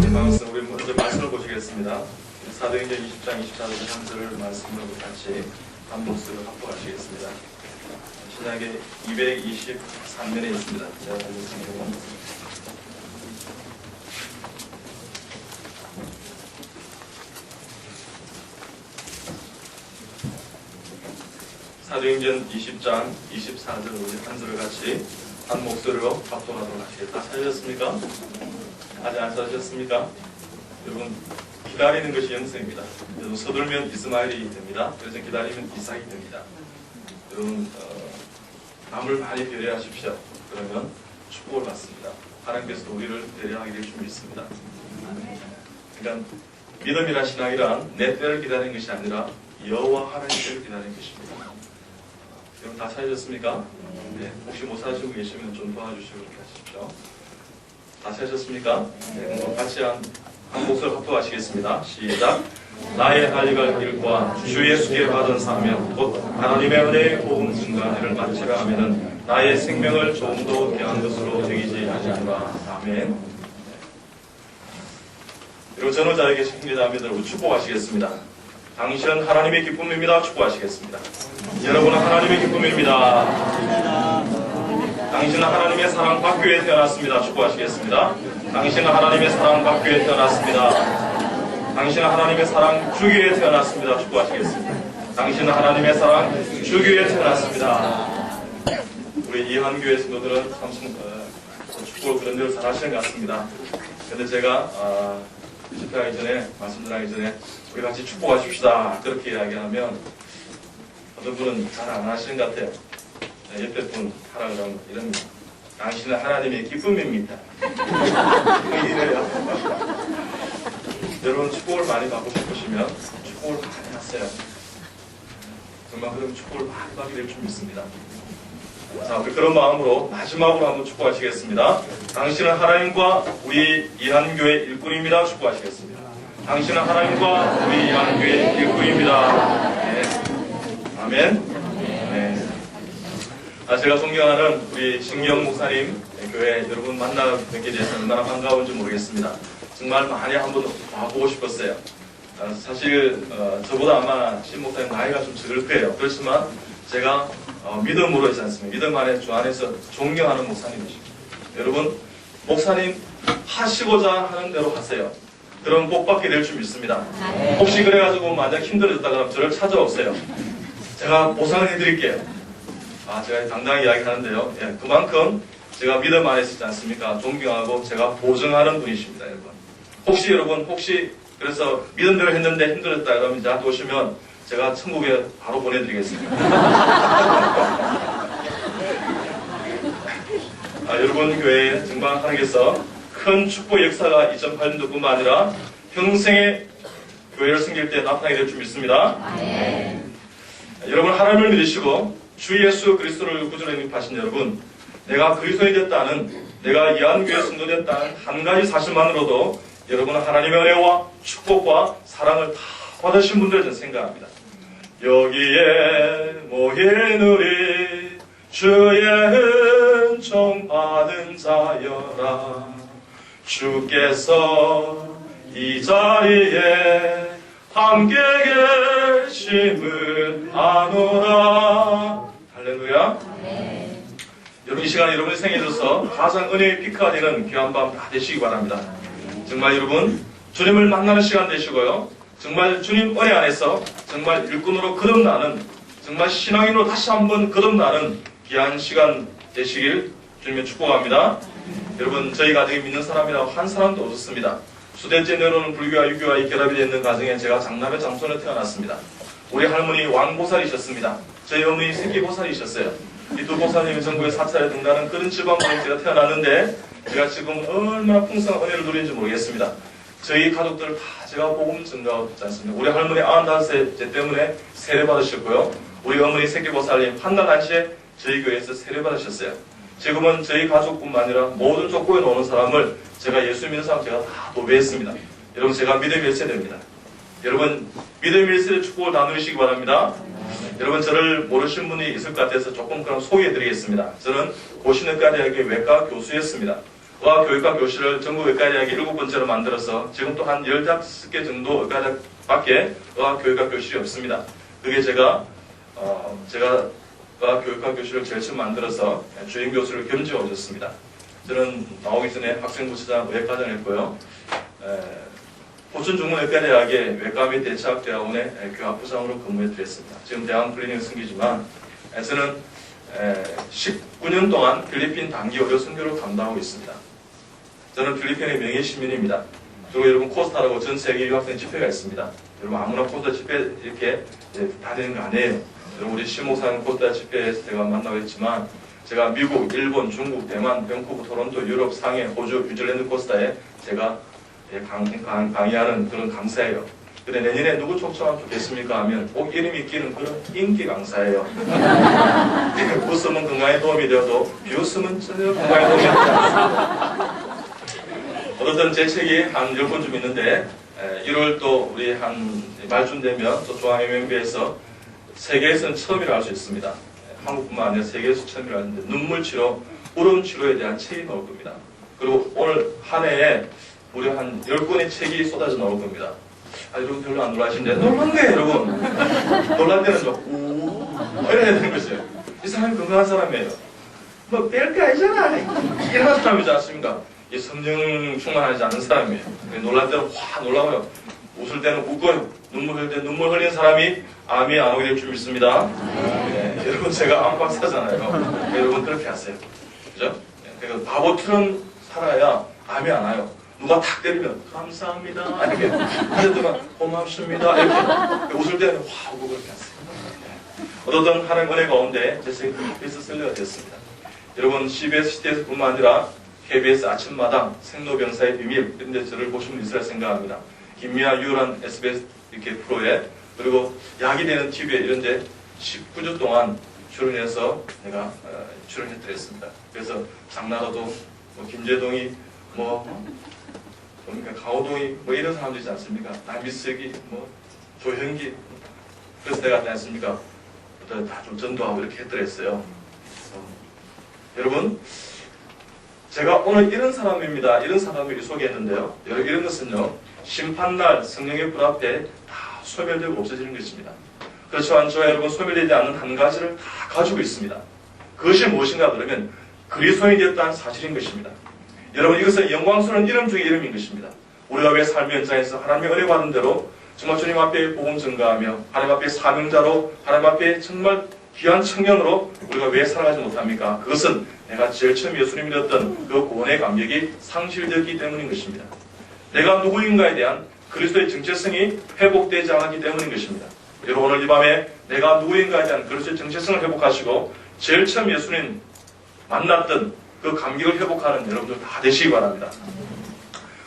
반갑습니다. 우리 먼저 말씀을 보시겠습니다. 사도행전 20장 24절 3절을 말씀으로 같이 한 목소리로 합독하시겠습니다. 신약의 223면에 있습니다. 제가 보겠습니다. 사도행전 20장 24절 우리 한 절을 같이 한 목소리로 합독하도록 하시겠습니다. 다 찾으셨습니까? 아직 안 찾으셨습니까? 여러분, 기다리는 것이 영생입니다. 여러분, 서둘면 이스마엘이 됩니다. 그래서 기다리면 이삭이 됩니다. 여러분, 남을 많이 배려하십시오. 그러면 축복을 받습니다. 하나님께서도 우리를 배려하게 될 줄 믿습니다. 그러니까 믿음이란 신앙이란 내 때를 기다리는 것이 아니라 여호와 하나님 때를 기다리는 것입니다. 여러분 다 찾으셨습니까? 네. 혹시 못 찾으시고 계시면 좀 도와주시고 그렇게 하십시오. 다 찾으셨습니까? 네. 그럼 같이 한 목소리 합독하시겠습니다. 시작. 나의 달려갈 길과 주 예수께 받은 사명 곧 하나님의 은혜의 복음 증거를 마치라 하면은 나의 생명을 조금도 귀한 것으로 여기지 아니하노라. 아멘. 그리고 전후자에게 계십니다. 믿음으로 축복하시겠습니다. 당신은 하나님의 기쁨입니다. 축복하시겠습니다. 여러분은 하나님의 기쁨입니다. 당신은 하나님의 사랑 받기 위해 태어났습니다. 축복하시겠습니다. 당신은 하나님의 사랑 받기 위해 태어났습니다. 당신은 하나님의 사랑 주기 위해 태어났습니다. 축복하시겠습니다. 당신은 하나님의 사랑 주기 위해 태어났습니다. 우리 이한교회 성도들은 참 축복을 그런 대로 잘 하시는 것 같습니다. 그런데 제가 집회하기 전에, 말씀드리기 전에 우리 같이 축복하십시다 그렇게 이야기하면 어떤 분은 잘 안 하시는 것 같아요. 옆에 분 하라 그러면 이런 당신은 하나님의 기쁨입니다. 이래요. 여러분 축복을 많이 받고 싶으시면 축복을 많이 하세요. 정말 그럼 축복을 많이 받게 될 줄 믿습니다. 자, 우리 그런 마음으로 마지막으로 한번 축복하시겠습니다. 당신은 하나님과 우리 이한교회 일꾼입니다. 축복하시겠습니다. 당신은 하나님과 우리 이한교회 일꾼입니다. 네. 아멘. 네. 제가 존경하는 우리 신기영 목사님 교회 여러분 만나 뵙게 돼서 얼마나 반가운지 모르겠습니다. 정말 많이 한번 와보고 싶었어요. 사실 저보다 아마 신 목사님 나이가 좀 적을 거예요. 그렇지만 제가 믿음으로 있지 않습니까? 믿음 안에 주 안에서 존경하는 목사님이십니다. 여러분 목사님 하시고자 하는 대로 하세요. 그럼 복 받게 될 줄 믿습니다. 혹시 그래가지고 만약 힘들어졌다 그러면 저를 찾아오세요. 제가 보상을 해드릴게요. 제가 당당히 이야기하는데요. 예, 그만큼 제가 믿음 안에 있지 않습니까? 존경하고 제가 보증하는 분이십니다, 여러분. 혹시 그래서 믿음대로 했는데 힘들었다 그러면 저한테 오시면 제가 천국에 바로 보내드리겠습니다. 여러분 교회에 정말 하나님께서 큰 축복 역사가 2008년도뿐만 아니라 평생의 교회를 섬길 때 나타나게 될 줄 믿습니다. 여러분 하나님을 믿으시고 주 예수 그리스도를 구주로 영입하신 여러분, 내가 그리스도인이 됐다는, 내가 이한교회 성도 됐다는 한 가지 사실만으로도 여러분은 하나님의 은혜와 축복과 사랑을 다 받으신 분들 저는 생각합니다. 여기에 모인 우리 주의 은총 받은 자여라. 주께서 이 자리에 함께 계심을 아노라. 할렐루야. 여러분 이 시간에 여러분의 생에 있어서 가장 은혜의 피크가 되는 귀한 밤 다 되시기 바랍니다. 정말 여러분 주님을 만나는 시간 되시고요. 정말 주님 은혜 안에서 정말 일꾼으로 거듭나는, 정말 신앙인으로 다시 한번 거듭나는 귀한 시간 되시길 주님의 축복합니다. 여러분 저희 가정에 믿는 사람이라고 한 사람도 없었습니다. 수대째 내려오는 불교와 유교와 이 결합이 되는 가정에 제가 장남의 장손에 태어났습니다. 우리 할머니 왕보살이셨습니다. 저희 어머니 새끼보살이셨어요. 이 두 보살님이 전국에 사찰에 등단하는 그런 집안으로 제가 태어났는데 제가 지금 얼마나 풍성한 은혜를 누리는지 모르겠습니다. 저희 가족들 다 제가 복음 증거하고 있지 않습니까? 우리 할머니 95세 때문에 세례 받으셨고요. 우리 어머니 새끼보살님 한날 한시에 저희 교회에서 세례 받으셨어요. 지금은 저희 가족뿐만 아니라 모든 족보에 나오는 사람을 제가 예수 믿는 사람 제가 다 도배했습니다. 여러분 제가 믿음의 일세대입니다. 여러분 믿음의 일세대 축복을 다 누리시기 바랍니다. 여러분 저를 모르신 분이 있을 것 같아서 조금 그럼 소개해드리겠습니다. 저는 고신의과대학의 외과 교수였습니다. 의학교육과 교실을 전국 의과대학이 7번째로 만들어서 지금 또 한 15개 정도 의과대학밖에 의학교육과 교실이 없습니다. 그게 제가 의학교육과 교실을 제일 처음 만들어서 주임 교수를 겸직하고 있었습니다. 저는 나오기 전에 학생부처장 의학과정을 했고요. 호춘중문의과대학의 외과 및 대체학대학원의 교학부장으로 근무해드렸습니다. 지금 대학원 클리닉을 섬기지만 저는 19년 동안 필리핀 단기 의료 선교를 담당하고 있습니다. 저는 필리핀의 명예시민입니다. 그리고 여러분 코스타라고 전 세계 유학생 집회가 있습니다. 여러분 아무나 코스타 집회 이렇게 다니는 거 아니에요. 여러분 우리 신목사님 코스타 집회에서 제가 만나고 했지만 제가 미국, 일본, 중국, 대만, 밴쿠버, 토론토, 유럽, 상해, 호주, 뉴질랜드 코스타에 제가 강의하는 그런 강사예요. 근데 내년에 누구 초청하면 좋겠습니까? 하면 꼭 이름이 끼는 그런 인기 강사예요. 웃으면 건강에 도움이 되어도 비웃으면 전혀 건강에 도움이 되지 않습니다. 어떤 제 책이 한 10권 좀 있는데 1월 또 우리 한 말쯤 되면 또 중앙MMB에서 세계에서는 처음이라 할 수 있습니다. 한국뿐만 아니라 세계에서 처음이라 하는데 눈물치료, 울음치료에 대한 책이 나올 겁니다. 그리고 오늘 한 해에 무려 한 10권의 책이 쏟아져 나올 겁니다. 여러분 별로 안 놀라시는데 놀란데 여러분. 놀랄 때는 좀 우 이래야 되는 거죠. 이 사람이 건강한 사람이에요. 뭐 별거 아니잖아. 이런 사람이지 않습니까? 이 성령 충만하지 않은 사람이에요. 놀랄 때는 확 놀라고요. 웃을 때는 웃고요. 눈물 흘릴 때 눈물 흘리는 사람이 암이 안 오게 될 줄 믿습니다. 네, 여러분 제가 암 박사잖아요. 여러분 그렇게 하세요. 그죠? 그러니까 바보처럼 살아야 암이 안 와요. 누가 탁 때리면 감사합니다 이렇게 하려다가 고맙습니다 이렇게 웃을 때는 와 하고 그렇게 하세요. 네. 어떤 하나님 은혜 가운데 제 책이 KBS 셀러가 되었습니다. 여러분 CBS 시대에서 뿐만 아니라 KBS 아침마당 생로병사의 비밀 이런 데 저를 보시면 있으라 생각합니다. 김미아 유일한 SBS 이렇게 프로에 그리고 약이 되는 TV에 이런 데 19주 동안 출연해서 내가 출연해드렸습니다. 그래서 장나라도 뭐 김재동이 그러니까 강호동이 뭐 이런 사람들 있지 않습니까? 남비석이 뭐 조현기 그래서 내가 하지 않습니까? 다 좀 전도하고 이렇게 했더랬어요. 여러분 제가 오늘 이런 사람입니다. 이런 사람을 소개했는데요. 이런 것은요. 심판날 성령의 불 앞에 다 소멸되고 없어지는 것입니다. 그렇지만 저와 여러분 소멸되지 않는 한 가지를 다 가지고 있습니다. 그것이 무엇인가 그러면 그리스도인이 되었다는 사실인 것입니다. 여러분 이것은 영광스러운 이름 중의 이름인 것입니다. 우리가 왜 삶의 현장에서 하나님의 은혜 받은 대로 정말 주님 앞에 복음 전가하며 하나님 앞에 사명자로 하나님 앞에 정말 귀한 청년으로 우리가 왜 살아가지 못합니까? 그것은 내가 제일 처음 예수님이 되었던 그 구원의 감격이 상실되었기 때문인 것입니다. 내가 누구인가에 대한 그리스도의 정체성이 회복되지 않았기 때문인 것입니다. 여러분 오늘 이 밤에 내가 누구인가에 대한 그리스도의 정체성을 회복하시고 제일 처음 예수님 만났던 그 감격을 회복하는 여러분들 다 되시기 바랍니다.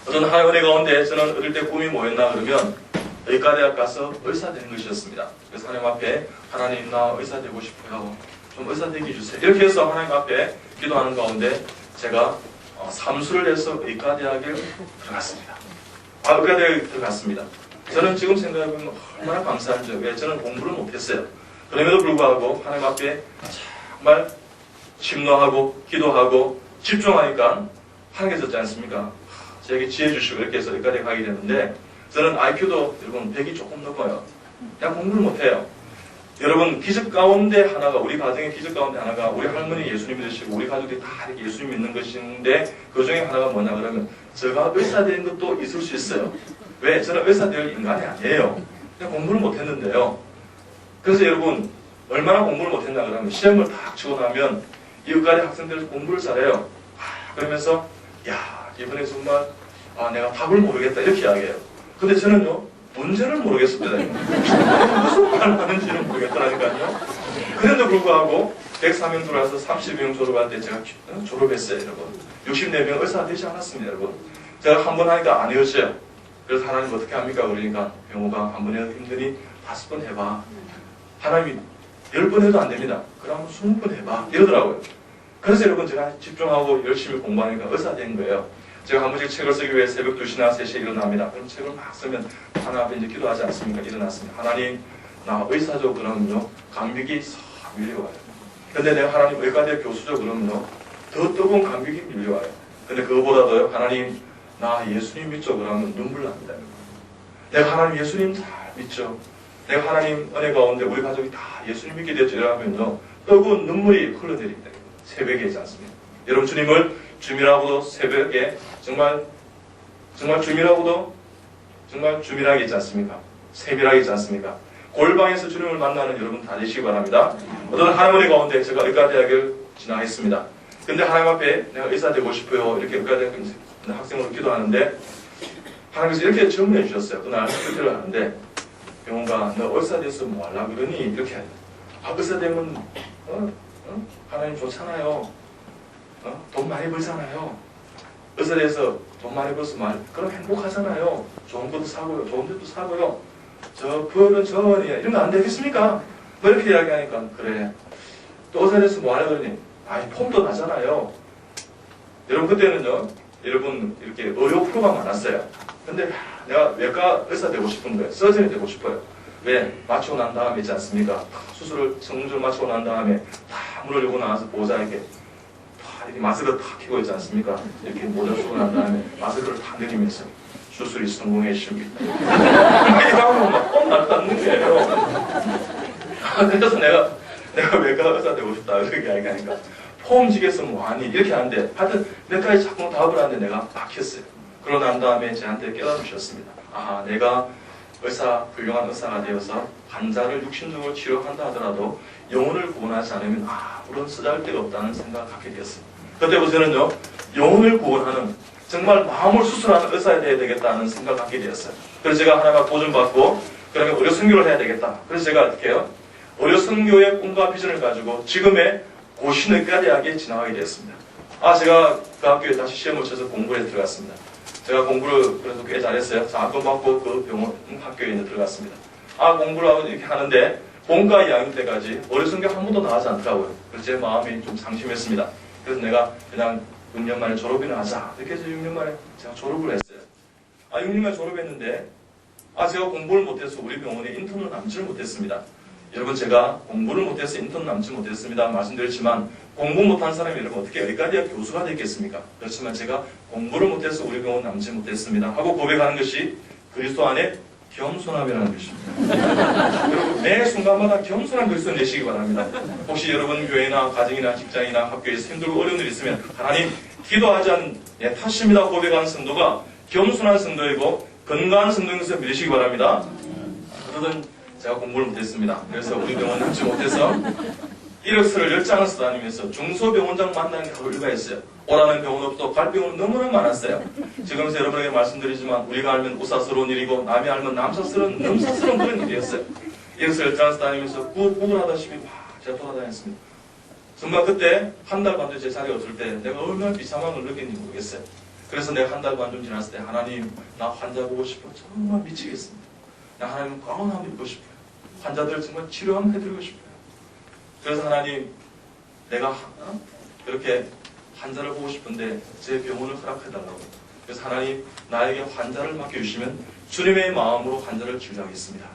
어떤 하나님의 은혜 가운데 저는 어릴 때 꿈이 뭐였나 그러면 의과대학 가서 의사 되는 것이었습니다. 그래서 하나님 앞에 하나님 나 의사 되고 싶어요. 좀 의사 되게 해주세요. 이렇게 해서 하나님 앞에 기도하는 가운데 제가 삼수를 해서 의과대학에 들어갔습니다. 의과대학에 들어갔습니다. 저는 지금 생각해보면 얼마나 감사한지. 왜 저는 공부를 못했어요. 그럼에도 불구하고 하나님 앞에 정말 침노하고 기도하고 집중하니까 하나님께서 있지 않습니까? 저에게 지혜 주시고 이렇게 해서 의과대에 가게 되는데 저는 IQ도 여러분 100이 조금 넘어요. 그냥 공부를 못해요. 여러분 기적 가운데 하나가 우리 가정의 기적 가운데 하나가 우리 할머니 예수님 믿으시고 우리 가족들이 다 이렇게 예수님 믿는 것인데 그 중에 하나가 뭐냐 그러면 제가 의사 되는 것도 있을 수 있어요. 왜? 저는 의사 될 인간이 아니에요. 그냥 공부를 못했는데요. 그래서 여러분 얼마나 공부를 못했나 그러면 시험을 딱 치고 나면 이 의과대 학생들이 공부를 잘해요. 그러면서 야 이번에 정말 내가 답을 모르겠다 이렇게 이야기해요. 근데 저는요 문제를 모르겠습니다. 무슨 말을 하는지는 모르겠더라니까요. 그런데도 불구하고 104명 들어와서 32명 졸업할 때 제가 졸업했어요 여러분. 64명 의사가 되지 않았습니다 여러분. 제가 한 번 하니까 안 헤어져요. 그래서 하나님 어떻게 합니까? 그러니까 병호가 한 번 해도 힘드니 5번 해봐. 하나님이 10번 해도 안 됩니다. 그러면 20번 해봐 이러더라고요. 그래서 여러분 제가 집중하고 열심히 공부하니까 의사 된 거예요. 제가 한 번씩 책을 쓰기 위해 새벽 2시나 3시에 일어납니다. 그럼 책을 막 쓰면 하나 앞에 이제 기도하지 않습니까? 일어났습니다. 하나님 나 의사죠 그러면요 감격이 싹 밀려와요. 근데 내가 하나님 의과대 교수죠 그러면요 더 뜨거운 감격이 밀려와요. 근데 그거보다도요 하나님 나 예수님 믿죠 그러면 눈물 납니다. 내가 하나님 예수님 잘 믿죠. 내가 하나님 은혜 가운데 우리 가족이 다 예수님 믿게 되었죠 이러면요 뜨거운 눈물이 흘러내립니다. 새벽에 있지 않습니까? 여러분 주님을 주님이라고도 새벽에 정말 주님이라고도 정말 주밀하게 있지 않습니까? 세밀하게 있지 않습니까? 골방에서 주님을 만나는 여러분 다 되시기 바랍니다. 어떤 하나님 가운데 제가 의과대학을 진학했습니다. 근데 하나님 앞에 내가 의사 되고 싶어요. 이렇게 의과대학 학생으로 기도하는데 하나님께서 이렇게 질문해 주셨어요. 그날 학교를 하는데 병원가 너 의사 돼서 뭐 하려고 그러니? 이렇게 하죠. 아 의사 되면 하나님 좋잖아요. 돈 많이 벌잖아요. 의사 돼서 돈 많이 벌서 그럼 행복하잖아요. 좋은 것도 사고요. 좋은 데도 사고요. 저 벌은 이런 거 안 되겠습니까? 뭐 이렇게 이야기하니까 그래. 또 의사 돼서 뭐 하려고 그러니? 아니 폼도 나잖아요. 여러분 그때는요. 여러분 이렇게 의료 프로가 많았어요. 근데 내가 외과 의사 되고 싶은 거예요. 서전이 되고 싶어요. 왜? 마치고 난 다음에 있지 않습니까? 수술을 성공적으로 마치고 난 다음에 다 문을 열고 나와서 보호자에게 이렇게 마스크를 탁 끼고 있지 않습니까? 이렇게 모자 쓰고 난 다음에 마스크를 탁 내리면서 수술이 성공했습니다. 이렇게 하면 막 혼났다는 거예요. 그래서 내가 외과 의사 되고 싶다 이렇게 이야기하니까 포옹직에서 뭐하니 이렇게 하는데 하여튼 몇 가지 자꾸 답을 하는데 내가 박혔어요. 그러고 난 다음에 저한테 깨달으셨습니다. 아 내가 훌륭한 의사가 되어서 환자를 육신적으로 치료한다 하더라도 영혼을 구원하지 않으면 아무런 쓰잘데가 없다는 생각을 갖게 되었습니다. 그때부터 저는요 영혼을 구원하는 정말 마음을 수술하는 의사가 되어야 되겠다는 생각을 갖게 되었어요. 그래서 제가 하나가 도전받고 그러면 의료 선교를 해야 되겠다. 그래서 제가 어떻게 해요? 의료 선교의 꿈과 비전을 가지고 지금의 고신의과대학에 진학하게 되었습니다. 제가 그 학교에 다시 시험을 쳐서 공부에 들어갔습니다. 제가 공부를 그래서 꽤 잘했어요. 장학금 받고 그 병원 학교에 들어갔습니다. 공부를 하고 이렇게 하는데 본과 2학년 때까지 의료 선교 한 번도 나가지 않더라고요. 그래서 제 마음이 좀 상심했습니다. 그래서 내가 그냥 6년 만에 졸업이나 하자. 이렇게 해서 6년 만에 제가 졸업을 했어요. 6년 만에 졸업했는데 제가 공부를 못해서 우리 병원에 인턴을 남지를 못했습니다. 여러분 제가 공부를 못해서 인턴 남지 못했습니다. 말씀드렸지만 공부 못한 사람이 여러분 어떻게 의과대학 교수가 되겠습니까? 그렇지만 제가 공부를 못해서 우리 병원 남지 못했습니다. 하고 고백하는 것이 그리스도 안에 겸손함이라는 것입니다. 여러분 매 순간마다 겸손한 그리스도 내시기 바랍니다. 혹시 여러분 교회나 가정이나 직장이나 학교에서 힘들고 어려운 일이 있으면 하나님 기도하지 않은 내 탓입니다 고백하는 성도가 겸손한 성도이고 건강한 성도인 것을 믿으시기 바랍니다. 그러던 제가 공부를 못했습니다. 그래서 우리 병원 남지 못해서 이력서를 10장을 써다니면서 중소병원장 만나는 게 불가했어요. 오라는 병원 없고 갈 병원은 너무나 많았어요. 지금 여러분에게 말씀드리지만 우리가 알면 우사스러운 일이고 남이 알면 넘사스러운 그런 일이었어요. 이력서 10장을 써다니면서 구분을 하다시피 제가 돌아다녔습니다. 정말 그때 한 달 반 제 자리에 없을 때 내가 얼마나 비참한 걸 느꼈는지 모르겠어요. 그래서 내가 한 달 반 좀 지났을 때 하나님 나 환자 보고 싶어 정말 미치겠습니다. 나 하나님 강원 한번 입고 싶어요. 환자들 정말 치료 한번 해드리고 싶어요. 그래서 하나님 내가 그렇게 환자를 보고 싶은데 제 병원을 허락해달라고. 그래서 하나님 나에게 환자를 맡겨주시면 주님의 마음으로 환자를 치료하겠습니다.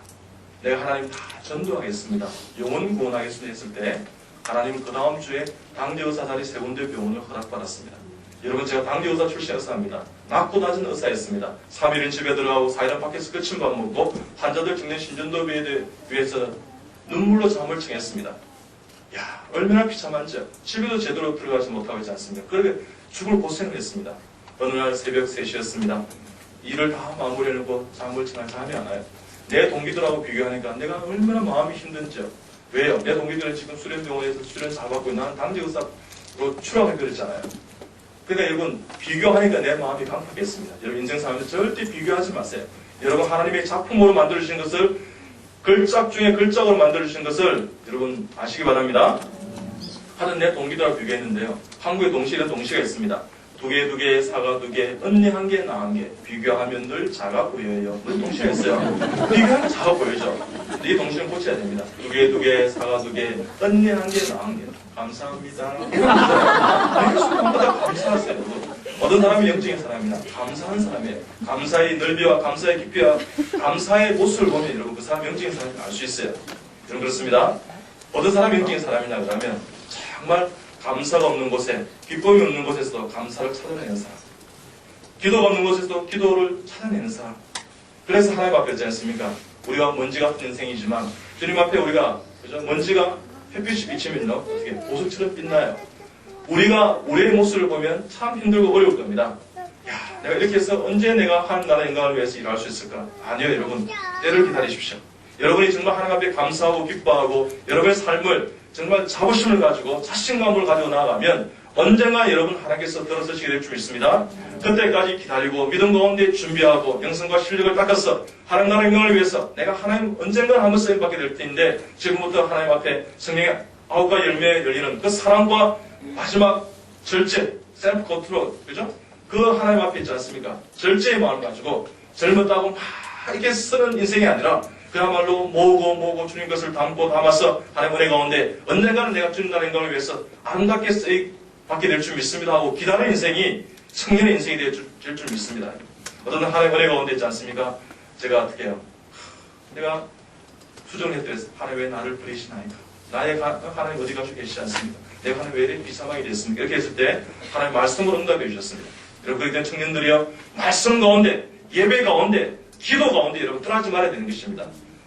내가 하나님 다 전도하겠습니다. 영혼 구원하겠습니다 했을 때 하나님은 그 다음 주에 당대의사 자리 세 군데 병원을 허락받았습니다. 여러분 제가 당대의사 출신 의사입니다. 낮고 낮은 의사였습니다. 3일은 집에 들어가고 4일은 밖에서 끝인 밥 먹고 환자들 죽는 신전도비에 위해서 눈물로 잠을 청했습니다. 야 얼마나 비참한지 집에도 제대로 들어가지 못하고 있지 않습니까? 그렇게 죽을 고생을 했습니다. 어느 날 새벽 3시였습니다. 일을 다 마무리해놓고 잠을 청할 잠이 안 와요. 내 동기들하고 비교하니까 내가 얼마나 마음이 힘든지요. 왜요? 내 동기들은 지금 수련병원에서 수련 잘 받고 나는 당대의사로 출학해버렸잖아요. 그러니까 여러분 비교하니까 내 마음이 강팍했습니다. 여러분 인생사람들 절대 비교하지 마세요. 여러분 하나님의 작품으로 만들어주신 것을 글짝 중에 글짝으로 만들어주신 것을 여러분 아시기 바랍니다. 하는 내 동기들하고 비교했는데요. 한국에 동시에는 동시가 있습니다. 두 개, 사과 2개, 언니 1개, 나 1개. 비교하면 늘 작아 보여요. 늘 동시가 있어요. 비교하면 작아 보이죠. 이 동시는 고쳐야 됩니다. 두 개, 사과 2개, 언니 1개, 나 1개. 감사합니다. 아니, 순간마다 감사하세요. 어떤 사람이 영적인 사람이나 감사한 사람이에요. 감사의 넓이와 감사의 깊이와 감사의 모습을 보면 여러분 그 사람이 영적인 사람인 알 수 있어요. 여러분 그렇습니다. 어떤 사람이 영적인 사람이냐 그러면 정말 감사가 없는 곳에, 기쁨이 없는 곳에서도 감사를 찾아내는 사람, 기도가 없는 곳에서도 기도를 찾아내는 사람. 그래서 하나님 앞에 있지 않습니까? 우리가 먼지 같은 인생이지만 주님 앞에 우리가 그죠? 먼지가 햇빛이 비치면요 어떻게 보석처럼 빛나요. 우리가 우리의 모습을 보면 참 힘들고 어려울 겁니다. 야, 내가 이렇게 해서 언제 내가 하나님 나라 영광을 위해서 일할 수 있을까? 아니요, 여러분. 때를 기다리십시오. 여러분이 정말 하나님 앞에 감사하고 기뻐하고 여러분의 삶을 정말 자부심을 가지고 자신감을 가지고 나아가면 언젠가 여러분 하나님께서 들어서시게 될 줄 믿습니다. 그때까지 기다리고 믿음 가운데 준비하고 영성과 실력을 닦아서 하나님 나라 영광을 위해서 내가 하나님 언젠가 한번 쓰임받게 될 때인데 지금부터 하나님 앞에 성령의 9가지 열매에 열리는 그 사랑과 마지막 절제, 셀프 컨트롤, 그죠? 그 하나님 앞에 있지 않습니까? 절제의 마음을 가지고 젊었다고 막 이렇게 쓰는 인생이 아니라 그야말로 모으고 주님 것을 담고 담아서 하나님 은혜 가운데 언젠가는 내가 주님 나라의 영광을 위해서 아름답게 쓰임받게 될 줄 믿습니다 하고 기다리는 인생이 청년의 인생이 될 줄 믿습니다. 어떤 하나님 은혜 가운데 있지 않습니까? 제가 어떻게 해요? 내가 수정했더니 하나님 왜 나를 버리시나이까? 나의 하나님 어디 가시고 계시지 않습니까? 내가 하나님 왜 이렇게 비참하게 됐습니까? 이렇게 했을 때 하나님 말씀으로 응답해 주셨습니다. 여러분 그렇게 된 청년들이요 말씀 가운데 예배 가운데 기도 가운데 여러분 떠나지 말아야 되는 것입니다.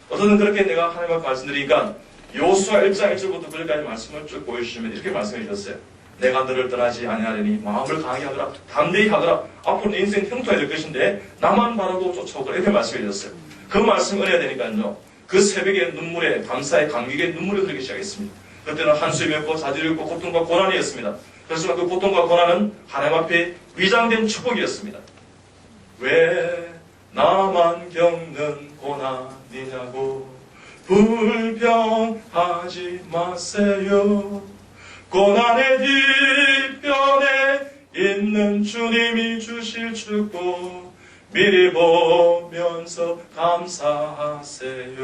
어떤 그렇게 내가 하나님 앞에 말씀드리니까 여호수아 1장 1절부터 9절까지 말씀을 쭉 보여주시면 이렇게 말씀해 주셨어요. 내가 너를 떠나지 아니하려니 마음을 강하게 하거라 담대히 하거라 앞으로 내 인생 형통해야 될 것인데 나만 바라고 쫓아오거라 이렇게 말씀해 주셨어요. 그 말씀 은혜가 되니까요 그 새벽에 눈물에 감사의 감격의 눈물이 흐르기 시작했습니다. 그때는 한숨이었고 자질이었고 고통과 고난이었습니다. 그래서 그 고통과 고난은 하나님 앞에 위장된 축복이었습니다. 왜 나만 겪는 고난이냐고 불평하지 마세요. 고난의 뒤편에 있는 주님이 주실 축복 미리 보면서 감사하세요.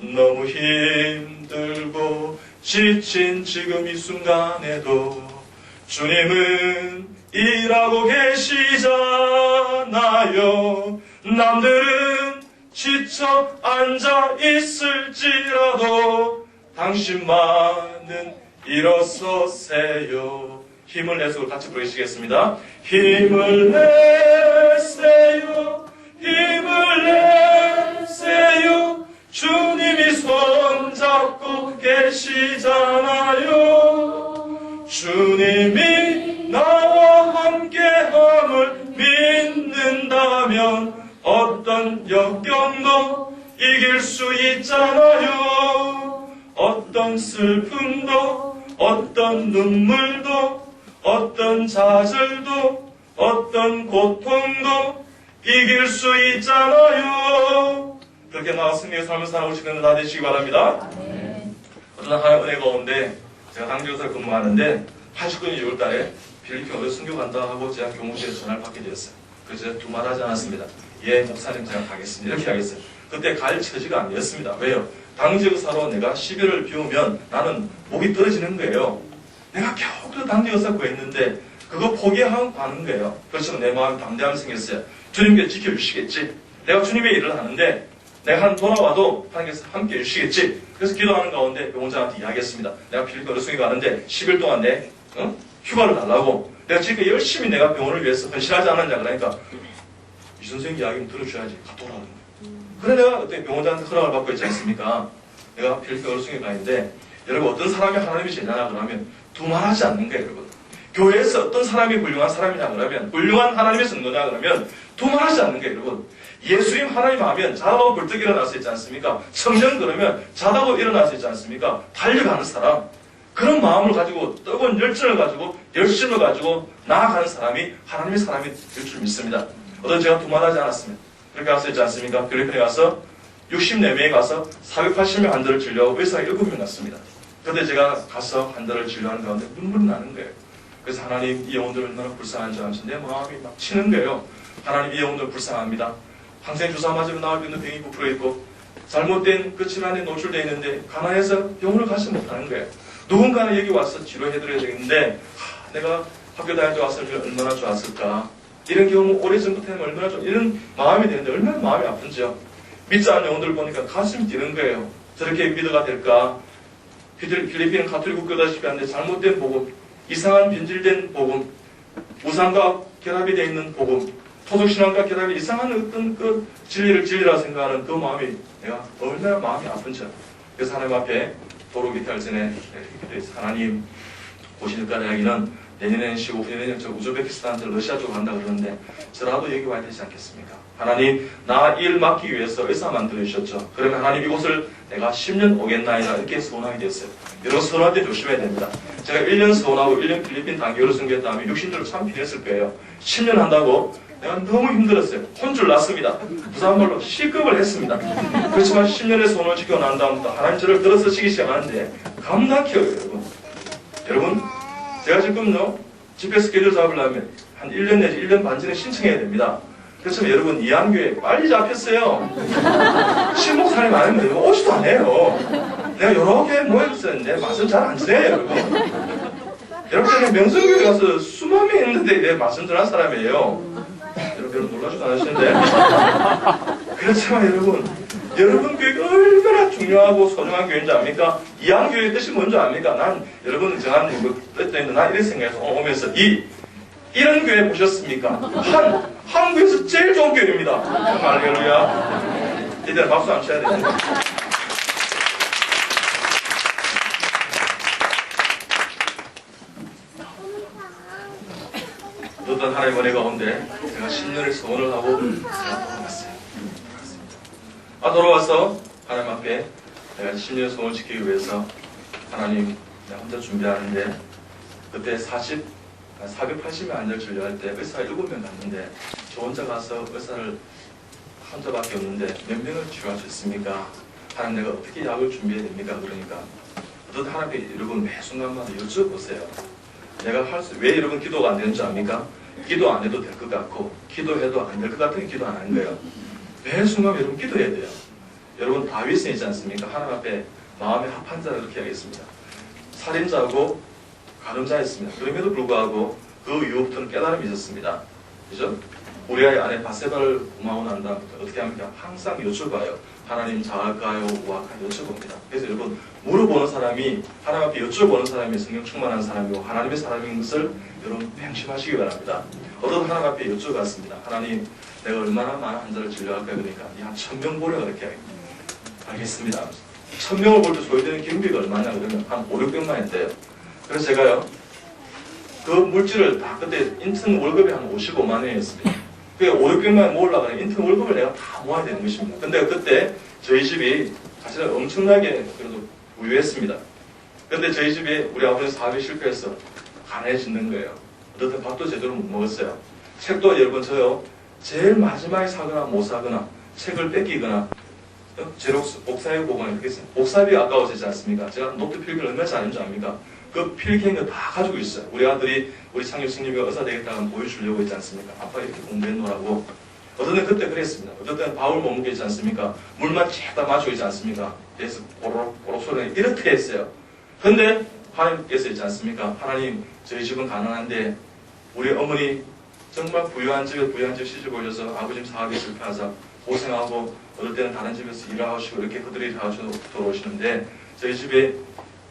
너무 힘들고 지친 지금 이 순간에도 주님은 일하고 계시잖아요. 남들은 지쳐 앉아 있을지라도 당신만은 일어서세요. 힘을 내서 같이 부르시겠습니다. 힘을 내세요. 힘을 내세요. 주님이 손잡고 계시잖아요. 주님이 나와 함께함을 믿는다면 어떤 역경도 이길 수 있잖아요. 어떤 슬픔도 어떤 눈물도 어떤 좌절도 어떤 고통도 이길 수 있잖아요. 그렇게 나와 승리의 삶을 살아오시는 다 되시기 바랍니다. 어떤 하나님 은혜 가운데 제가 당직에서 근무하는데 89년 6월달에 필리핀 어디 순교 간다 하고 제가 교무실에서 전화를 받게 되었어요. 그래서 제가 두말하지 않았습니다. 예, 목사님 제가 가겠습니다. 이렇게 하겠어요. 그때 갈 처지가 아니었습니다. 왜요? 당직의사로 내가 10일을 비우면 나는 목이 떨어지는 거예요. 내가 겨우 그 당직의사 구했는데 그거 포기하고 가는 거예요. 그렇지만 내 마음에 담대함이 생겼어요. 주님께서 지켜주시겠지. 내가 주님의 일을 하는데 내가 한 돌아와도 하나님께서 함께 해주시겠지. 그래서 기도하는 가운데 병원장한테 이야기했습니다. 내가 필리핀 어르신이 가는데 10일 동안 내 휴가를 달라고. 내가 지금 열심히 내가 병원을 위해서 헌신하지 않았냐 그러니까 이 선생님 이야기는 들어줘야지. 갔다 오라는 거예요. 그래 내가 그때 병원장한테 허락을 받고 있지 않습니까? 내가 필리핀 어르신이 가는데 여러분 어떤 사람이 하나님이 제자냐 그러면 두말하지 않는 거예요. 여러분. 교회에서 어떤 사람이 훌륭한 사람이냐 그러면 훌륭한 하나님의 성도냐 그러면 두말하지 않는 거예요. 여러분. 예수님 하나님 하면 자다고 벌떡 일어날 수 있지 않습니까? 성령 그러면 자다고 일어날 수 있지 않습니까? 달려가는 사람. 그런 마음을 가지고 뜨거운 열정을 가지고 열심을 가지고 나아가는 사람이 하나님의 사람이 될 줄 믿습니다. 어떤 제가 두말하지 않았습니다. 그렇게 할 수 있지 않습니까? 필리핀에 가서 64명에 가서 480명 한 달을 진료하고 의사가 7명 갔습니다. 그런데 제가 가서 한 달을 진료하는 가운데 눈물이 나는 거예요. 그래서 하나님 이 영혼들 얼마나 불쌍한지 하면서 내 마음이 막 치는 거예요. 하나님 이 영혼들 불쌍합니다. 항생 주사 맞으면 나올 수 있는 병이 부풀어 있고 잘못된 그 질환에 노출되어 있는데 가난해서 병원을 가지 못하는 거예요. 누군가는 여기 와서 치료해드려야 되겠는데 내가 학교 다닐 때 왔으면 얼마나 좋았을까. 이런 경우 오래전부터 하면 얼마나 좀 이런 마음이 되는데 얼마나 마음이 아픈지요. 믿지 않는 영혼들 보니까 가슴이 뛰는 거예요. 저렇게 믿어가 될까? 필리핀은 가톨릭 국가다시피 한데 잘못된 복음, 이상한 변질된 복음, 우상과 결합이 되어 있는 복음, 토속신앙과 결합이 이상한 어떤 그 진리라 생각하는 그 마음이 내가 얼마나 마음이 아픈지. 그래서 하나님 앞에 도로 기탈 전에 하나님 보시니까 이야기는 내년에는 쉬고 내년에 저 우즈베키스탄 러시아 쪽으로 간다 그러는데 저라도 여기 와야 되지 않겠습니까? 하나님 나 일 맡기 위해서 의사 만들어주셨죠. 그러면 하나님 이곳을 내가 10년 오겠나이다 이렇게 소원하게 됐어요. 여러분 소원할 때 조심해야 됩니다. 제가 1년 소원하고 1년 필리핀 단기로 숨겼다 하면 60년을 참 피했을 거예요. 10년 한다고 내가 너무 힘들었어요. 혼줄 났습니다. 부산말로 시급을 했습니다. 그렇지만 10년의 소원을 지키고 난 다음부터 하나님 저를 들어서 치기 시작하는데 감당해요 여러분. 여러분 제가 지금요 집회 스케줄 잡으려면 한 1년 내지 1년 반 전에 신청해야 됩니다. 그렇지만 여러분 이한교회 빨리 잡혔어요. 신목사님 아니면 오지도 않아요. 내가 여러 개 모였었는데 말씀 잘 안 지내요 여러분. 여러분 명성교회 가서 수만 명 있는데 내 말씀 전한 사람이에요. 여러분 놀라지도 않으시는데 그렇지만 여러분 교회가 얼마나 중요하고 소중한 교회인지 압니까? 이한교회의 뜻이 뭔지 압니까? 난 여러분 정한 뜻도 있는데 난 이런 생각해서 오면서 이런 교회 보셨습니까? 한국에서 제일 좋은 교회입니다. 할렐루야. 이들 박수 안 쳐야 됩니다. 어떤 하나님의 은혜 가운데 제가 10년의 소원을 하고 제가 돌아왔어요. 돌아와서 하나님 앞에 내가 10년 소원을 지키기 위해서 하나님 내가 혼자 준비하는데 그때 480명 환자를 진료할 때 의사가 7명 갔는데 저 혼자 가서 의사를 환자밖에 없는데 몇 명을 치료할 수 있습니까? 하나님 내가 어떻게 약을 준비해야 됩니까? 그러니까 어떤 하나님께 여러분 매 순간마다 여쭤보세요. 내가 왜 여러분 기도가 안 되는 줄 압니까? 기도 안 해도 될 것 같고 기도해도 안 될 것 같으면 기도 안 하는 거예요. 매 순간 여러분 기도해야 돼요. 여러분 다윗은 있지 않습니까? 하나님 앞에 마음에 합한 자를 이렇게 하겠습니다. 살인자고 가늠자였습니다. 그럼에도 불구하고 그 이후부터는 깨달음이 있었습니다. 그죠? 우리의 아내 바세바를 고마워 난 다음부터 어떻게 합니까? 항상 여쭤봐요. 하나님 잘할까요? 우악하요? 여쭤봅니다. 그래서 여러분 물어보는 사람이 하나님 앞에 여쭤보는 사람이 성령 충만한 사람이고 하나님의 사람인 것을 여러분 명심하시기 바랍니다. 어떤 하나님 앞에 여쭤봤습니다. 하나님 내가 얼마나 많은 환자를 진료할까요? 그러니까 한 1000명 보려고 이렇게 하겠습니다. 알겠습니다. 1000명을 볼 때 소요되는 경비가 얼마냐 그러면 한 500~600만 원대요. 그래서 제가요 그 물질을 다 그때 인턴 월급이 한 55만 원이었습니다. 그게 500~600만 원 모으려고 하면 인턴 월급을 내가 다 모아야 되는 것입니다. 근데 그때 저희 집이 사실은 엄청나게 그래도 부유했습니다. 근데 저희 집에 우리 아버지 사업이 실패해서 가난해지는 거예요. 어쨌든 밥도 제대로 못 먹었어요. 책도 여러분 저요 제일 마지막에 사거나 못 사거나 책을 뺏기거나 제록스 복사해 보거나 이렇게 했어요. 복사비 아까워지지 않습니까? 제가 노트 필기를 얼마나 잘하는지 압니까? 그 필기한 거 다 가지고 있어요. 우리 아들이 우리 창규 스님이가 의사 되겠다고 보여주려고 했지 않습니까? 아빠 이렇게 공부했노라고. 어떤 때 그때 그랬습니다. 어떤 때는 밥을 못 먹게 했지 않습니까? 물만 쫙다 마시고 있지 않습니까? 그래서 꼬록 소리 이렇게 했어요. 근데 하나님께서 있지 않습니까? 하나님 저희 집은 가난한데 우리 어머니 정말 부유한 집에 시집 오셔서 아버지 사업에 실패하자 고생하고 어떨 때는 다른 집에서 일하시고 이렇게 그들이 다 돌아오시는데 저희 집에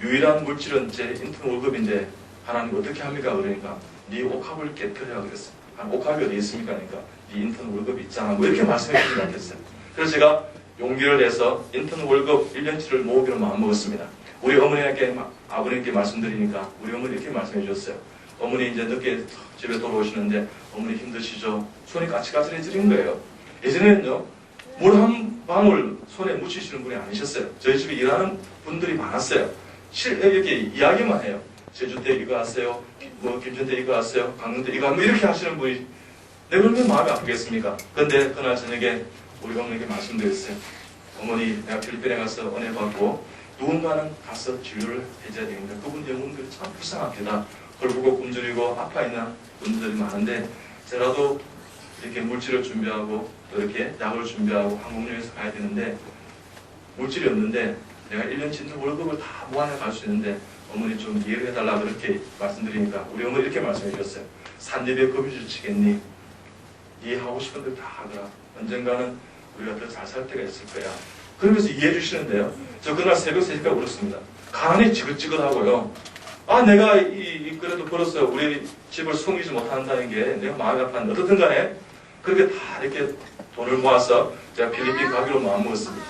유일한 물질은 제 인턴 월급인데 하나님 어떻게 합니까? 그러니까 네 옥합을 깨뜨려 그랬어요. 옥합이 어디 있습니까? 그러니까 네 인턴 월급 있잖아. 뭐 이렇게 말씀해 주지 않겠어요. 그래서 제가 용기를 내서 인턴 월급 1년치를 모으기로 마음먹었습니다. 우리 어머니께 아버님께 말씀드리니까 우리 어머니 이렇게 말씀해 주셨어요. 어머니 이제 늦게 집에 돌아오시는데 어머니 힘드시죠? 손이 까칠까칠해지는 거예요. 예전에는요 물 한 방울 손에 묻히시는 분이 아니셨어요. 저희 집에 일하는 분들이 많았어요. 이렇게 이야기만 해요. 제주때 이거 하세요. 뭐 김천때 이거 하세요. 강릉때 이거 하면 이렇게 하시는 분이 내가 얼마나 마음이 아프겠습니까? 그런데 그날 저녁에 우리 어머니께 말씀드렸어요. 어머니 내가 필리핀에 가서 은혜 받고 누군가는 가서 진료를 해줘야 되니까 그분 영혼들이 참 불쌍합니다. 헐고 굶주리고 아파 있는 분들이 많은데 저라도 이렇게 물질을 준비하고 또 이렇게 약을 준비하고 항공료에서 가야 되는데 물질이 없는데 내가 1년치 월급을 다 모아내 갈 수 있는데 어머니 좀 이해를 해달라 그렇게 말씀드리니까 우리 어머니 이렇게 말씀해 주셨어요. 산입에 거미줄 치겠니? 이해하고 싶은 대로 다 하더라. 언젠가는 우리가 더 잘 살 때가 있을 거야. 그러면서 이해해 주시는데요. 저 그날 새벽 3시까지 울었습니다. 가난이 지긋지긋하고요. 아, 내가 그래도 벌었어요. 우리 집을 숨기지 못한다는 게 내가 마음이 아팠는데 어떻든 간에 그렇게 다 이렇게 돈을 모아서 제가 필리핀 가기로 마음먹었습니다.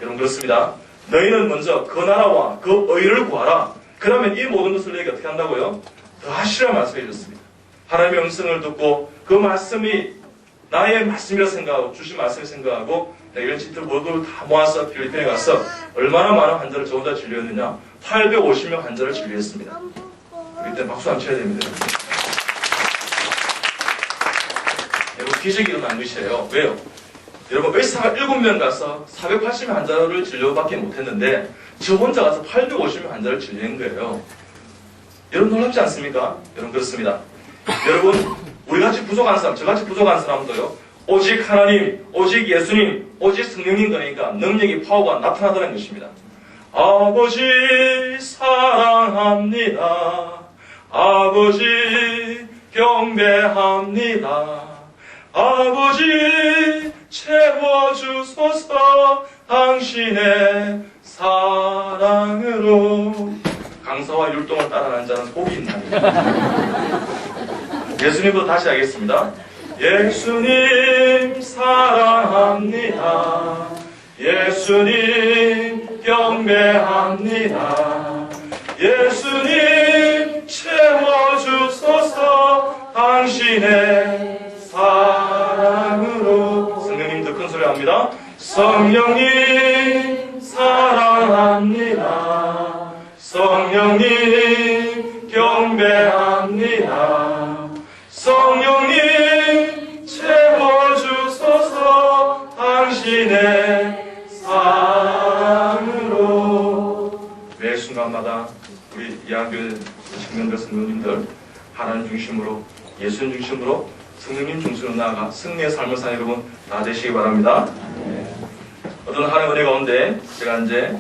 여러분 그렇습니다. 너희는 먼저 그 나라와 그 의를 구하라. 그러면 이 모든 것을 너희가 어떻게 한다고요? 더 하시라 말씀해 주셨습니다. 하나님의 음성을 듣고 그 말씀이 나의 말씀이라 생각하고 주신 말씀을 생각하고 이런 집들 모두를 다 모아서 필리핀에 가서 얼마나 많은 환자를 저 혼자 진료했느냐? 850명 환자를 진료했습니다. 이때 박수 안 쳐야 됩니다. 여러분 기적이 일어난 것이에요. 왜요? 여러분 의사가 7명 가서 480명 환자를 진료밖에 못했는데 저 혼자 가서 850명 환자를 진료한 거예요. 여러분 놀랍지 않습니까? 여러분 그렇습니다. 여러분 우리같이 부족한 사람, 저같이 부족한 사람도요. 오직 하나님, 오직 예수님, 오직 성령님 그러니까 능력이 파워가 나타나다는 것입니다. 아버지 사랑합니다. 아버지 경배합니다. 아버지 채워주소서 당신의 사랑으로. 강사와 율동을 따라하는 자는 복이 있나니. 예수님도 다시 하겠습니다. 예수님 사랑합니다. 예수님 경배합니다. 예수님 채워주소서 당신의 사랑으로. 성령님 더 큰 소리 합니다. 성령님 사랑합니다. 성령님 경배합니다. 성령님 채워주소서 당신의 사랑으로. 매 순간마다 우리 이학교의 청년들 성도님들 하나님 중심으로 예수님 중심으로 성령님 중심으로 나아가 승리의 삶을 사는 여러분 다 되시기 바랍니다. 어떤 하나의 은혜 가운데 제가 이제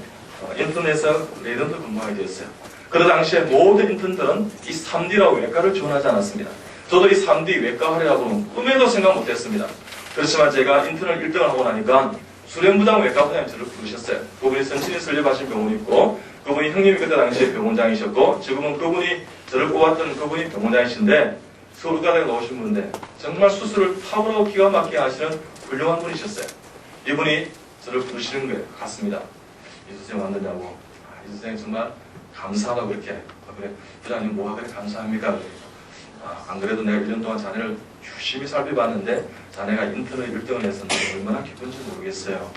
인터넷에서 레이던트 근무하게 되었어요. 그 당시에 모든 인턴들은 이 3D라고 외과를 지원하지 않았습니다. 저도 이 3D 외과 하려고 꿈에도 생각 못했습니다. 그렇지만 제가 인턴을 1등을 하고 나니까 수련부장 외과부장님 저를 부르셨어요. 그분이 선친이 설립하신 병원이 있고 그분이 형님이 그때 당시에 병원장이셨고 지금은 그분이 저를 뽑았던 그분이 병원장이신데 서울과대에 나오신 분인데 정말 수술을 탁월하고 기가 막히게 하시는 훌륭한 분이셨어요. 이분이 저를 부르시는 거예요. 갔습니다. 이 선생님 왔느냐고. 이 선생님 정말 감사하다고 그렇게. 그래, 부장님 뭐가 그래 감사합니까? 안 그래도 내가 1년 동안 자네를 유심히 살펴봤는데 자네가 인턴을 1등을 했었는데 얼마나 기쁜지 모르겠어요.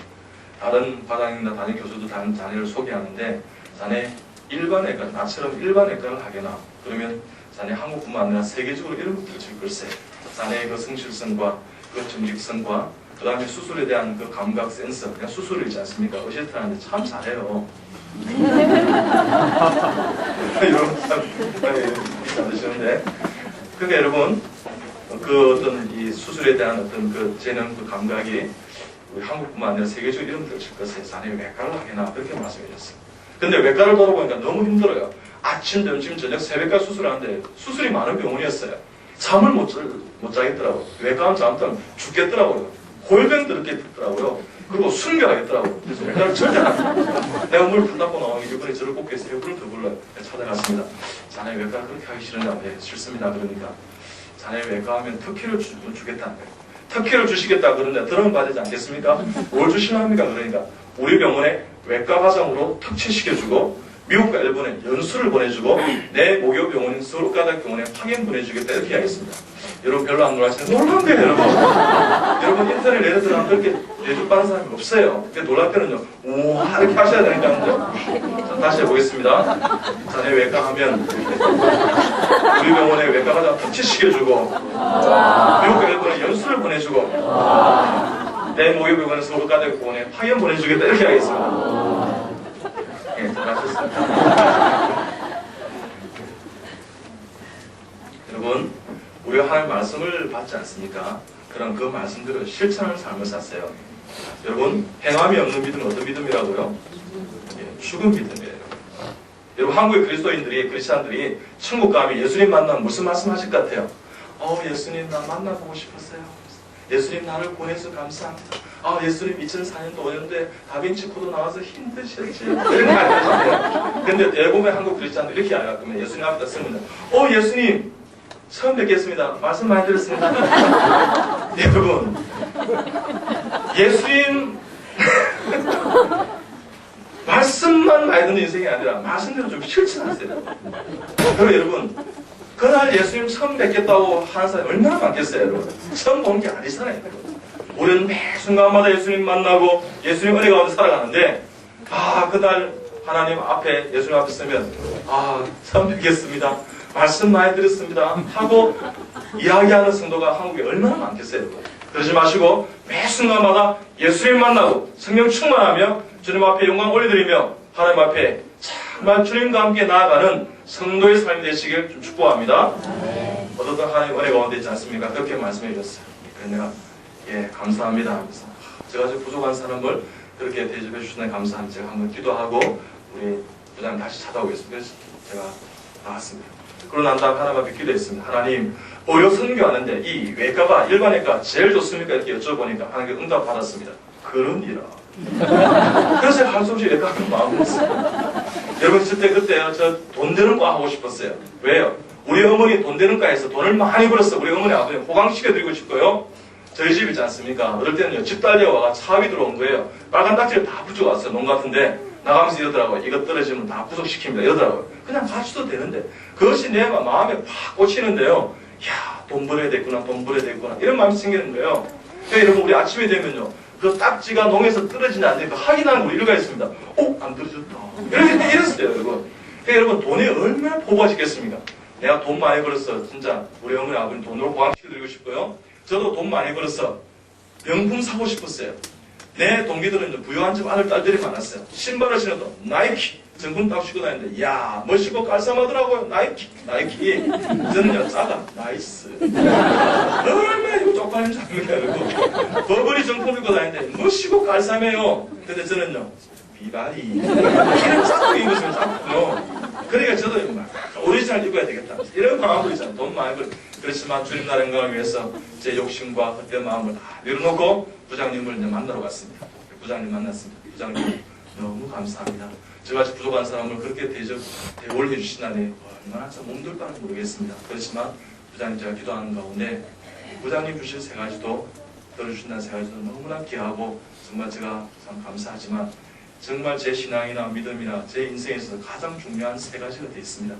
다른 과장님이나 다른 교수도 다른 자네를 소개하는데 자네 일반 외과, 나처럼 일반 외과를 하게나 그러면 자네 한국뿐만 아니라 세계적으로 이름을 들칠 걸세. 자네의 그 성실성과 그 정직성과 그 다음에 수술에 대한 그 감각 센서, 그냥 수술을 있지 않습니까? 어시스트 하는데 참 잘해요. 여러분 참 잘하시는데 근데 여러분 그 어떤 이 수술에 대한 어떤 그 재능, 그 감각이 우리 한국뿐만 아니라 세계적으로 이름 들칠 것에 자네 외과를 하게나 그렇게 말씀해 주셨어요. 근데 외과를 돌아보니까 너무 힘들어요. 아침, 점심, 저녁, 새벽까지 수술하는데 수술이 많은 병원이었어요. 잠을 못 자겠더라고요. 외과는 잠들면 죽겠더라고요. 골병 들게 듣더라고요. 그리고 순결하겠더라고요. 그래서 외과를 절대 안 합니다. 내가 물 불닦고 나오면 이번에 저를 꼭 계세요. 물을 더 불러요. 찾아갔습니다. 자네 외과를 그렇게 하기 싫으냐고. 예, 싫습니다. 그러니까 자네 외과하면 특혜를 주겠다는 거예요. 특혜를 주시겠다 그러는데 들어봐야 되지 않겠습니까? 뭘 주시나 합니까? 그러니까 우리 병원에 외과 과정으로 특채시켜주고 미국과 일본에 연수를 보내주고 내 목요 병원인 서울가닥병원에 파견 보내주겠다 이렇게 하겠습니다. 여러분 별로 안 놀라시는 놀란 거예요 여러분. 여러분 인터넷 예를 들어 그렇게 대접받는 사람이 없어요. 그러니까 놀랄 때는요 우와 이렇게 하셔야 되니까요. 자, 다시 해보겠습니다. 자네 외과 하면 우리 병원에 외과 과정 특채시켜주고 미국과 일본에 연수를 보내주고 내 목요 병원인 서울가닥병원에 파견 보내주겠다 이렇게 하겠습니다. 예, 잘하셨습니다. 여러분, 우리가 하나님의 말씀을 받지 않습니까? 그럼 그 말씀들을 실천하는 삶을 샀어요. 여러분, 행함이 없는 믿음은 어떤 믿음이라고요? 예, 죽은 믿음이에요. 여러분 한국의 그리스도인들이 크리스찬들이 천국 가면 예수님 만나면 무슨 말씀 하실 것 같아요? 예수님 나 만나보고 싶었어요. 예수님 나를 보내서 감사합니다. 예수님 2004년도 오는데 다빈치 코드 나와서 힘드셨지. 이런 말 하잖아요. 근데 대부분의 한국 크리스찬들 이렇게 알았거든요. 예수님 앞에다 쓰면 예수님 처음 뵙겠습니다. 말씀 많이 들었습니다. 여러분 예수님 말씀만 많이 듣는 인생이 아니라 말씀대로 좀 실천하세요. 그리고 여러분 그날 예수님 처음 뵙겠다고 하는 사람이 얼마나 많겠어요, 여러분. 처음 보는 게 아니잖아요, 여러분. 우리는 매 순간마다 예수님 만나고 예수님 은혜 가운데 살아가는데 그날 하나님 앞에 예수님 앞에 서면 처음 뵙겠습니다. 말씀 많이 들었습니다. 하고 이야기하는 성도가 한국에 얼마나 많겠어요, 여러분. 그러지 마시고 매 순간마다 예수님 만나고 성령 충만하며 주님 앞에 영광 올려드리며 하나님 앞에 정말 주님과 함께 나아가는 성도의 삶이 되시길 좀 축복합니다. 어떤 하나님 은혜 가운데 있지 않습니까? 그렇게 말씀해 주셨어요. 그래서 내가 감사합니다. 그래서 제가 좀 부족한 사람을 그렇게 대접해 주시는 감사합니다. 제가 한번 기도하고 우리 부장님 다시 찾아오겠습니다. 그래서 제가 나왔습니다. 그러고 난 다음에 하나님 앞에 기도했습니다. 하나님 의료 선교하는데 이 외과가 일반 외과 제일 좋습니까? 이렇게 여쭤보니까 하나님께 응답 받았습니다. 그러니라. 그래서 제가 할 수 없이 외과를 마음 먹었어요. 여러분 그때 저 돈 되는 과 하고 싶었어요. 왜요? 우리 어머니 돈 되는 과에서 돈을 많이 벌었어. 우리 어머니 아버님 호강시켜드리고 싶고요. 저희 집 있지 않습니까? 어떨 때는요 집 딸려와가 차 위 들어온 거예요. 빨간 딱지를 다 붙여왔어요. 농 같은데 나가면서 이러더라고요. 이거 떨어지면 다 부속시킵니다. 이러더라고요. 그냥 가셔도 되는데 그것이 내 마음에 확 꽂히는데요. 돈 벌어야 되겠구나, 돈 벌어야 되겠구나 이런 마음이 생기는 거예요. 그러니까 여러분 우리 아침에 되면요 그 딱지가 농에서 떨어지냐 안 되니까 확인하는 우리 일가 있습니다. 안 떨어졌다. 이렇게 이랬어요, 여러분. 그러니까 여러분 돈이 얼마나 포부하시겠습니까? 내가 돈 많이 벌었어. 진짜 우리 어머니 아버님 돈으로 보강시켜드리고 싶고요. 저도 돈 많이 벌었어. 명품 사고 싶었어요. 내 동기들은 부유한 집 아들, 딸들이 많았어요. 신발을 신어도 나이키 정품 딱 신고 다니는데 멋있고 깔쌈하더라고요. 나이키. 저는요 짜다. 나이스. 얼마나 이거 쪽팔린 줄 압니까, 여러분. 버버리 정품 입고 다니는데 멋있고 깔쌈해요. 근데 저는요 비바리 이런 짝꿍 입었으면 짝꿍요. 그러니까 저도 막 오리지널 입어야 되겠다 이런 마음으로 있잖아요. 돈 많이 벌. 그렇지만 주님 나라 영광을 위해서 제 욕심과 헛된 마음을 다 내려놓고 부장님을 이제 만나러 갔습니다. 부장님 만났습니다. 부장님 너무 감사합니다. 저같이 부족한 사람을 그렇게 대우를 해주시다니 얼마나 참 몸둘바는지 모르겠습니다. 그렇지만 부장님 제가 기도하는 가운데 부장님 주신 세 가지도 들어주신다는 세 가지도 너무나 귀하고 정말 제가 참 감사하지만 정말 제 신앙이나 믿음이나 제 인생에서 가장 중요한 세 가지가 되어 있습니다.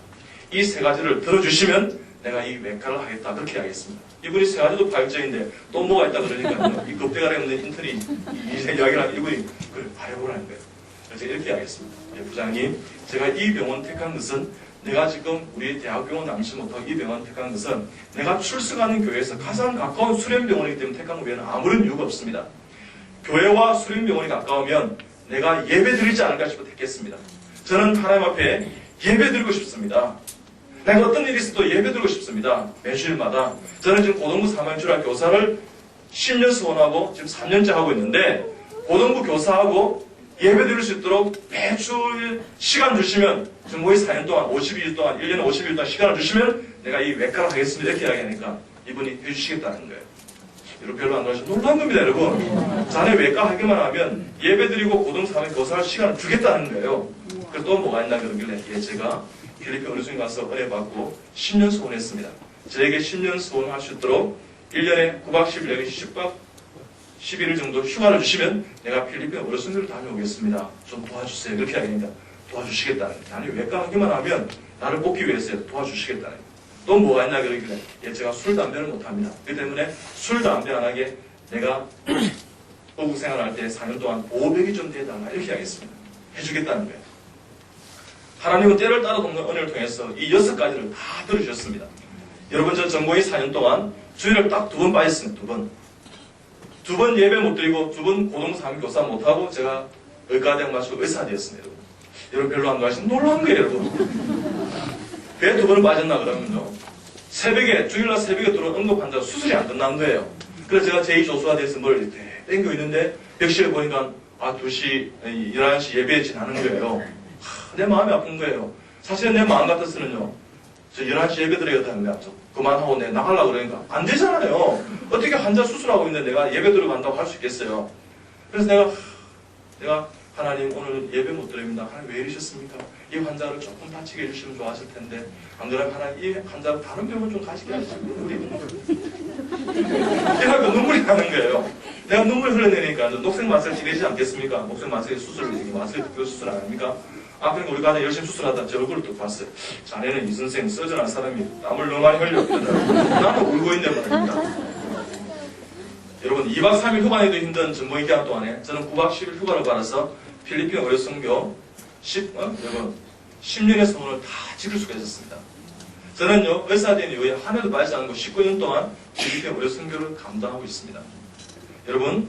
이 세 가지를 들어주시면 내가 이 외과를 하겠다 그렇게 하겠습니다. 이분이 세 가지도 파격적인데 또 뭐가 있다 그러니까요. 이 겁대가리 없는 인턴이 이 이야기를 하면 이분이 그걸 파격을 하는 거예요. 그래서 이렇게 하겠습니다. 부장님 제가 이 병원 택한 것은 내가 지금 우리 대학병원 남지 못하고 이 병원 택한 것은 내가 출석하는 교회에서 가장 가까운 수련병원이기 때문에 택한 것 외에는 아무런 이유가 없습니다. 교회와 수련병원이 가까우면 내가 예배 드리지 않을까 싶어 택했습니다. 저는 하나님 앞에 예배 드리고 싶습니다. 내가 어떤 일이 있어도 예배 드리고 싶습니다. 매주일마다. 저는 지금 고등부 3학년 교사를 10년 수원하고 지금 3년째 하고 있는데 고등부 교사하고 예배 드릴 수 있도록 매주 시간 주시면 지금 거의 4년 동안 52일 동안 1년에 50일 동안 시간을 주시면 내가 이 외과를 하겠습니다. 이렇게 이야기하니까 이분이 해주시겠다는 거예요. 여러분 별로 안 좋아하시면 놀란 겁니다, 여러분. 자네 외과 하기만 하면 예배 드리고 고등 3학년 교사할 시간을 주겠다는 거예요. 그래서 또 뭐가 있나 그러길래 제가 필리핀 어느 순간 가서 은혜 받고 10년 수원했습니다. 저에게 10년 수원할 수 있도록 1년에 9박 10일 내지 10박 11일 정도 휴가를 주시면 내가 필리핀 어느 순간을 다녀오겠습니다. 좀 도와주세요. 그렇게 하니까 도와주시겠다는 거예요. 나는 외과 하기만 하면 나를 뽑기 위해서 도와주시겠다는 거예요. 또 뭐가 있나 그러길래 제가 술, 담배를 못합니다. 그렇기 때문에 술, 담배 안 하게 내가 어부 생활할 때 4년 동안 500이 좀 되달라 이렇게 하겠습니다. 해주겠다는 거예요. 하나님은 때를 따라 돕는 은혜를 통해서 이 6가지를 다 들어주셨습니다. 여러분 저 전공의 4년 동안 주일을 딱 2번 빠졌습니다. 2번. 2번 예배 못 드리고 2번 고등 3교 교사 못하고 제가 의과대학 마치고 의사 되었습니다. 여러분 별로 안 좋아하시면 놀라운 거예요. 여러분. 왜 2번을 빠졌나 그러면요. 새벽에 주일날 새벽에 들어온 응급 환자가 수술이 안 끝난 거예요. 그래서 제가 제2조수가 돼서 뭘 이렇게 땡겨 있는데 벽실에 보니까 2시, 11시 예배에 지나는 거예요. 내 마음이 아픈 거예요. 사실은 내 마음 같아서는요, 저 11시 예배 드려야겠다 하면 그만하고 내가 나가려고 그러니까 안 되잖아요. 어떻게 환자 수술하고 있는데 내가 예배 들어간다고 할 수 있겠어요. 그래서 내가 하나님 오늘 예배 못 드립니다. 하나님 왜 이러셨습니까? 이 환자를 조금 다치게 해주시면 좋았을 텐데 안 그러면 하나님 이 환자를 다른 병원 좀 가시게 해주시고 우리 내가 눈물이 나는 거예요. 내가 눈물 흘러내니까 녹색 마스크 지내지 않겠습니까? 녹색 마스크 수술을 마스크 특별 수술 안 합니까? 아, 그러니까 우리 가장 열심히 수술하다 제 얼굴을 또 봤어요. 자네는 이 선생 서전한 사람이 땀을 너무 많이 흘렸거든. 나는 울고 있는 말입니다. 여러분 2박 3일 휴가 내도 힘든 전모의 기간 동안에 저는 9박 10일 휴가를 받아서 필리핀 의료 선교 10년의 소원을 다 지킬 수가 있었습니다. 저는요 의사된 이후에 한 해도 빠지지 않고 19년 동안 필리핀 의료 선교를 감당하고 있습니다. 여러분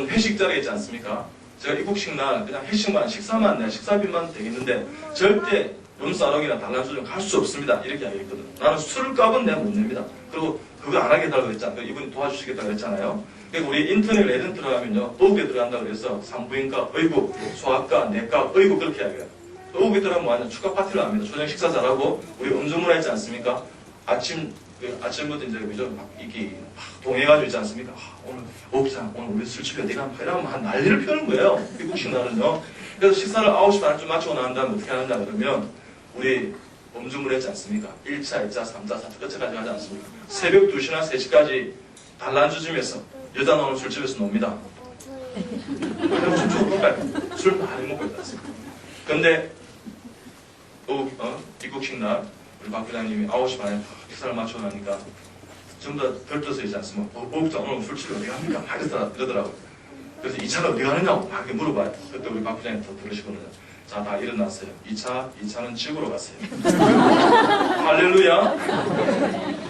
회식 자리에 있지 않습니까? 제가 입국식 날 그냥 회식만 식사만 내 식사비만 되겠는데 절대 룸사롱이나 단란주점 갈 수 없습니다. 이렇게 이야기했거든. 나는 술값은 내가 못 냅니다. 그리고 그거 안 하겠다고 그랬잖아요. 이분이 도와주시겠다고 그랬잖아요. 그러니까 우리 인터넷 레든 들어가면요. 의국에 들어간다고 그래서 산부인과, 의국, 소아과, 내과, 의국 그렇게 이야기해요. 의국에 들어가면 뭐하냐 축하 파티를 합니다. 저녁 식사 잘하고 우리 음주문화 있지 않습니까? 아침부터 이제 그죠? 막 이렇게 동해가지고 있지 않습니까? 오늘 의국장 오늘 우리 술집에 어디 가면 이러면 한 난리를 펴는 거예요. 입국식 날은요. 그래서 식사를 9시 반쯤 마치고 나온 다음에 어떻게 하느냐 그러면 우리 음주물 했지 않습니까? 1차, 2차, 3차, 4차 끝까지 가지 않습니까? 새벽 2시나 3시까지 단란주점에서 여자 나오는 술집에서 놉니다. 춤추고 볼까요? 술 많이 먹고 있지 않습니까? 근데 입국식 날 우리 박 부장님이 9시 반에 식사를 마치고 나니까 전부 다 들떠서 있지 않습니까? 보국장 오늘 술집에 어디 갑니까? 막 이러더라고요. 그래서 2차는 어디 가느냐고 막 물어봐요. 그때 우리 박 부장님 더 들으시거든요. 자, 다 일어났어요. 2차는 지구로 갔어요. 할렐루야.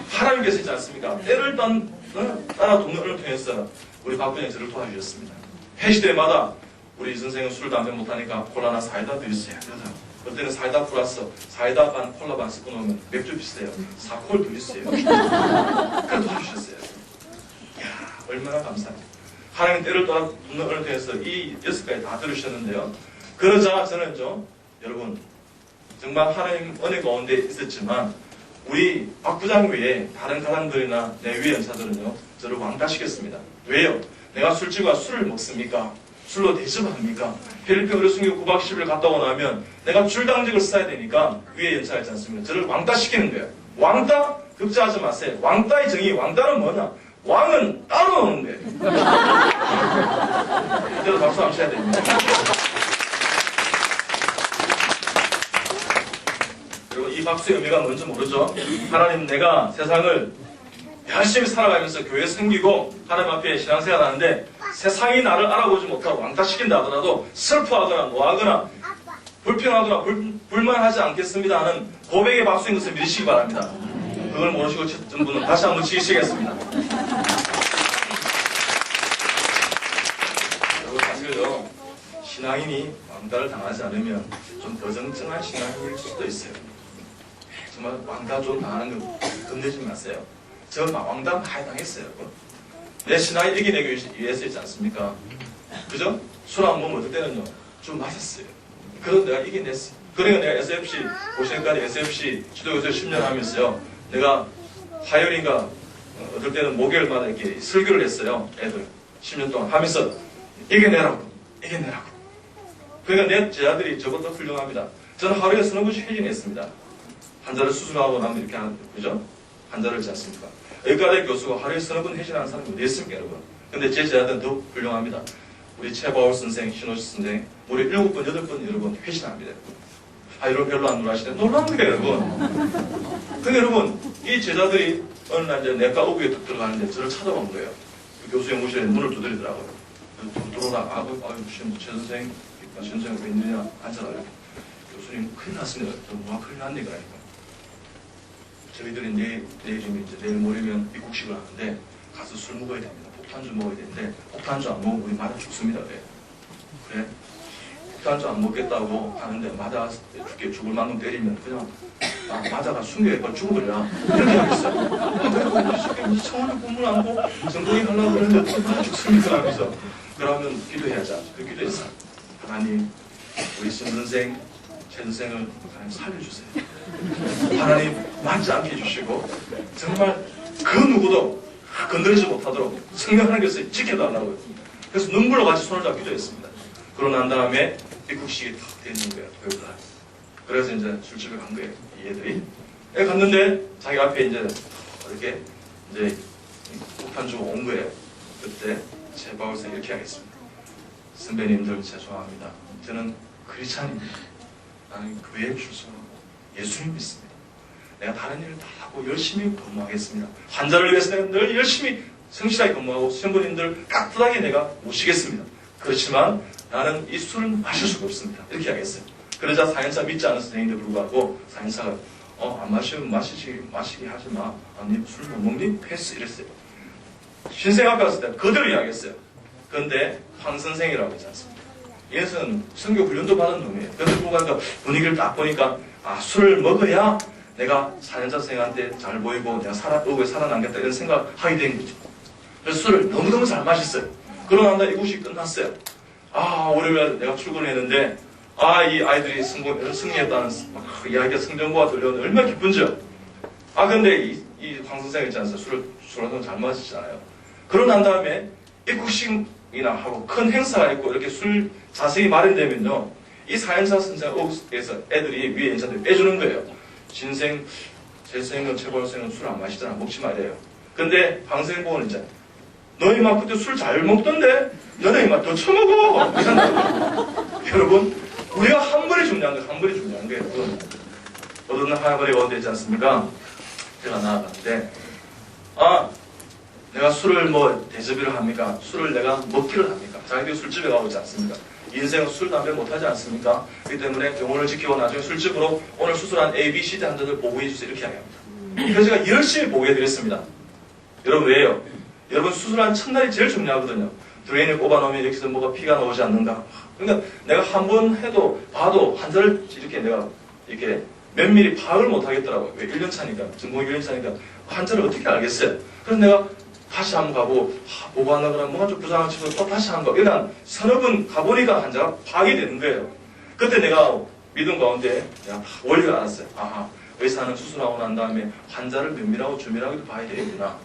하나님께서 있지 않습니까? 때를 따라 돕는 은을 통해서 우리 박 부장님 저를 도와주셨습니다. 회식 때마다 우리 선생은 술, 담배 못하니까 콜라나 사이다 드렸어요. 그때는 사이다 플러스 사이다 반 콜라 반 섞어 놓으면 맥주 비싸요. 4콜 드렸어요. 그래 도와주셨어요. 이야, 얼마나 감사해요. 하나님 때를 따라 돕는 은을 통해서 이 6가지 다 들으셨는데요. 그러자 저는요, 여러분, 정말 하나님 은혜 가운데 있었지만, 우리 박 부장 외에 다른 가장들이나 내 위에 연사들은요, 저를 왕따시켰습니다. 왜요? 내가 술집과 술을 먹습니까? 술로 대접합니까? 필리핀 의료 선교 9박 10일 갔다 오고 나면 내가 줄당직을 써야 되니까 위에 연사가 있지 않습니까? 저를 왕따시키는 거예요. 왕따? 걱정하지 마세요. 왕따의 정의, 왕따는 뭐냐? 왕은 따로 오는 거예요. 이대로 박수 한번 쳐야 됩니다. 이 박수의 의미가 뭔지 모르죠. 하나님 내가 세상을 열심히 살아가면서 교회 생기고 하나님 앞에 신앙생활 하는데 세상이 나를 알아보지 못하고 왕따시킨다 하더라도 슬퍼하거나 노하거나 불평하거나 불만하지 않겠습니다 하는 고백의 박수인 것을 믿으시기 바랍니다. 그걸 모르시고 쳤던 분은 다시 한번 치시겠습니다. 여러분 사실요, 신앙인이 왕따를 당하지 않으면 좀 거정증한 신앙인일 수도 있어요. 정말 왕따 좀 당하는 거 겁내지 마세요. 저 왕따 많이 당했어요. 내 신앙을 이겨내기 위해서 있지 않습니까? 그죠? 술 안 먹으면 어떨 때는요, 좀 마셨어요. 그래도 내가 이겨냈어요. 그러니까 내가 SFC, 고시까지 SFC 지도교수 10년 하면서요, 내가 화요일인가 어떨 때는 목요일마다 이렇게 설교를 했어요. 애들 10년 동안 하면서 이겨내라고. 그러니까 내 제자들이 저보다 훌륭합니다. 저는 하루에 30번씩 회진했습니다. 환자를 수술하고 나면 이렇게 하는, 그죠? 환자를 있지 않습니까? 의과대 교수가 하루에 30번 회진하는 사람이 어디 있습니까, 여러분? 근데 제 제자들은 더 훌륭합니다. 우리 최바울 선생, 신호시 선생, 우리 7번, 8번 여러분 회진합니다. 아, 여러분 별로 안 놀라시네. 놀랍니다, 여러분. 근데 여러분, 이 제자들이 어느 날 이제 내과 의국에 딱 들어가는데 저를 찾아온 거예요. 그 교수의 무실에 문을 두드리더라고요. 들어오라. 아유, 최 선생, 최 선생 왜 있느냐? 앉아라. 이렇게. 교수님, 큰일 났습니다. 뭐가 큰일 났네, 그러니까. 저희들이 내일 모레면 입국식을 하는데 가서 술 먹어야 됩니다. 폭탄주 먹어야 되는데 폭탄주 안 먹으면 우리 맞아 죽습니다. 그래? 폭탄주 안 먹겠다고 하는데 맞아 죽을 만큼 때리면 그냥 맞아가 숨겨야 죽어버려. 이렇게 하겠어요. 이 청원을 공부를 안 하고 전공이 하려고 그러는데 맞아 죽습니다. 하면서 그러면 기도해야죠. 그 기도했어. 하나님, 우리 신 선생, 제 인생을 하나님 살려주세요. 하나님 맞지 않게 해주시고 정말 그 누구도 건드리지 못하도록 성령하는 것을 지켜달라고요. 그래서 눈물로 같이 손을 잡고 기도했습니다. 그러고 난 다음에 입국식이 탁 되는 거예요. 배우다. 그래서 이제 술집에 간 거예요. 이 애들이. 갔는데 자기 앞에 이제 이렇게 이제 폭탄 주고 온 거예요. 그때 제 바울쌤 이렇게 하겠습니다. 선배님들 죄송합니다. 저는 크리스찬입니다. 나는 교회에 출석하고 예수님 믿습니다. 내가 다른 일을 다 하고 열심히 근무하겠습니다. 환자를 위해서 내가 늘 열심히 성실하게 근무하고 신부님들 깍듯하게 내가 모시겠습니다. 그렇지만 나는 이 술을 마실 수가 없습니다. 이렇게 하겠어요. 그러자 사연사 믿지 않은 선생님들 불구하고 사연사가 안 마시면 마시게 하지 마. 아니 술 못 먹니? 패스 이랬어요. 신생 앞에 갔을 때 그대로 이야기했어요. 그런데 황 선생이라고 있지 않습니까? 얘는 선교 훈련도 받은 놈이에요. 그래서 불구하고 분위기를 딱 보니까 술을 먹어야 내가 사연자 선생한테 잘 보이고 내가 의구에 살아남겠다 이런 생각하게 된 거죠. 그래서 술을 너무너무 잘 마셨어요. 그러고 난 다음에 이곳이 끝났어요. 월요일에 내가 출근했는데 이 아이들이 승리했다는 이야기가 성전보가 들려오는데 얼마나 기쁜지요. 근데 이 황 선생 있지 않습니까? 술을 잘 마시잖아요. 그러고 난 다음에 입국식이나 하고 큰 행사가 있고 이렇게 술 자세히 마련되면요. 이 사연사 선생에서 애들이 위에 인사들 빼주는 거예요. 진생, 재생은 최고생은 술 안 마시잖아. 먹지 말아요. 근데 황 선생 보고는 이제 너희 막 그때 술 잘 먹던데 너네 막 더 처먹어. 여러분 우리가 한 번이 중요한 거예요. 한 번이 중요한 거예요. 여러분. 어떤 할아버지가 언제 있지 않습니까? 제가 나아갔는데 내가 술을 대접을 합니까? 술을 내가 먹기를 합니까? 자기들이 술집에 가고 있지 않습니까? 인생은 술, 담배 못하지 않습니까? 그렇기 때문에 병원을 지키고 나중에 술집으로 오늘 수술한 A, B, C 환자들 보고해주세요. 이렇게 이야기합니다. 그래서 제가 열심히 보고해드렸습니다. 여러분 왜요? 여러분 수술한 첫날이 제일 중요하거든요. 드레인을 꼽아놓으면 여기서 뭐가 피가 나오지 않는가. 그러니까 내가 한 번 봐도 환자를 이렇게 내가 이렇게 면밀히 파악을 못하겠더라고요. 왜 1년 차니까, 전공이 1년 차니까 환자를 어떻게 알겠어요? 그래서 내가 다시 한번 가보고 보고하려고 그러면 뭔가 좀 부상을 쳐서 또 다시 한 거. 일단 서너 번 가보니까 환자가 파악이 되는 거예요. 그때 내가 믿음 가운데 내가 원리를 알았어요. 의사는 수술하고 난 다음에 환자를 면밀하고 조밀하게도 봐야 되겠구나.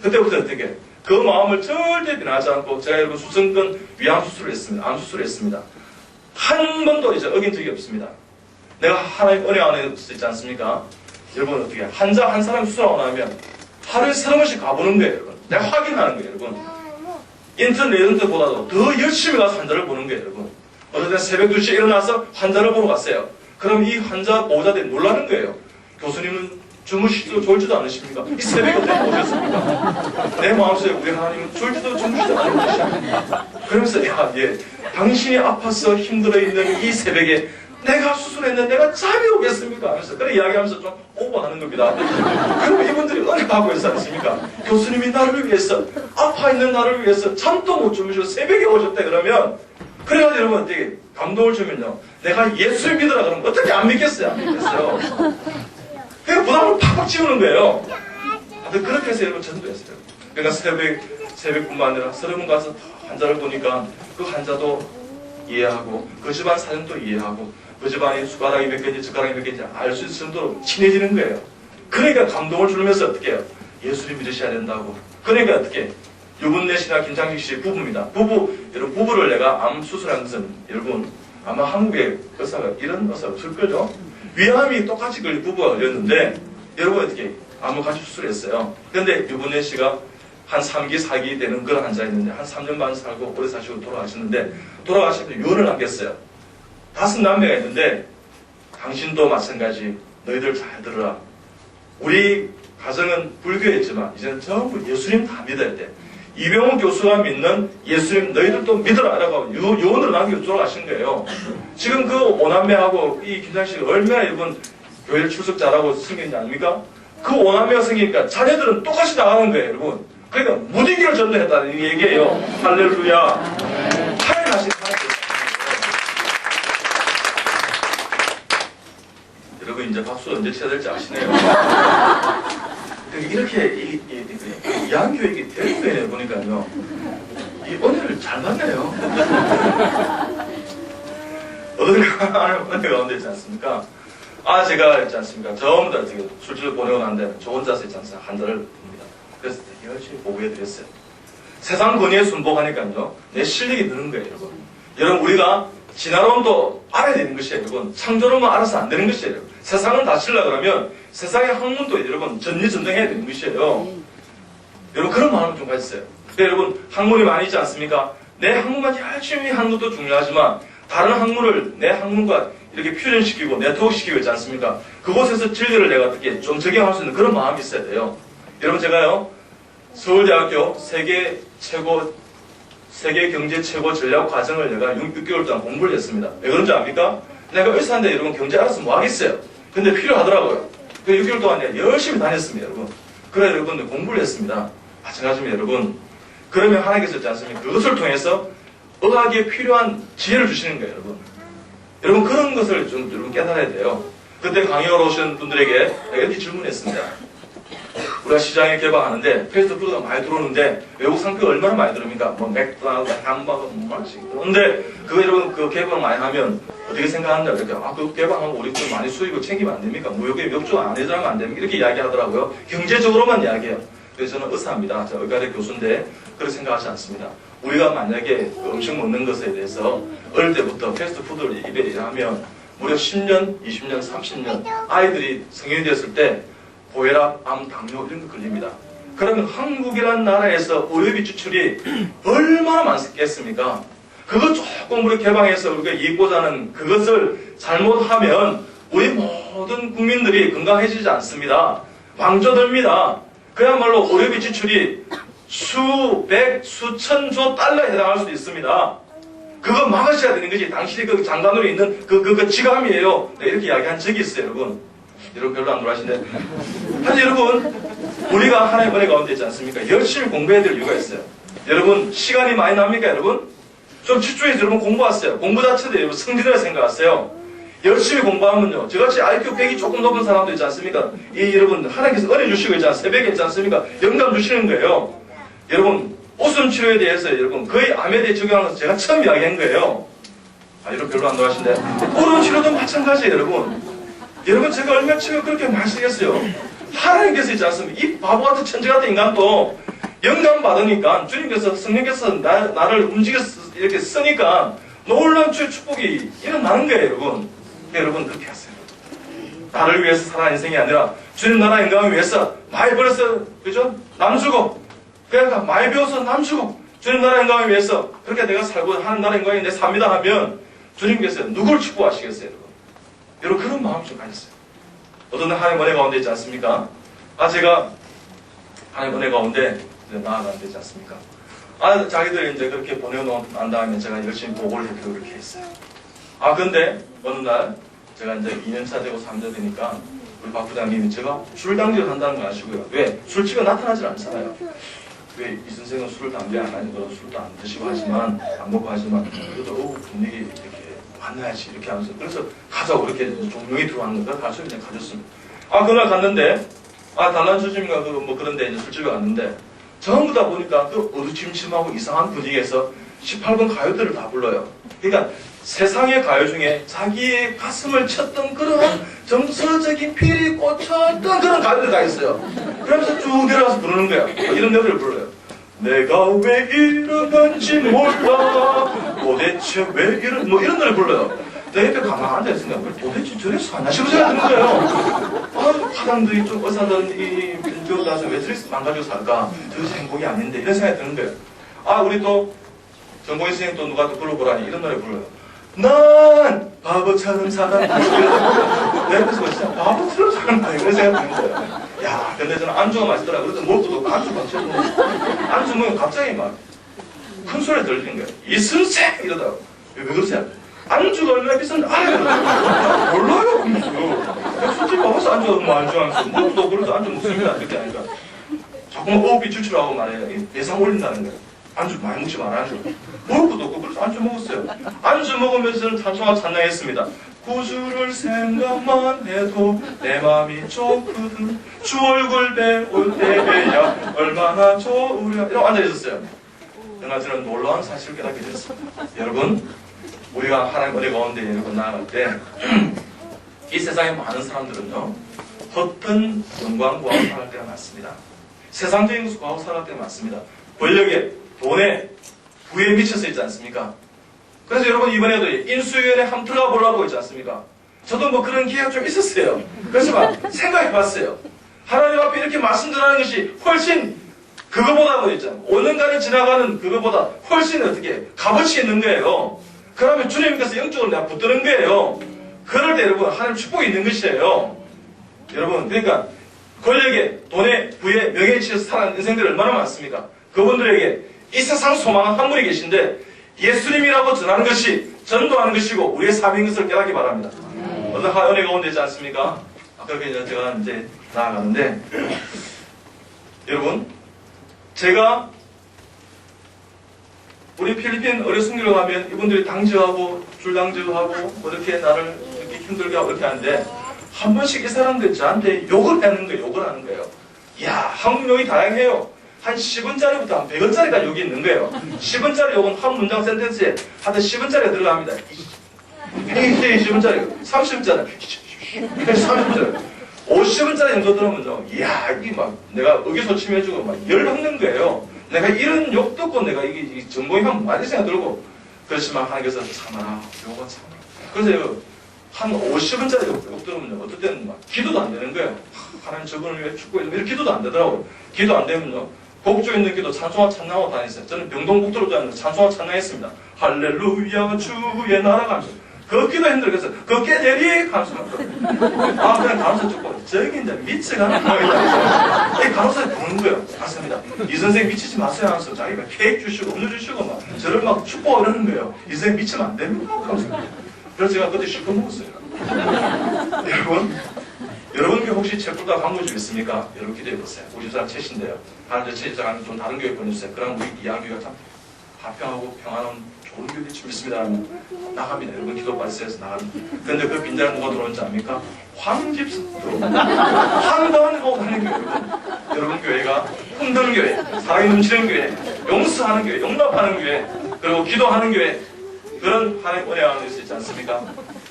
그때부터 어떻게 그 마음을 절대 변하지 않고 제가 여러분 수성근 위암 수술을 했습니다. 암 수술을 했습니다. 한 번도 이제 어긴 적이 없습니다. 내가 하나님 은혜 안에 있지 않습니까? 여러분 어떻게 환자 한 사람 수술하고 나면 하루에 3번씩 가보는 거예요. 여러분. 내가 확인하는 거예요. 여러분. 인터넷보다도 더 열심히 가서 환자를 보는 거예요. 여러분. 어떨 때 새벽 2시에 일어나서 환자를 보러 갔어요. 그럼 이 환자 보호자들이 놀라는 거예요. 교수님은 주무시지도 졸지도 않으십니까? 이 새벽에 어떻게 오셨습니까? 내 마음속에 우리 하나님은 졸지도 주무시지도 않으십니까? 그러면서 당신이 아파서 힘들어 있는 이 새벽에 내가 수술했는데 내가 잠이 오겠습니까? 하면서 그래 이야기하면서 좀 오버하는 겁니다. 그럼 이분들이 은혜하고 있지 않습니까? 교수님이 나를 위해서 아파 있는 나를 위해서 잠도 못 주무시고 새벽에 오셨대 그러면 그래가지고 여러분 어떻게 감동을 주면요 내가 예수를 믿으라 그러면 어떻게 안 믿겠어요? 안 믿겠어요? 그러니까 부담을 팍팍 지우는 거예요. 그렇게 해서 여러분 전도했어요. 그러니까 새벽뿐만 아니라 서너 번 가서 환자를 보니까 그 환자도 이해하고 그 집안 사정도 이해하고 그 집안에 숟가락이 몇 개인지 젓가락이 몇 개인지 알 수 있을 정도로 친해지는 거예요. 그러니까 감동을 주면서 어떻게 해요? 예수를 믿으셔야 된다고. 그러니까 어떻게 유분내 씨나 김장식 씨 부부입니다. 여러분 부부를 내가 암 수술한 것은 여러분 아마 한국의 의사가 이런 의사 없을 거죠. 위암이 똑같이 걸린 부부가 걸렸는데 여러분 어떻게 암을 같이 수술했어요. 그런데 유분내 씨가 한 3기, 4기 되는 그런 환자였는데 한 3년 반 살고 오래 사시고 돌아가셨는데 돌아가실 때 유언을 남겼어요. 5남매가 있는데 당신도 마찬가지 너희들 잘 들어라. 우리 가정은 불교였지만 이제는 전부 예수님 다 믿어야 돼. 이병훈 교수가 믿는 예수님 너희들도 믿어라 라고 유언을 남기고 돌아가신 거예요. 지금 그 5남매하고 이 김장식이 얼마나 이번 교회 출석 잘하고 생겼지 아닙니까? 그 5남매가 생기니까 자녀들은 똑같이 나가는 거예요 여러분. 그러니까 무디기를 전도했다는 얘기예요. 할렐루야. 하나님 여러분 이제 박수 언제 쳐야 될지 아시네요. 이렇게 양교육이 되는 거예요. 보니까요. 이 은혜를 잘 받네요. 어딘가 은혜 가운데 있지 않습니까? 제가 있지 않습니까? 전부 다 지금 술집을 보내고 난 다음에 저 혼자서 있지 않습니까? 한 잔을 봅니다. 그래서 되게 열심히 보고해드렸어요. 세상 권위에 순복하니까요, 내 실력이 느는 거예요, 여러분. 여러분, 우리가 진화론도 알아야 되는 것이에요, 여러분. 창조론만 알아서 안 되는 것이에요, 여러분. 세상을 다치려고 그러면 세상의 학문도 여러분 전리전능해야 되는 것이에요. 여러분, 그런 마음을 좀 가졌어요. 근데 여러분, 학문이 많이 있지 않습니까? 내 학문만 열심히 하는 것도 중요하지만 다른 학문을 내 학문과 이렇게 퓨전시키고 네트워크시키고 있지 않습니까? 그곳에서 진리를 내가 어떻게 좀 적용할 수 있는 그런 마음이 있어야 돼요. 여러분, 제가요, 서울대학교 세계 경제 최고 전략 과정을 내가 6개월 동안 공부를 했습니다. 왜 그런지 압니까? 내가 의사인데 여러분 경제 알아서 뭐 하겠어요? 근데 필요하더라고요. 그 6개월 동안 내가 열심히 다녔습니다, 여러분. 그래, 여러분, 공부를 했습니다. 마찬가지입니다, 여러분. 그러면 하나님께서 있지 않습니까? 그것을 통해서 의학에 필요한 지혜를 주시는 거예요, 여러분. 여러분, 그런 것을 좀 여러분 깨달아야 돼요. 그때 강의하러 오신 분들에게 내가 이렇게 질문했습니다. 우리가 시장에 개방하는데 패스트푸드가 많이 들어오는데 외국 상표가 얼마나 많이 들어옵니까? 뭐 맥도날드, 햄버거, 뭐 맛이. 그런데 그거 여러분 그 개방 많이 하면 어떻게 생각하느냐 이렇게 그거 개방하면 우리 좀 많이 수익을 챙기면 안 됩니까? 무역에 역조 안 해주면 안 됩니까? 이렇게 이야기하더라고요. 경제적으로만 이야기해요. 그래서 저는 의사입니다. 저 의과대 교수인데 그렇게 생각하지 않습니다. 우리가 만약에 그 음식 먹는 것에 대해서 어릴 때부터 패스트푸드를 입에 하면 무려 10년, 20년, 30년 아이들이 성인이 됐을 때 고혈압, 암, 당뇨 이런 거 걸립니다. 그러면 한국이라는 나라에서 의료비 지출이 얼마나 많겠습니까? 그거 조금 우리 개방해서 우리가 이익 보자는 그것을 잘못하면 우리 모든 국민들이 건강해지지 않습니다. 망조됩니다. 그야말로 의료비 지출이 수백, 수천조 달러에 해당할 수도 있습니다. 그거 막으셔야 되는 거지. 당신이 그 장관으로 있는 그 지감이에요. 네, 이렇게 이야기한 적이 있어요, 여러분. 여러분 별로 안 놀라시네. 사실 여러분, 우리가 하나님의 은혜 가운데 있지 않습니까? 열심히 공부해야 될 이유가 있어요. 여러분, 시간이 많이 납니까, 여러분? 좀 집중해서 여러분 공부하세요. 공부 자체도 여러분 승진을 생각하세요. 열심히 공부하면요. 저같이 IQ 100이 조금 높은 사람도 있지 않습니까? 여러분, 하나님께서 은혜 주시고 있지 않습니까? 새벽에 있지 않습니까? 영감 주시는 거예요. 여러분, 오순 치료에 대해서 여러분, 거의 암에 대해 적용하는 것을 제가 처음 이야기한 거예요. 여러분 별로 안 놀라신데. 오른 치료도 마찬가지예요, 여러분. 여러분, 제가 얼마 치면 그렇게 말씀했어요. 하나님께서 있지 않습니까? 이 바보 같은 천재 같은 인간도 영감 받으니까 주님께서 성령께서 나를 이렇게 쓰니까 놀라운 주의 축복이 일어나는 거예요, 여러분. 여러분 그렇게 하세요. 나를 위해서 살아가는 인생이 아니라 주님 나라 영광을 위해서 많이 벌어서 그죠? 남 주고 그러니까 많이 배워서 남 주고 주님 나라 영광을 위해서 그렇게 내가 살고 하는 나라 영광이 내 삽니다 하면 주님께서 누구를 축복하시겠어요, 여러분? 여러분 그런 마음 좀 가졌어요. 어떤 하나님 은혜 가운데 있지 않습니까? 제가 하나님 은혜 가운데 나아가면 되지 않습니까? 자기들 이제 그렇게 보내놓은 난 다음에 제가 열심히 보고를 그렇게 했어요. 근데 어느 날 제가 이제 2년차 되고 3년 되니까 우리 박 부장님이 제가 술 당직을 한다는 거 아시고요. 왜? 술집에 나타나질 않잖아요. 왜 이 선생은 술을 담배 안 하니까 술도 안 드시고 하지만 안 먹고 하지만 그래도 분위기 이렇게 만나야지 이렇게 하면서 그래서 가자고 이렇게 종용이 들어왔는 거예요. 가서 그냥 가졌습니다. 그날 갔는데 단란 주심인가 뭐 그런데 이제 술집에 갔는데 전부 다 보니까 그 어두침침하고 이상한 분위기에서 18번 가요들을 다 불러요. 그러니까 세상의 가요 중에 자기의 가슴을 쳤던 그런 정서적인 필이 꽂혔던 그런 가요들이 다 있어요. 그러면서 쭉 내려가서 부르는 거야. 이런 노래를 불러요. 내가 왜 이러는지 몰라 도대체 왜 이런 뭐 이런 노래 불러요. 내 옆에 가만 앉아있으니까 도대체 저래서 하나 싶은 생각이 드는 거예요. 사람들이 좀 의사들은 이 병 나서 왜 저래서 망가지고 살까? 저래서 행복이 아닌데 이런 생각이 드는 거예요. 우리 또 정보희 선생님 또 누가 또 불러보라니 이런 노래 불러요. 난 바보처럼 살았다. 내 옆에서 진짜 바보처럼 살았다. 이런 생각이 드는 거예요. 야, 근데 저는 안주가 맛있더라고요. 그래서 목도 안주 맞춰주고 안주 먹으면 갑자기 막 큰 소리 들리는 거예요. 이 선생! 이러다가 왜 그러세요? 안주가 얼마나 비싼지 알아요. 몰라요. 솔직히 먹어서 안주가 너무 안주하면서 목도 그래도 안주 먹습니다. 이렇게 하니까 자꾸만 호흡이 출출하고 말해요. 예상 올린다는 거예요. 안주 많이 먹지 말아야죠. 먹을 것도 없고 그래서 안주 먹었어요. 안주 먹으면서 저는 찬송하고 찬양했습니다. 구주를 생각만 해도 내 마음이 좋거든 주 얼굴 배울 때야 얼마나 좋으랴 이러고 앉아있었어요. 그러나 저는 놀라운 사실을 깨닫게 됐습니다. 여러분 우리가 하나님 은혜 가운데 여러분 나아갈 때 이 세상에 많은 사람들은요 헛된 영광 구하고 살아갈 때가 많습니다. 세상적인 것을 구하고 살아갈 때가 많습니다. 권력에, 돈에, 부에 미쳐서 있지 않습니까? 그래서 여러분 이번에도 인수위원회 한번 들어가 보려고 있지 않습니까? 저도 뭐 그런 기회가 좀 있었어요. 그래서 막 생각해봤어요. 하나님 앞에 이렇게 말씀드리는 것이 훨씬 그거보다 뭐 있잖아요. 5년간을 지나가는 그거보다 훨씬 어떻게 값어치 있는 거예요. 그러면 주님께서 영적으로 내가 붙드는 거예요. 그럴 때 여러분 하나님 축복이 있는 것이에요. 여러분 그러니까 권력에, 돈에, 부에, 명예에 치여서 살아가는 인생들이 얼마나 많습니까? 그분들에게 이 세상 소망은 한 분이 계신데 예수님이라고 전하는 것이 전도하는 것이고 우리의 삶인 것을 깨닫기 바랍니다. 어떤 은혜가 온되지 않습니까? 그렇게 이제 제가 이제 나아가는데 여러분 제가 우리 필리핀 어려 순교를 가면 이분들이 당직하고 줄당직하고 뭐 이렇게 나를 이렇게 힘들게 하고 이렇게 하는데 한 번씩 이 사람들 저한테 욕을 하는 거예요. 욕을 하는 거예요. 이야 한국 욕이 다양해요. 한 10원짜리부터 한 100원짜리까지 욕이 있는 거예요. 10원짜리 욕은 한 문장 센텐스에 하여튼 10원짜리가 들어갑니다. 20원짜리, 30원짜리, 30원짜리, 50원짜리 정도 들으면요. 이야 이게 막 내가 의기소침해지고 막 열받는 거예요. 내가 이런 욕 듣고 내가 이게 전공이 한 많이 생각 들고 그렇지만 하나님께서 참아라 요거 참아라. 그래서 한 50원짜리 욕 들으면요 어떨 때는 막 기도도 안 되는 거예요. 하나님 저분을 위해 축구해서 이렇게 기도도 안 되더라고요. 기도 안 되면요 복주 있는 기도 찬송화 찬양하고 다녔어요. 저는 병동복도로 다니면서 찬송화 찬양했습니다. 할렐루야 주의 나라가면서 그 기도 힘들어 그래서 그 깨내리 하면서 아 그냥 간호사 죽고 저기 이제 미치가는 거예요. 이 간호사에 부르는 거예요. 맞습니다. 이 선생님 미치지 마세요 하면서 자기가 케이크 주시고 음료 주시고 막 저를 막 축복 이러는 거예요. 이 선생님 미치면 안 됩니다. 그래서 제가 그때 실컷 먹었어요. 여러분 교회 혹시 채플과 광고 중 있습니까? 여러분 기도해보세요. 우리 집사람 채신데요. 다른 데 채집사람 좀 다른 교회 보내주세요. 그럼 우리 이양교회가 참 화평하고 평안한 좋은 교회 좀 있습니다. 하면 나갑니다. 여러분 기도 받으세요. 나갑니다. 그런데 그 빈자리 누가 들어오는지 압니까? 황집사 들어옵니다. 황당한 거 하는 교회. 여러분 교회가 흔드는 교회, 사랑이 넘치는 교회, 용서하는 교회, 용납하는 교회, 그리고 기도하는 교회 그런 하나님 은혜가 될 수 있지 않습니까?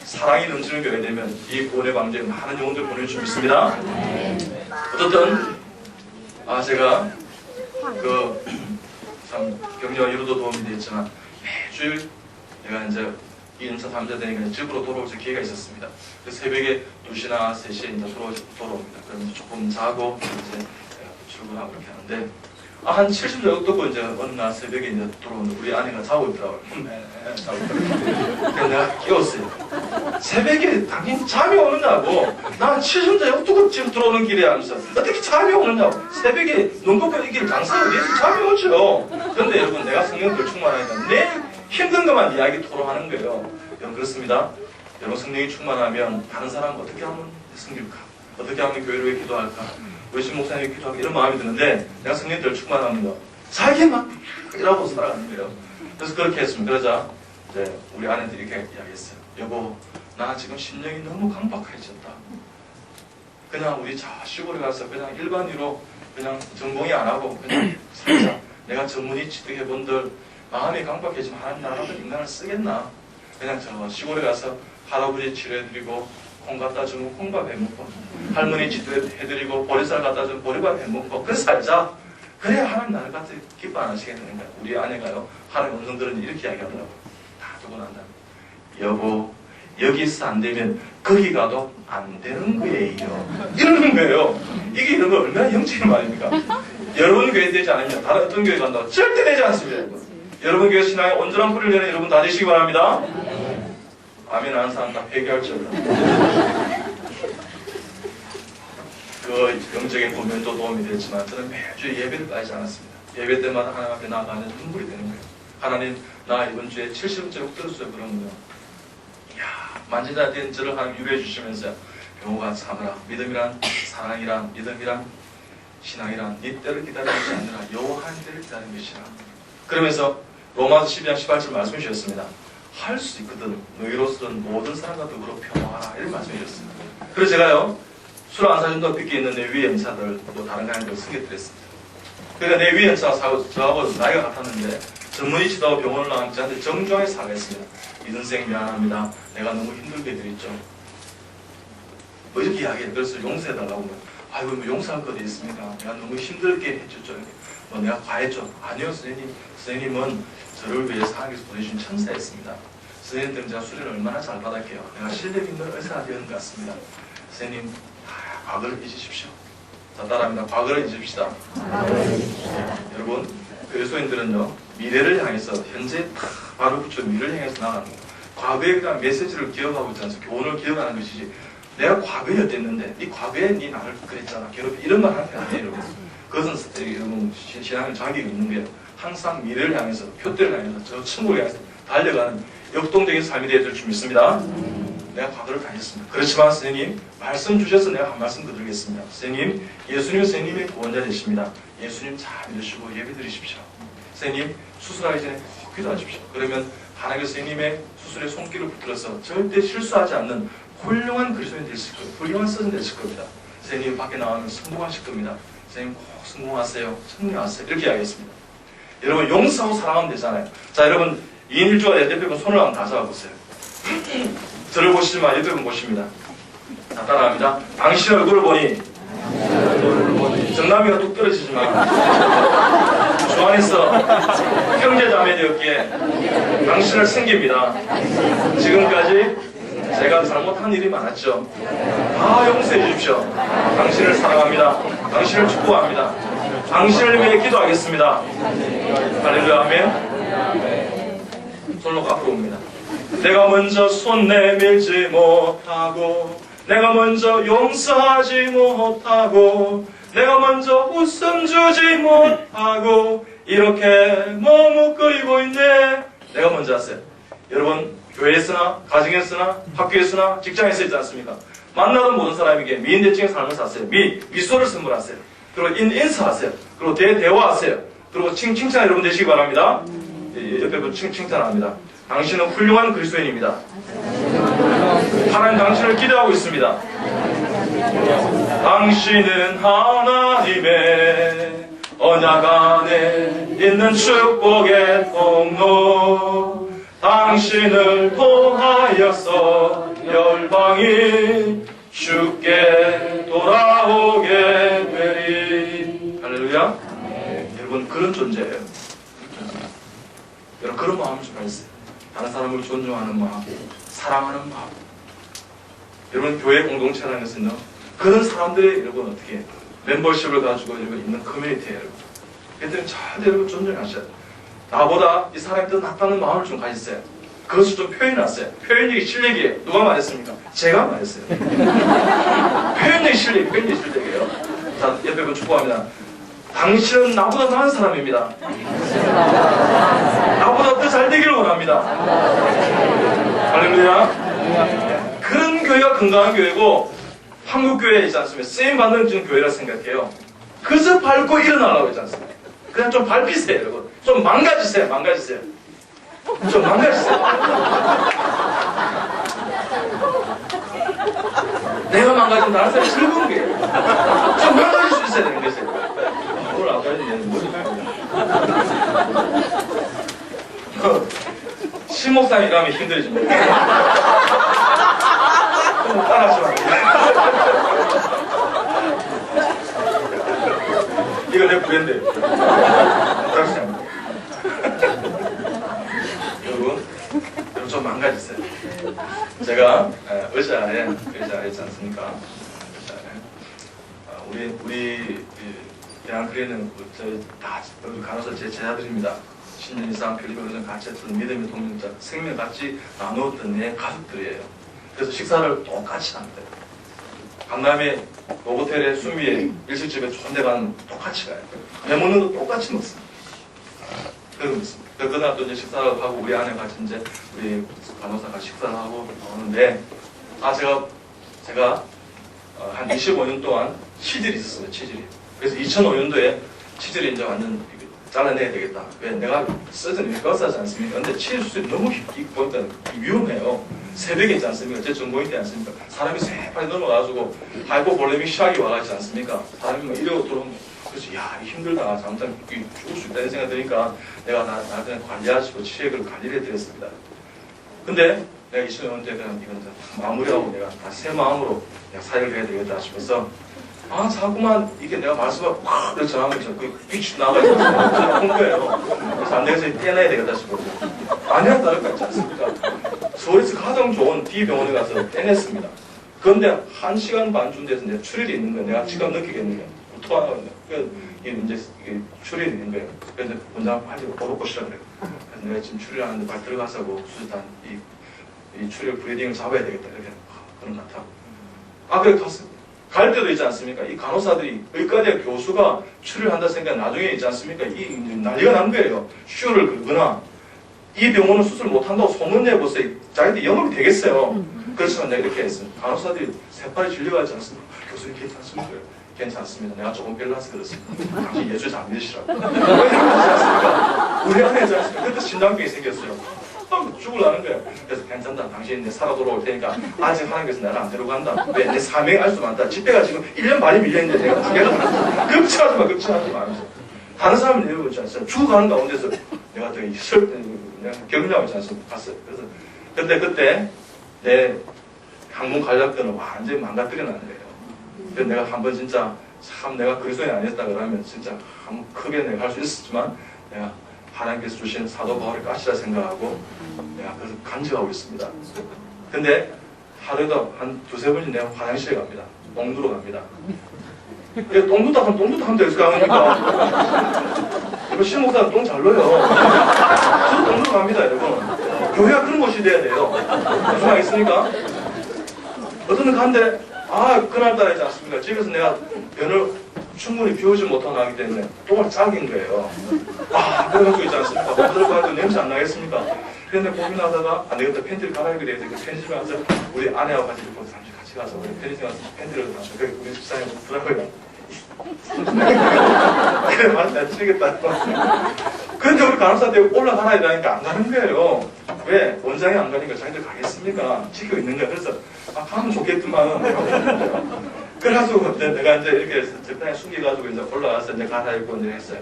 사랑이 넘치는 교회 되면 이 구원의 방주에 많은 영혼들 보낼 수 있습니다. 어떻든 제가 참 격려와 위로도 도움이 되었지만 매주 내가 이제 2년차 3자 되니까 집으로 돌아올 기회가 있었습니다. 그래서 새벽에 2시나 3시에 이제 돌아옵니다. 그러면 조금 자고 이제 출근하고 이렇게 하는데 한 70년 듣고 이제 어느 날 새벽에 이제 들어오는데 우리 아내가 자고 있더라고요. 자고 있더라고요. 그래서 내가 깨웠어요. 새벽에 당연히 잠이 오느냐고. 난 70년 듣고 지금 들어오는 길에 하면서 어떻게 잠이 오느냐고. 새벽에 눈 감고 이 길 장사를 위해서 잠이 오죠. 그런데 여러분 내가 성령을 충만하니까 내 힘든 것만 이야기 토로하는 거예요. 여러분 그렇습니다. 여러분 성령이 충만하면 다른 사람 어떻게 하면 승길까? 어떻게 하면 교회를 위해 기도할까? 우리 신 목사님이 기도하고 이런 마음이 드는데 내가 성령들 충만하면요 자기만 이라고 살아가는 거예요. 그래서 그렇게 했습니다. 그러자 이제 우리 아내들이 이렇게 이야기했어요. 여보 나 지금 심령이 너무 강박해졌다. 그냥 우리 저 시골에 가서 그냥 일반인으로 그냥 전공이 안 하고 그냥 살자. 내가 전문의 취득해본들 마음이 강박해지면 하나님 나라도 인간을 쓰겠나. 그냥 저 시골에 가서 할아버지 치료해드리고 콩 갖다 주면 콩밥 해먹고 할머니 지도해드리고 보리쌀 갖다 주면 보리밥 해먹고 그래 살자. 그래야 하나님 나를 갖다 기뻐 안 하시게 되는 거야. 우리 아내가요 하나님 음성들은 이렇게 이야기하더라고. 다 두고 난 다음에 여보 여기서 안 되면 거기 가도 안 되는 거예요. 이러는 거예요. 이게 여러분 얼마나 영적인 말입니까? 여러분 교회 되지 않으면 다른 어떤 교회 간다고 절대 되지 않습니다. 여러분 교회 신앙에 온전한 뿌리를 내는 여러분 다 되시기 바랍니다. 아멘 하는 사람 다 회개할 줄 그 영적인 고면도 도움이 됐지만 저는 매주 예배를 빠지지 않았습니다. 예배 때마다 하나님 앞에 나아가는 눈물이 되는 거예요. 하나님 나 이번 주에 70원짜리 들었어요. 그러면요 이야 만지자 된 저를 하나님 유배해 주시면서 병호가 참으라. 믿음이란 사랑이란 믿음이란 신앙이란 네 때를 기다리는 것이 아니라 여호와 하나님 때를 기다리는 것이라. 그러면서 로마서 12장 18절 말씀 주셨습니다. 할 수 있거든. 너희로서는 모든 사람과 더불어 평화하라. 이런 말씀해 주셨습니다. 그래서 제가요 술 안 사준다고 빚게 있는 내 위에 연차들 또 다른 강의들 소개드렸습니다. 그러니까 내 위에 연차가 저하고 나이가 같았는데 전문의 치다가 병원을 나간 저한테 정중하게 사과했습니다. 이 선생 미안합니다. 내가 너무 힘들게 해드렸죠. 뭐 이렇게 이야기해. 그래서 용서해달라고. 아이고 뭐 용서할 거 어디 있습니까? 내가 너무 힘들게 해줬죠. 뭐 내가 과했죠. 아니요 선생님. 선생님은 저를 위해서 하나님께서 보내주신 천사였습니다. 선생님 때문에 제가 수련을 얼마나 잘 받았게요. 내가 신뢰 있는 의사가 되는 것 같습니다. 선생님 과거를 잊으십시오. 자 따라합니다. 과거를 잊읍시다. 여러분 그리스도인들은요 미래를 향해서 현재 바로 붙여 미래를 향해서 나가는 거예요. 과거에 대한 메시지를 기억하고 있지 않습니까? 교훈을 기억하는 것이지 내가 과거에 어땠는데 네 과거에 네 나를 그랬잖아 괴롭히 이런 말 하는 게 아니에요. 여러분. 그것은 여러분 신앙의 자격이 있는 게 항상 미래를 향해서 표대를 향해서 저 천국을 향해서 달려가는 역동적인 삶이 되어야 될 줄 믿습니다. 내가 과거를 다녔습니다. 그렇지만 선생님 말씀 주셔서 내가 한 말씀 더 드리겠습니다. 선생님 예수님은 선생님의 구원자 되십니다. 예수님 잘 믿으시고 예배 드리십시오. 선생님 수술하기 전에 꼭 기도하십시오. 그러면 하나님께서 선생님의 수술에 손길을 붙들어서 절대 실수하지 않는 훌륭한 그리스도인이 되실 거예요. 훌륭한 서전 되실 겁니다. 선생님 밖에 나가면 성공하실 겁니다. 선생님 꼭 성공하세요. 승리하세요. 이렇게 이야기했습니다. 여러분 용서하고 사랑하면 되잖아요. 자 여러분 2인 1조가 옆에 분 손을 한번 다 잡아보세요. 저를 보시지만 옆에 분 보십니다. 자 따라합니다. 당신 얼굴을 보니 정남이가 뚝 떨어지지만 주 안에서 형제자매 되었기에 당신을 챙깁니다. 지금까지 제가 잘못한 일이 많았죠. 다 용서해 주십시오. 당신을 사랑합니다. 당신을 축복합니다. 당신을 위해 기도하겠습니다. 할렐루야 아멘. 손목 앞으로 옵니다. 내가 먼저 손 내밀지 못하고 내가 먼저 용서하지 못하고 내가 먼저 웃음 주지 못하고 이렇게 머뭇거리고 있네. 내가 먼저 하세요. 여러분 교회에서나 가정에서나 학교에서나 직장에서 있지 않습니까? 만나던 모든 사람에게 미인대칭의 삶을 사세요. 미소를 선물하세요. 그리고 인사하세요. 그리고 대화하세요. 그리고 칭찬 여러분 되시기 바랍니다. 옆에 분 칭찬합니다. 당신은 훌륭한 그리스도인입니다. 하나님 당신을 기대하고 있습니다. 당신은 하나님의 언약 안에 있는 축복의 통로 당신을 통하여서 열방이 주께 돌아오게 되리. 할렐루야. 여러분 그런 존재예요. 여러분 그런 마음을 좀 가지세요. 다른 사람을 존중하는 마음, 사랑하는 마음. 여러분 교회 공동체라는 것은요 그런 사람들의 여러분 어떻게 멤버십을 가지고 여러분 있는 커뮤니티예요. 여러분. 그때는 절대 여러분 존중하셔야 돼요. 나보다 이 사람이 더 낫다는 마음을 좀 가지세요. 그것을 좀 표현하세요. 표현력이 실력이에요. 누가 말했습니까? 제가 말했어요. 표현력이 실력이에요. 자, 옆에 분 축복합니다. 당신은 나보다 나은 사람입니다. 나보다 더 잘 되기를 원합니다. 할렐루야. 그런 교회가 건강한 교회고 한국교회 있지 않습니까? 쓰임받는 교회라 생각해요. 그저 밟고 일어나려고 하지 않습니까? 그냥 좀 밟히세요. 여러분. 좀 망가지세요. 좀 망가지세요. 내가 망가지면 다른 사람이 즐거운 게 좀 망가질 수 있어야 되는 거죠. 오늘 안 가지면 뭐지? 신목상이라면 힘들어집니다. 따라하지 마세요. 이거 내 브랜드. 여러분 좀 망가지세요. 제가 의자에 있지 않습니까? 우리 대한크리에는 다 간호사 제 제자들입니다. 10년 이상 필리핀에서 같이 했던 믿음의 동역자, 생명 같이 나누었던 내 가족들이에요. 그래서 식사를 똑같이 합니다. 강남에 노보텔에 수미에 일식집에 좋은 데 가면 똑같이 가요. 배 먹는 거 똑같이 먹습니다. 그런 있습니다. 그날 또 이제 식사를 하고 우리 아내 같이 이제 우리 간호사가 식사를 하고 나오는데 제가 한 25년 동안 치질이 있었어요. 치질이. 그래서 2005년도에 치질이 이제 완전 잘라내야 되겠다. 왜? 내가 서전이 거사지 않습니까? 근데 치질 수술이 너무 보니까 위험해요. 새벽에 있지 않습니까? 제 전공이 있지 않습니까? 사람이 새빨리 넘어가지고 하이포볼레믹 시학이 와가지지 않습니까? 사람이 막 이러고 들어오면 그래서 야 힘들다 잠깐 죽을 수 있다는 생각이 드니까 내가 나한테 관리하시고 치액을 관리를 해드렸습니다. 근데 내가 20년 언제 그냥 이건 마무리하고 내가 다시 새 마음으로 내가 사역을 해야 되겠다 싶어서 자꾸만 이게 내가 말씀을 확 전하면서 그 빛이 나가지고 온 거예요. 그래서 안 되겠어 떼내야 되겠다 싶어서 아니야 다를까 있지 않습니까? 서울에서 가장 좋은 D병원에 가서 떼냈습니다. 그런데 1시간 반쯤 돼서 이제 출혈이 있는 거예요. 내가 지금 느끼겠는 거예요. 토하는 거예요. 이제 이게 출혈이 있는 거예요. 그래서 원장 빨리 오르고시라 그래요. 그래서 내가 지금 출혈하는데 빨리 들어가서고 수술단 이 출혈 브리딩을 잡아야 되겠다 이렇게 그런 것 같아. 그래 갔습니다. 갈 때도 있지 않습니까? 이 간호사들이 의과대 교수가 출혈한다 생각 나중에 있지 않습니까? 이 난리가 난 거예요. 슈를 긁거나 이 병원은 수술 못한다고 소문내보세요. 자기들 영업이 되겠어요. 그렇지만 내가 이렇게 했어요. 간호사들이 새빨리 진료하지 않습니까? 교수님 괜찮습니까? 괜찮습니다. 내가 조금 별나서 그렇습니다. 당신 예주자 안 믿으시라고. 그렇지 않습니까? 우리 안에 있지 않습니까? 그때 심장병이 생겼어요. 죽으려는 거예요. 그래서 괜찮다. 당신 이제 살아 돌아올 테니까 아직 하나님께서 나를 안 데려간다. 왜? 내 사명이 알 수 많다. 집회가 지금 1년 반이 밀려있는데 내가 가게가 급치하지 마, 급치하지 마. 하면서. 다른 사람은 이러고 있지 않습니까? 죽어가는 가운데서 내가 되게 내가 격려하고 있지 않습니까? 갔어요. 그래서 그때 내 항문 관략근을 완전히 망가뜨려놨는 거예요. 그래서 내가 한번 진짜 참 내가 그리스도인이 아니었다 그러면 진짜 한번 크게 내가 할 수 있었지만 내가 하나님께서 주신 사도 바울의 가시라 생각하고 내가 그래서 간직하고 있습니다. 근데 하루에도 한 두세 번씩 내가 화장실에 갑니다. 똥 누러 갑니다. 똥도 하면 되겠을 거 아닙니까? 이거 신목사는 똥 잘 넣어요. 저도 똥 누러 갑니다, 여러분. 교회가 그런 곳이 돼야 돼요. 무슨 말 있습니까? 어떤 데 간데 그날따라 있지 않습니까? 집에서 내가 변을 충분히 비우지 못하고 나기 때문에 똥을 짜긴 거예요. 그래가지고 있지 않습니까? 들어가도 냄새 안 나겠습니까? 그런데 고민하다가 안 되겠다. 팬티를 갈아입게 돼서 그 편의점에 가서 우리 아내하고 같이 가서 우리 편의점 가서 팬티를 가서 우리 집사님 부라고요. 그래 맞다 치겠다. 그런데 우리 간호사들 올라가라 이러니까 안 가는 거예요. 왜? 원장이 안 가니까 자기들 가겠습니까? 지키고 있는 거야. 그래서 가면 좋겠지만 그래가지고 내가 이제 이렇게 적당히 숨겨가지고 이제 올라가서 이제 갈아입고 이제 했어요.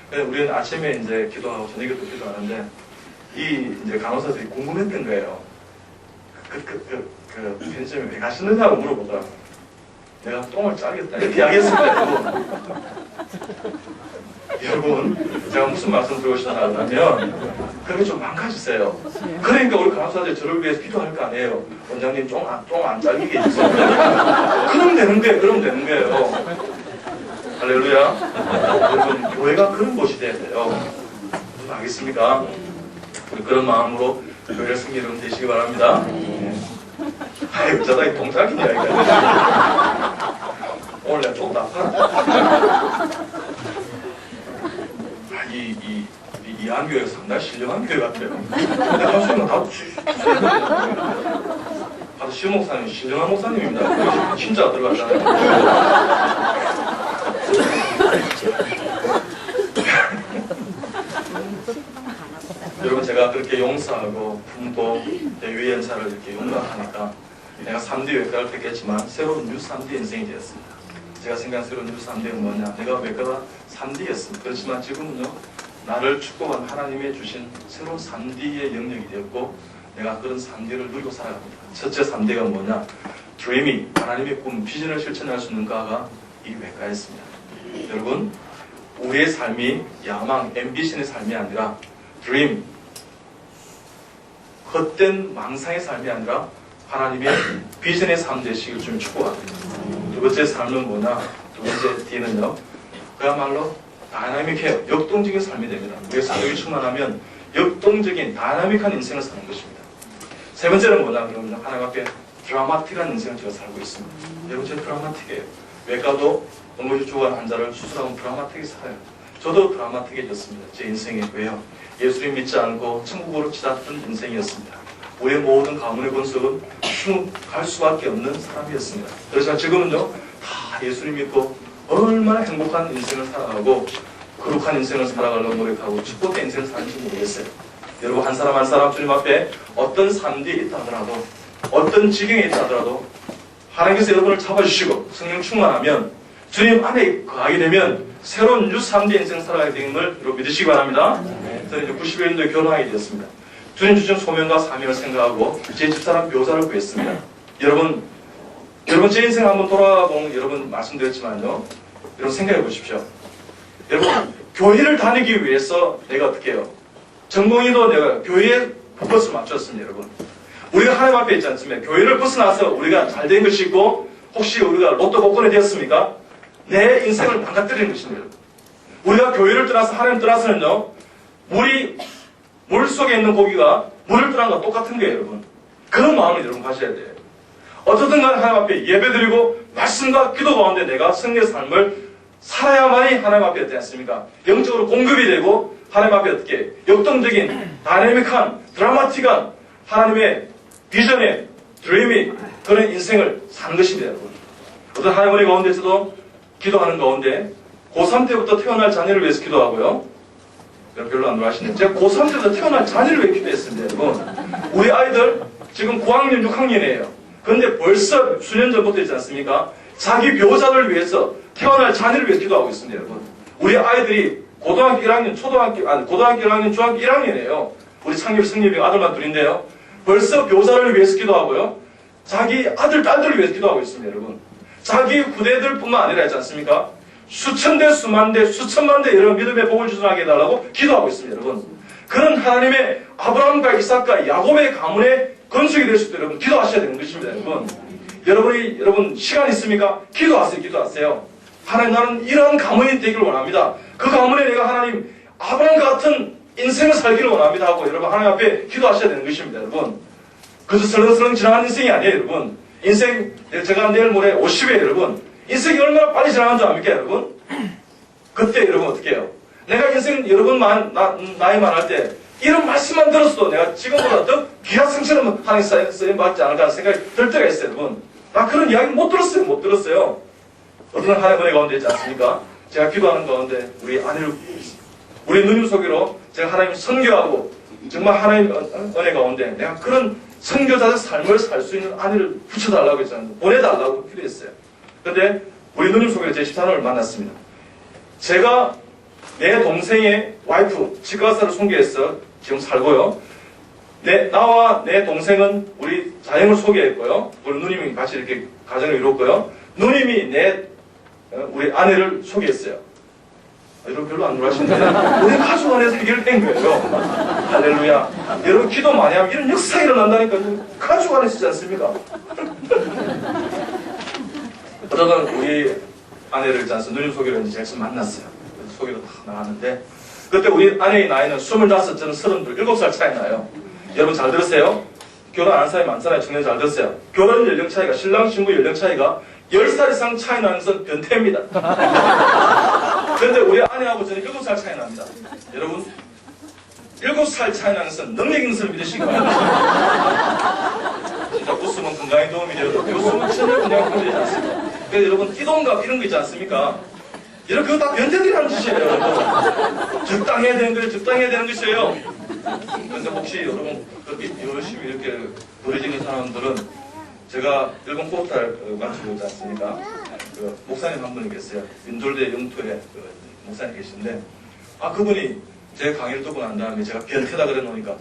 그래서 우리는 아침에 이제 기도하고 저녁에도 기도하는데 이제 간호사들이 궁금했던 거예요. 그 편의점에 왜 가시느냐고 물어보더라고요. 내가 똥을 짜겠다 이렇게 이야기했습니다. 여러분 제가 무슨 말씀 드리고 싶나 하면 그게 좀 망가지세요. 그러니까 우리 간호사들 저를 위해서 기도할 거 아니에요. 원장님 똥 안 잘리게 해주세요. 그럼 되는 거예요. 할렐루야. 여러분 교회가 그런 곳이 돼야 돼요. 알겠습니까? 우리 그런 마음으로 교회를 승리로 되시기 바랍니다. 어쩌다 이 똥짝이냐 이거. 오늘 내가 좀 나빠라. 이 안교회가 상당히 신령한 교회 같아요. 근데 하시면 다 시우 목사님 신령한 목사님입니다. 진짜 들어가잖아요. 여러분 제가 그렇게 용서하고 품고 위엔사를 이렇게 용납하니까 내가 3D 외과를 택했지만 새로운 뉴 3D 인생이 되었습니다. 제가 생각한 새로운 뉴 3D는 뭐냐? 내가 외과가 3D였습니다. 그렇지만 지금은요 나를 축복한 하나님의 주신 새로운 3D의 영역이 되었고 내가 그런 3D를 누리고 살아갑니다. 첫째 3D가 뭐냐? 드리밍, 하나님의 꿈, 비전을 실천할 수 있는 가가 이 외과였습니다. 여러분 우리의 삶이 야망, 앰비션의 삶이 아니라 드림, 헛된 망상의 삶이 아니라 하나님의 비전의 삶 되시길 좀 축복합니다. 두 번째 삶은 뭐냐? 두 번째 D는요 그야말로 다이나믹해요. 역동적인 삶이 됩니다. 우리의 사역이 충만하면 역동적인 다이나믹한 인생을 사는 것입니다. 세 번째는 뭐냐? 그러면 하나님 앞에 드라마틱한 인생을 제가 살고 있습니다. 여러분 제 드라마틱해요. 외과도 응급실 죽어가는 환자를 수술하면 드라마틱하게 살아요. 저도 드라마틱해졌습니다. 제 인생이. 왜요? 예수님 믿지 않고 천국으로 치닫던 인생이었습니다. 우리의 모든 가문의 권속은 천국 갈 수밖에 없는 사람이었습니다. 그렇지만 지금은요 다 예수님 믿고 얼마나 행복한 인생을 살아가고 거룩한 인생을 살아가려고 노력하고 축복된 인생을 사는지 모르겠어요. 여러분 한 사람 한 사람 주님 앞에 어떤 삶이 있다 하더라도 어떤 지경에 있다 하더라도 하나님께서 여러분을 잡아주시고 성령 충만하면 주님 안에 거하게 되면 새로운 유3대 인생 살아가게 되는 걸 여러분 믿으시기 바랍니다. 저는 이제 91년도에 결혼하게 되었습니다. 주님 주신 소명과 사명을 생각하고 제 집사람 묘사를 구했습니다. 여러분 제 인생 한번 돌아보면 여러분 말씀드렸지만요. 여러분 생각해 보십시오. 여러분 교회를 다니기 위해서 내가 어떻게 해요? 전공의도 내가 교회에 포커스를 맞췄습니다. 여러분 우리가 하나님 앞에 있지 않습니까? 교회를 벗어나서 우리가 잘 된 것이 있고 혹시 우리가 로또 복권이 되었습니까? 내 인생을 망가뜨리는 것입니다. 우리가 교회를 떠나서 하나님 떠나서는요. 물 속에 있는 고기가 물을 떠난 것과 똑같은 거예요. 여러분 그런 마음을 여러분 가셔야 돼요. 어떻든 간에 하나님 앞에 예배드리고 말씀과 기도 가운데 내가 승리의 삶을 살아야만이 하나님 앞에 있지 않습니까? 영적으로 공급이 되고 하나님 앞에 어떻게 역동적인 다이내믹한 드라마틱한 하나님의 비전의 드림이 그런 인생을 사는 것입니다. 여러분 어떤 할머니 가운데서도 기도하는 가운데 고3 때부터 태어날 자녀를 위해서 기도하고요. 별로 안 좋아하시네요. 제가 고3 때부터 태어날 자녀를 위해 기도했습니다. 여러분 우리 아이들 지금 9학년 6학년이에요. 그런데 벌써 수년 전부터 있지 않습니까? 자기 배우자를 위해서 태어날 자녀를 위해서 기도하고 있습니다. 여러분 우리 아이들이 고등학교 1학년, 고등학교 1학년, 중학교 1학년이에요. 우리 창립 성립이 아들만 둘인데요. 벌써 배우자를 위해서 기도하고요. 자기 아들, 딸들을 위해서 기도하고 있습니다. 여러분 자기 후대들뿐만 아니라 있지 않습니까? 수천 대, 수만 대, 수천만 대 여러분 믿음의 복을 주선하게 해달라고 기도하고 있습니다. 여러분 그런 하나님의 아브라함과 이삭과 야곱의 가문의 건축이 될 수 있도록 여러분 기도하셔야 되는 것입니다. 여러분 시간 있습니까? 기도하세요. 하나님 나는 이런 가문이 되기를 원합니다. 그 가문에 내가 하나님 아브라함 같은 인생을 살기를 원합니다 하고 여러분 하나님 앞에 기도하셔야 되는 것입니다. 여러분 그저 설렁설렁 지나가는 인생이 아니에요. 여러분 인생 제가 내일 모레 50이에요. 여러분 인생이 얼마나 빨리 지나가는 줄 압니까? 여러분 그때 여러분 어떻게 해요? 내가 인생 여러분 나이 많을 때 이런 말씀만 들었어도 내가 지금보다 더 귀한 성처럼 하나님 쓰임 받지 않을까 하는 생각이 들 때가 있어요. 여러분 나 그런 이야기 못 들었어요. 어떤 하나님 은혜 가운데 있지 않습니까? 제가 기도하는 가운데 우리 누님 소개로 제가 하나님 선교하고 정말 하나님 은혜 가운데 내가 그런 선교자적 삶을 살 수 있는 아내를 붙여달라고 했잖아요. 보내달라고 기도했어요. 그런데 우리 누님 소개로 제 집사람을 만났습니다. 제가 내 동생의 와이프 치과의사를 소개해서 지금 살고요. 나와 내 동생은 우리 자녀을 소개했고요. 우리 누님이 같이 이렇게 가정을 이뤘고요. 누님이 우리 아내를 소개했어요. 여러분 별로 안 놀라시는데 우리 가족 안에서 해결된 거예요. 할렐루야. 여러분 기도 많이 하면 이런 역사가 일어난다니까요. 가족 안에 있지 않습니까? 어쩌다 우리 아내를 있지 않습니까? 누님 소개로 이제 제가 만났어요. 소개로 딱 나왔는데 그때 우리 아내의 나이는 25, 저는 32, 7살 차이 나요. 여러분 잘 들으세요? 결혼 안 한 사람이 많잖아요. 청년 잘 들으세요. 결혼 연령 차이가 신랑 신부 연령 차이가 10살 이상 차이 나는 것은 변태입니다. 그런데 우리 아내하고 저는 7살 차이 납니다. 여러분 7살 차이 나는 것은 능력 있는 사람 믿으시기 바랍니다. 진짜 웃으면 건강에 도움이 되어도 웃으면 전혀 건강에 도움이 되지 않습니다. 그래서 여러분 띠동갑 이런 거 있지 않습니까? 여러분 그거 다 변태들이 하는 짓이에요. 여러분 적당해야 되는 것이에요. 그런데 혹시 여러분 그렇게 열심히 이렇게 노래지는 사람들은 제가 일본 포르투갈 가지고 있지 않습니까? 그 목사님 한 분이 계세요. 민돌대 영토에 목사님 계신데 그분이 제 강의를 듣고 난 다음에 제가 변태다 그래 놓으니까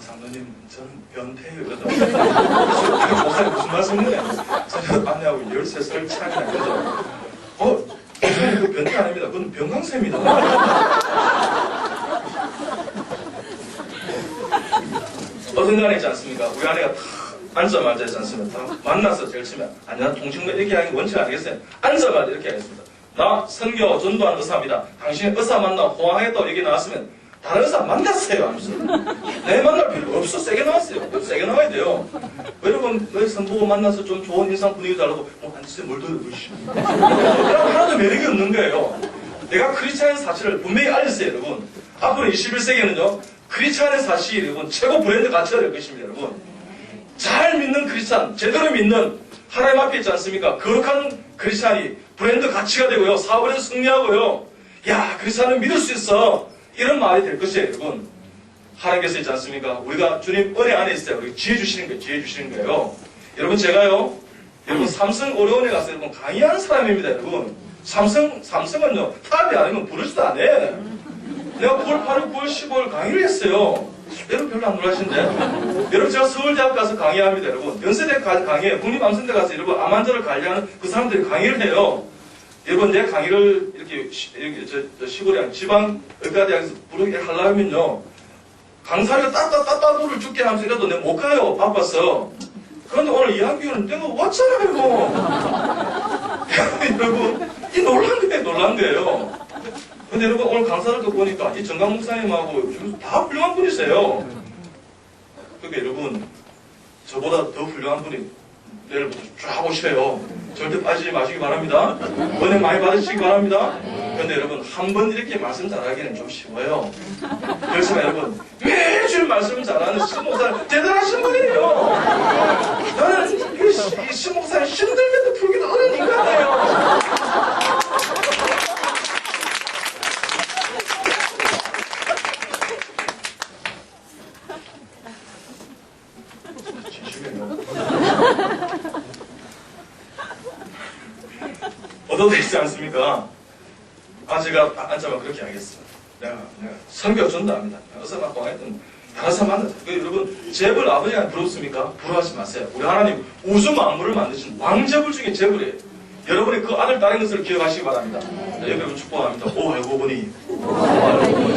장로님 저는 변태예요 이러더라고요. 그래서 목사님 무슨 말씀이냐? 저는 아내하고 13살 차이 나거든요. 목사님 그 변태 아닙니다. 그건 병강세입니다. 어떤 간에 있지 않습니까? 우리 아내가 다 앉자마자 있지 않습니까? 다 만나서 제일 처음에 나 동친과 이렇게 하는 게 원칙 아니겠어요? 앉자마자 이렇게 하겠습니다. 나 선교 전도하는 의사입니다. 당신이 의사 만나 호황했다고 얘기 나왔으면 다른 의사 만났어요 하면서 내 만날 필요 없어. 세게 나왔어요. 세게 나와야 돼요. 여러분 왜 선보고 만나서 좀 좋은 인상 분위기 달라고 앉으세요 뭘 더요 하나도 매력이 없는 거예요. 내가 크리스찬의 사실을 분명히 알렸어요. 여러분 앞으로 21세기에는요 크리스찬의 사실이 여러분 최고 브랜드 가치가 될 것입니다. 여러분 잘 믿는 크리스찬 제대로 믿는 하나님 앞에 있지 않습니까? 거룩한 크리스찬이 브랜드 가치가 되고요. 사업에서 승리하고요. 야 크리스찬은 믿을 수 있어. 이런 말이 될 것이에요. 여러분 하나님께서 있지 않습니까? 우리가 주님 은혜 안에 있어요. 우리 지혜 주시는 거예요. 여러분 제가요. 여러분 삼성 오레온에 가서 여러분 강의하는 사람입니다. 여러분 삼성은요, 탑이 아니면 부르지도 안 해. 내가 9월 8일, 9월 15일 강의를 했어요. 여러분 별로 안 놀라신데? 여러분 제가 서울대학 가서 강의합니다, 여러분. 연세대 강의해요. 국립암센대 가서 여러분 암환자를 관리하는 그 사람들이 강의를 해요. 여러분 내 강의를 이렇게 시골이 아니라 지방 의과대학에서 부르게 하려면요. 강사를 따따따따도를 죽게 하면서 이래도 내가 못 가요. 바빠서. 그런데 오늘 이한규는 내가 왔잖아요. 여러분, 이 놀란 거예요. 근데 여러분, 오늘 강사를 듣고 보니까 이 정강 목사님하고 다 훌륭한 분이세요. 그러니까 여러분, 저보다 더 훌륭한 분이 내일부터 쫙 오셔요. 절대 빠지지 마시기 바랍니다. 은혜 많이 받으시기 바랍니다. 근데 여러분, 한 번 이렇게 말씀 잘하기는 좀 쉬워요. 그렇지만 여러분, 매주 말씀 잘하는 신목사님 대단하신 분이에요. 나는 이 신목사님 힘들게도 풀기도 어려운 인간이에요. 얻어도 있지 않습니까? 제가 앉아봐 그렇게 하겠어. 내가 선교 전도 합니다. 어서 막 공했던 다른 사람 만나서. 여러분, 재벌 아버지가 부럽습니까? 부러워하지 마세요. 우리 하나님 우주 만물을 만드신 왕재벌 중에 재벌이에요. 여러분이 그 아들 딸인 것을 기억하시기 바랍니다. 여러분 축복합니다. 오, 알고 보니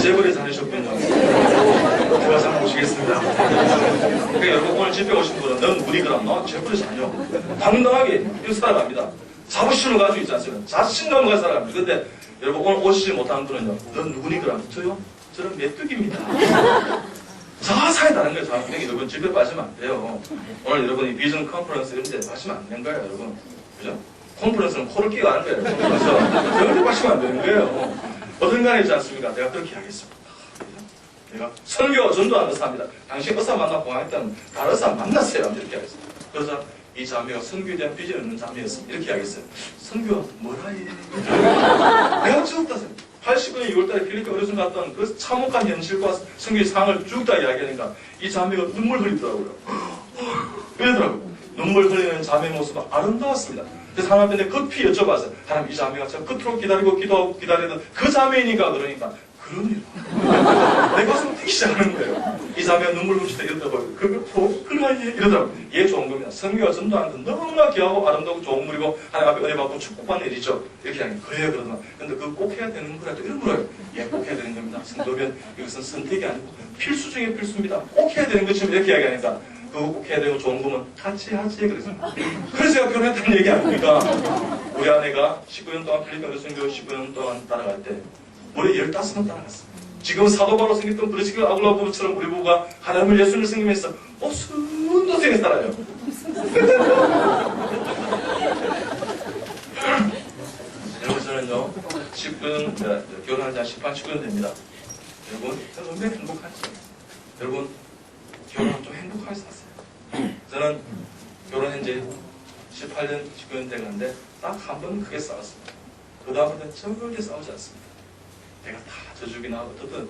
재벌에 다니셨군요. 제가 잘 모시겠습니다. 그러니까 여러분 오늘 집에 오신 분은 넌 누구니그럼 너 재벌에 다녀. 당당하게 이렇게 살아갑니다. 자부심을 가지고 있지 않습니까? 자신감을 가지고 살아갑니다. 근데 여러분 오늘 오시지 못하는 분은요. 넌 누구니그럼 저요? 저는 메뚜기입니다. 자사에 다른 거예요. 자기 여러분 집에 빠지면 안 돼요. 오늘 여러분이 비전 컨퍼런스 이런 데 빠지면 안 되는 거예요. 여러분. 그죠? 컨퍼런스는 코를 끼고 하는 거예요. 그래서 여기 빠지면 안 되는 거예요. 어떤 간에 있지 않습니까? 내가 그렇게 하겠습니다. 내가 선교 전도하는 의사입니다. 당신 의사 만나고 공항했다면 다른 의사 만났어요. 이렇게 하겠습니다. 그래서 이 자매가 선교에 대한 비전 있는 자매였습니다. 이렇게 하겠어요. 선교 뭐라 해? 내가 죽었다. 89년 2월달에 필리핀 어려운 갔던 그 참혹한 현실과 선교의 상황을 쭉 다 이야기하니까 이 자매가 눈물 흘리더라고요. 그러더라고요. 눈물 흘리는 자매의 모습은 아름다웠습니다. 그래서 하나님한테 급히 여쭤봤어요. 하나님 이 자매가 저 끝으로 기다리고 기도하고 기다리던 그 자매니까 그러니까 그러니까 내 가슴을 뛰기 시작하는 거예요. 이 자매가 눈물 훔치다 이러더라고요. 그래 이러더라고요. 얘 좋은 겁니다. 선교와 전도하는 건 너무나 귀하고 아름다고 좋은 물이고 하나님 앞에 은혜 받고 축복받는 일이죠. 이렇게 하니 그래요 그러더만. 근데 그거 꼭 해야 되는 거라도 이런 거예요. 예, 꼭 해야 되는 겁니다. 성도면 이것은 선택이 아니고 필수 중에 필수입니다. 꼭 해야 되는 것처럼 이렇게 이야기하니까 그거 꼭 해야 되고 좋은 거면 같이 하지 그랬습니다. 그래서 제가 결혼했다는 얘기 아닙니까? 우리 아내가 19년 동안 필리핀 선교 19년 동안 따라갈 때 올해 15번 따라갔습니다. 지금 사도 바로 생겼던 브리스길 아굴라 부부처럼 우리 부부가 하나님을 예수님을 생기면서 순도생에 살아요. 여러분 저는요 10분 결혼한 지 한 18, 19년 됩니다. 여러분 얼마나 행복하죠? 여러분 결혼 좀 행복하게 샀어요. 저는 결혼한 지 18년, 19년 돼가는데 딱 한 번 크게 싸웠습니다. 그 다음부터는 절대 싸우지 않습니다. 내가 다 져주긴 하고 어떻게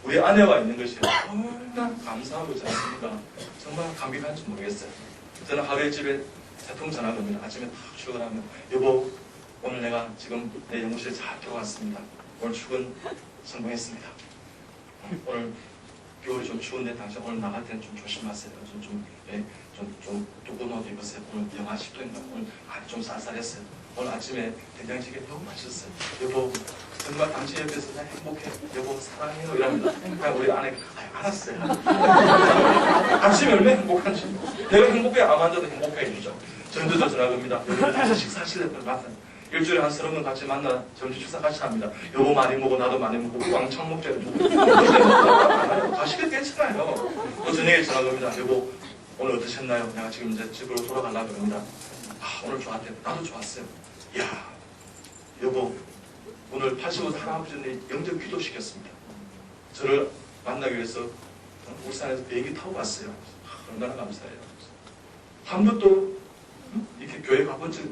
우리 아내와 있는 것이 얼마나 감사하고 있지 않습니까? 정말 감격한지 모르겠어요. 저는 하루에 집에 세 통 전화 겁니다. 아침에 딱 출근하면 여보 오늘 내가 지금 내 연구실에 잘 들어갔습니다. 오늘 출근 성공했습니다. 오늘 겨울이 좀 추운데 당신 오늘 나갈 때는 좀 조심하세요. 좀 두꺼운 옷 입으세요. 오늘 영하 10도인가 오늘 좀 쌀쌀했어요. 오늘 아침에 된장찌개 너무 맛있었어요. 여보 정말 당신 옆에서 나 행복해. 여보 사랑해요. 이랍니다. 그냥 우리 아내가 알았어요. 아침에 얼마나 행복한지. 내가 행복해 안 앉아도 행복해 해주죠. 전주도 전화갑니다. 여러분 다시 식사하실래? 만나. 일주일에 한 30명 같이 만나 전주 식사 같이 합니다. 여보 많이 먹고 나도 많이 먹고 왕창 먹자. 가시게 괜찮아요. 또 저녁에 전화갑니다. 여보 오늘 어떠셨나요? 내가 지금 이제 집으로 돌아가려고 합니다. 오늘 좋았대요. 나도 좋았어요. 이야 여보 오늘 85세 할아버지는 영접 기도시켰습니다. 저를 만나기 위해서 울산에서 비행기 타고 갔어요. 얼마나 감사해요. 한 번도 이렇게 교회 가본 적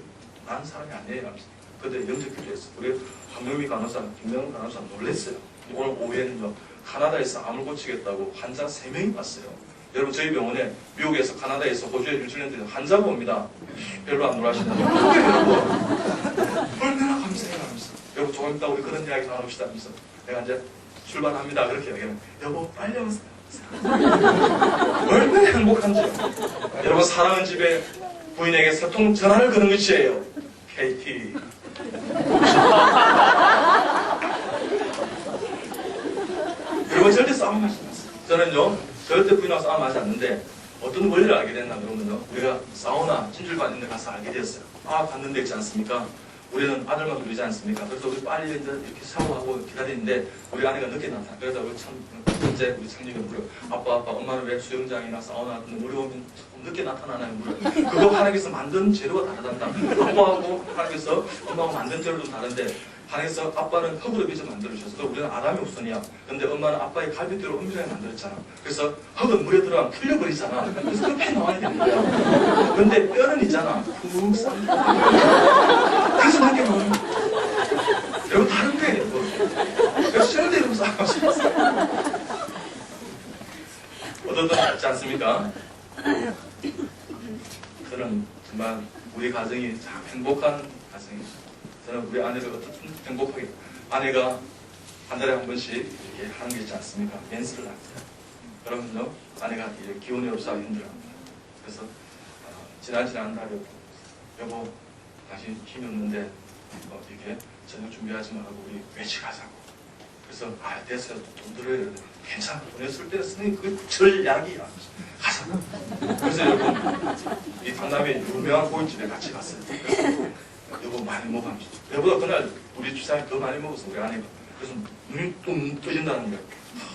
난 사람이 아니에요. 그때 영접 기도했어요. 우리 황명미 간호사, 김명훈 간호사 놀랬어요. 오늘 오후에는요 카나다에서 암을 고치겠다고 환자 3명이 왔어요. 여러분 저희 병원에 미국에서 카나다에서 호주에 뉴질랜드에서 환자가 옵니다. 별로 안 놀라시나요? 여러분 얼마나 감사해요. 조금 있다 우리 그런 이야기 나눕시다 하면서 내가 이제 출발합니다. 그렇게 얘기하면 여보 빨리 오세요. 얼마나 행복한지요. 여러분 사랑하는 집에 부인에게 소통 전화를 거는 것이에요. KT. 여러분 절대 싸움하지 마세요. 저는요 절대 부인하고 싸움하지 않는데 어떤 원리를 알게 됐나 그러면요 우리가 사우나 찜질방 있는 데 가서 알게 되었어요. 아 갔는데 있지 않습니까? 우리는 아들만 누리지 않습니까? 그래서 우리 빨리 이제 이렇게 샤워하고 기다리는데 우리 아내가 늦게 나타나. 그래서 우리 현재 우리 창녀가 물어. 아빠 엄마는 왜 수영장이나 사우나 같은 데 물어오면 조금 늦게 나타나나요? 물어. 그거 하나님께서 만든 재료가 다르단다. 아빠하고 하나님께서 엄마하고 만든 재료도 다른데 하나님께서 아빠는 흙으로 빚어 만들어주셔서 우리는 아담의 후손이야. 근데 엄마는 아빠의 갈비뼈로 엄밀하게 만들었잖아. 그래서 흙은 물에 들어가면 풀려버리잖아. 그래서 그렇게 나와야 되는 거야. 근데 뼈는 있잖아. 푹 싼. 그래서 나게 나오는 거야. 여러분 다른 거예요. 그래서 절대 이러고 싸우지 마세요. 어떤 같지 않습니까? 저는 정말 우리 가정이 참 행복한 가정이죠. 저는 우리 아내를 어떻든 행복하게 아내가 한 달에 한 번씩 이렇게 하는 게 있지 않습니까? 멘스를 합니다. 그러면요 아내가 기운이 없어서 힘들어합니다. 그래서 지난 달에 여보 당신 힘이 없는데 이렇게 저녁 준비하지 말고 우리 외식하자고. 그래서 됐어요. 돈 들어야 돼. 괜찮아. 보냈을 때 선생님 그게 절약이야. 가자. 그래서 여러분 이 강남에 유명한 고깃집에 같이 갔어요. 그래서 여보 많이 먹어합시다. 여보다 그날 우리 집사람이 더 많이 먹었어 우리 아내가. 그래서 눈이 또 떠진다는 거예요.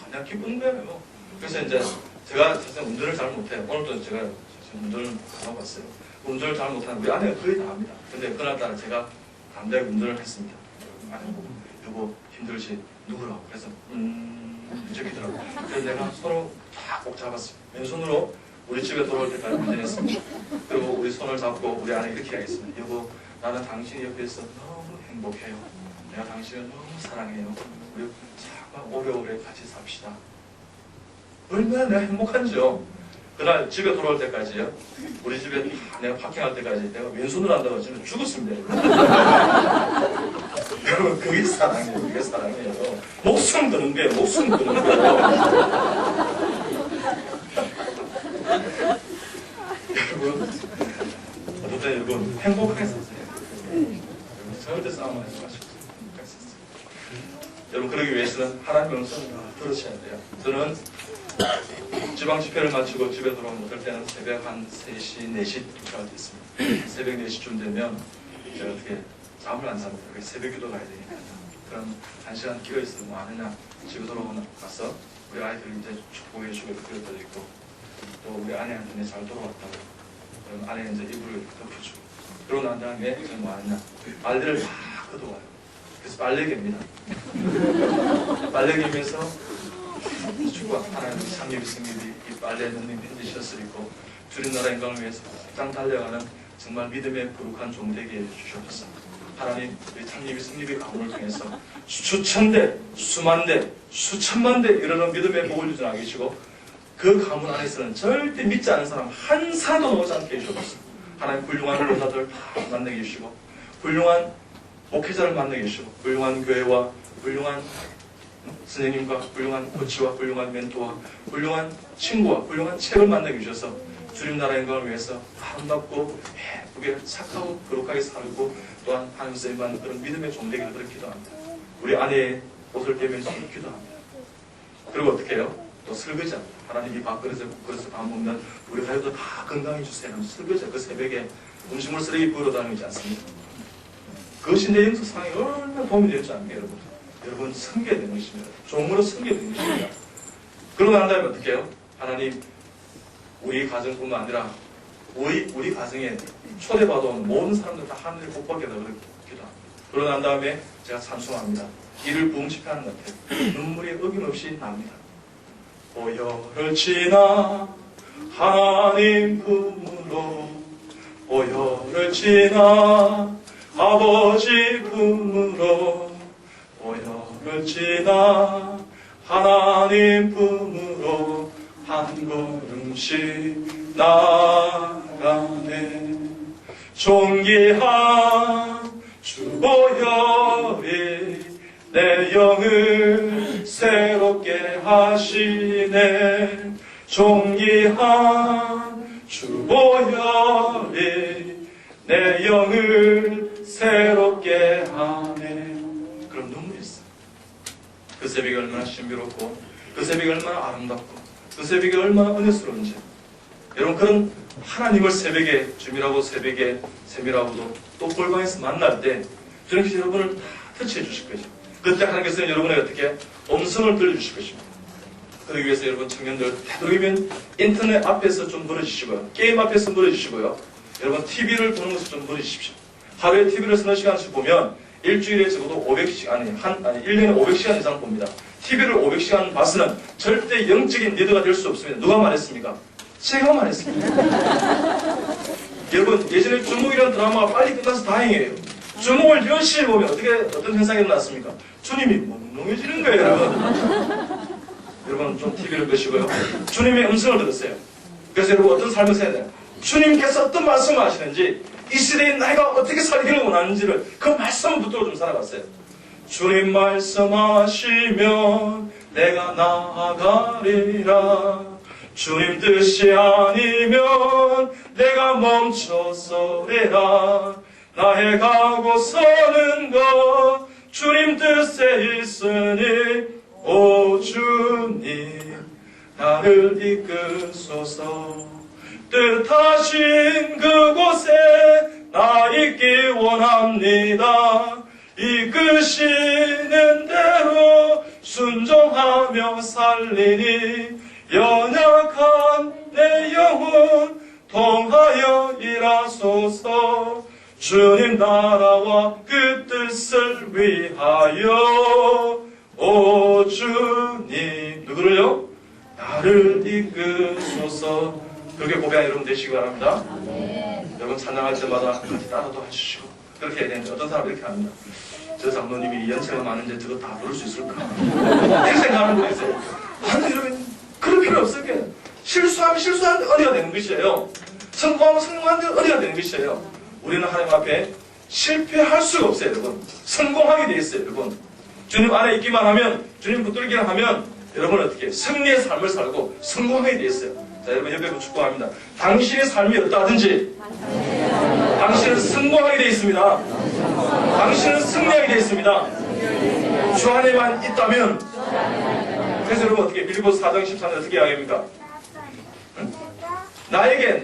그냥 기쁜 거예요. 그래서 이제 제가 사실 운전을 잘 못해요. 오늘도 제가 운전을 안 하고 왔어요. 운전을 잘 못하는 우리 아내가 거의 다 합니다. 근데 그날따라 제가 담대하게 운전을 했습니다. 아내 보고 여보 힘들지 누구라고. 그래서 저기더라고. 그래서 내가 손을 꼭 잡았어요. 왼손으로 우리 집에 돌아올 때까지 운전했습니다. 그리고 우리 손을 잡고 우리 아내 이렇게 하겠습니다. 여보 나는 당신 옆에 있어 너무 행복해요. 내가 당신을 너무 사랑해요. 우리 정말 오래오래 같이 삽시다. 얼마나 내가 행복한지요. 그날 집에 돌아올 때까지요. 우리 집에 내가 파킹할 때까지 내가 왼손으로 한다고 지금 죽었습니다. 여러분 그게 사랑이에요. 그게 사랑이에요. 목숨 드는 거예요. 목숨 드는 거예요. 여러분 어떤 여러분 행복하게 사세요. 절대 싸움하지 마시고. 여러분 그러기 위해서는 하나님의 음성을 들으셔야 돼요. 저는 지방 집회를 마치고 집에 돌아오면 어떨 때는 새벽 한 3시, 4시 도착할 때 있습니다. 새벽 4시쯤 되면 제가 어떻게 잠을 안 잡니다. 새벽 기도 가야 되니까. 그럼 1시간 끼어 있으면 뭐 하느냐. 집에 돌아가서 우리 아이들 이제 축복해주고 그랬다 있고 또 우리 아내한테 잘 돌아왔다고. 그럼 아내는 이제 이불을 덮여주고. 그러고 난 다음에 저는 뭐 하느냐. 빨래를 다 걷어와요. 그래서 빨래개입니다. 빨래개면서 주가 하나님 상립이 승립이 이 빨래 넣는 편지셔서 있고 주님 나라 영광을 위해서 딱 달려가는 정말 믿음의 거룩한 종 되게 해주셔서 하나님 우리 창립이 승립의 가문을 통해서 수천 대, 수만 대, 수천만 대 이르는 믿음의 복을 유전하게 계시고 그 가문 안에서는 절대 믿지 않은 사람 한 사람도 나오지 않게 해주셔서 하나님 훌륭한 교사들 다 만나게 해주시고 훌륭한 목회자를 만나게 해주시고 훌륭한 교회와 훌륭한 선생님과 훌륭한 코치와 훌륭한 멘토와 훌륭한 친구와 훌륭한 책을 만나게 해주셔서 주님 나라 영광을 위해서 아름답고 예쁘게 착하고 거룩하게 살고 또한 하나님 선생님만 그런 믿음의 종되기를 그렇게 기도합니다. 우리 아내의 옷을 빼면서 기도합니다. 그리고 어떻게 해요? 또 설거지합니다. 하나님 이 밥그릇에 국그릇에 밥 먹는 우리 가족들 다 건강해주세요. 설거지 그 새벽에 음식물 쓰레기 버려 다니지 않습니까? 그것이 내 영적 상황에 얼마나 도움이 될지 압니까 여러분? 여러분 섬겨야 되는 것입니다. 종으로 섬겨야 되는 것입니다. 그러고 난 다음에 어떻게 해요? 하나님 우리 가정뿐만 아니라 우리 가정에 초대받아온 모든 사람들 다 하늘에 복받게 해달라고 기도합니다. 그러고 난 다음에 제가 찬송합니다. 이를 부흥 집회하는 것 같아요. 눈물이 어김없이 납니다. 보혈을 지나 하나님 품으로 보혈을 지나 아버지 품으로 보혈을 지나 하나님 품으로 한 걸음씩 나가네. 존귀한 주 보혈이 내 영을 새롭게 하시네. 존귀한 주보혈이 내 영을 새롭게 하네. 그럼 눈물이 있어. 그 새벽이 얼마나 신비롭고 그 새벽이 얼마나 아름답고 그 새벽이 얼마나 은혜스러운지. 여러분, 그런 하나님을 새벽에 주님이라고 새벽에 샘이라고도 또 골방에서 만날 때 주님께서 여러분을 다 터치해 주실 거죠. 그때 하나님께서는 여러분에게 어떻게 음성을 들려주실 것입니다. 그러기 위해서 여러분 청년들 되도록이면 인터넷 앞에서 좀 멀어지시고요. 게임 앞에서 멀어지시고요. 여러분 TV를 보는 것을 좀 멀어지십시오. 하루에 TV를 서너 시간씩 보면 일주일에 적어도 500시간, 1년에 500시간 이상 봅니다. TV를 500시간 봐서는 절대 영적인 리더가 될 수 없습니다. 누가 말했습니까? 제가 말했습니다. 여러분, 예전에 주목이라는 드라마가 빨리 끝나서 다행이에요. 주목을 열심히 보면 어떤 현상이 일어났습니까? 주님이 몽롱해지는 거예요, 여러분. 여러분, 좀 TV를 끄시고요. 주님의 음성을 들었어요. 그래서 여러분, 어떤 삶을 살아야 돼요? 주님께서 어떤 말씀을 하시는지, 이 시대에 나이가 어떻게 살기를 원하는지를 그 말씀을 붙들고 좀 살아갔어요. 주님 말씀하시면 내가 나아가리라. 주님 뜻이 아니면 내가 멈춰서리라. 나의 가고 서는 것 주님 뜻에 있으니 오 주님 나를 이끄소서. 뜻하신 그곳에 나 있기 원합니다. 이끄시는 대로 순종하며 살리니 연약한 내 영혼 통하여 일하소서. 주님 나라와 그 뜻을 위하여 오 주님 누구를요? 나를 이끄소서. 그렇게 고백하는 여러분 되시기 바랍니다. 여러분 찬양할 때마다 같이 따라도 해주시고 그렇게 해야 되는데 어떤 사람은 이렇게 합니다. 저 장로님이 연세가 많은데 저거 다 부를 수 있을까? 이렇게 생각하는 분이 있어요. 아니 여러분 그럴 필요 없을 거예요. 실수하면 실수하는데 은혜가 되는 것이에요. 성공하면 성공하는데 은혜가 되는 것이에요. 우리는 하나님 앞에 실패할 수가 없어요, 여러분. 성공하게 돼 있어요, 여러분. 주님 안에 있기만 하면, 주님 붙들기만 하면 여러분은 어떻게 승리의 삶을 살고 성공하게 돼 있어요. 자, 여러분 옆에 축복합니다. 당신의 삶이 어떠하든지 당신은 성공하게 돼 있습니다. 당신은 승리하게 돼 있습니다. 주 안에만 있다면. 그래서 여러분 어떻게 빌립보서 4장 13절 어떻게 이야기합니까?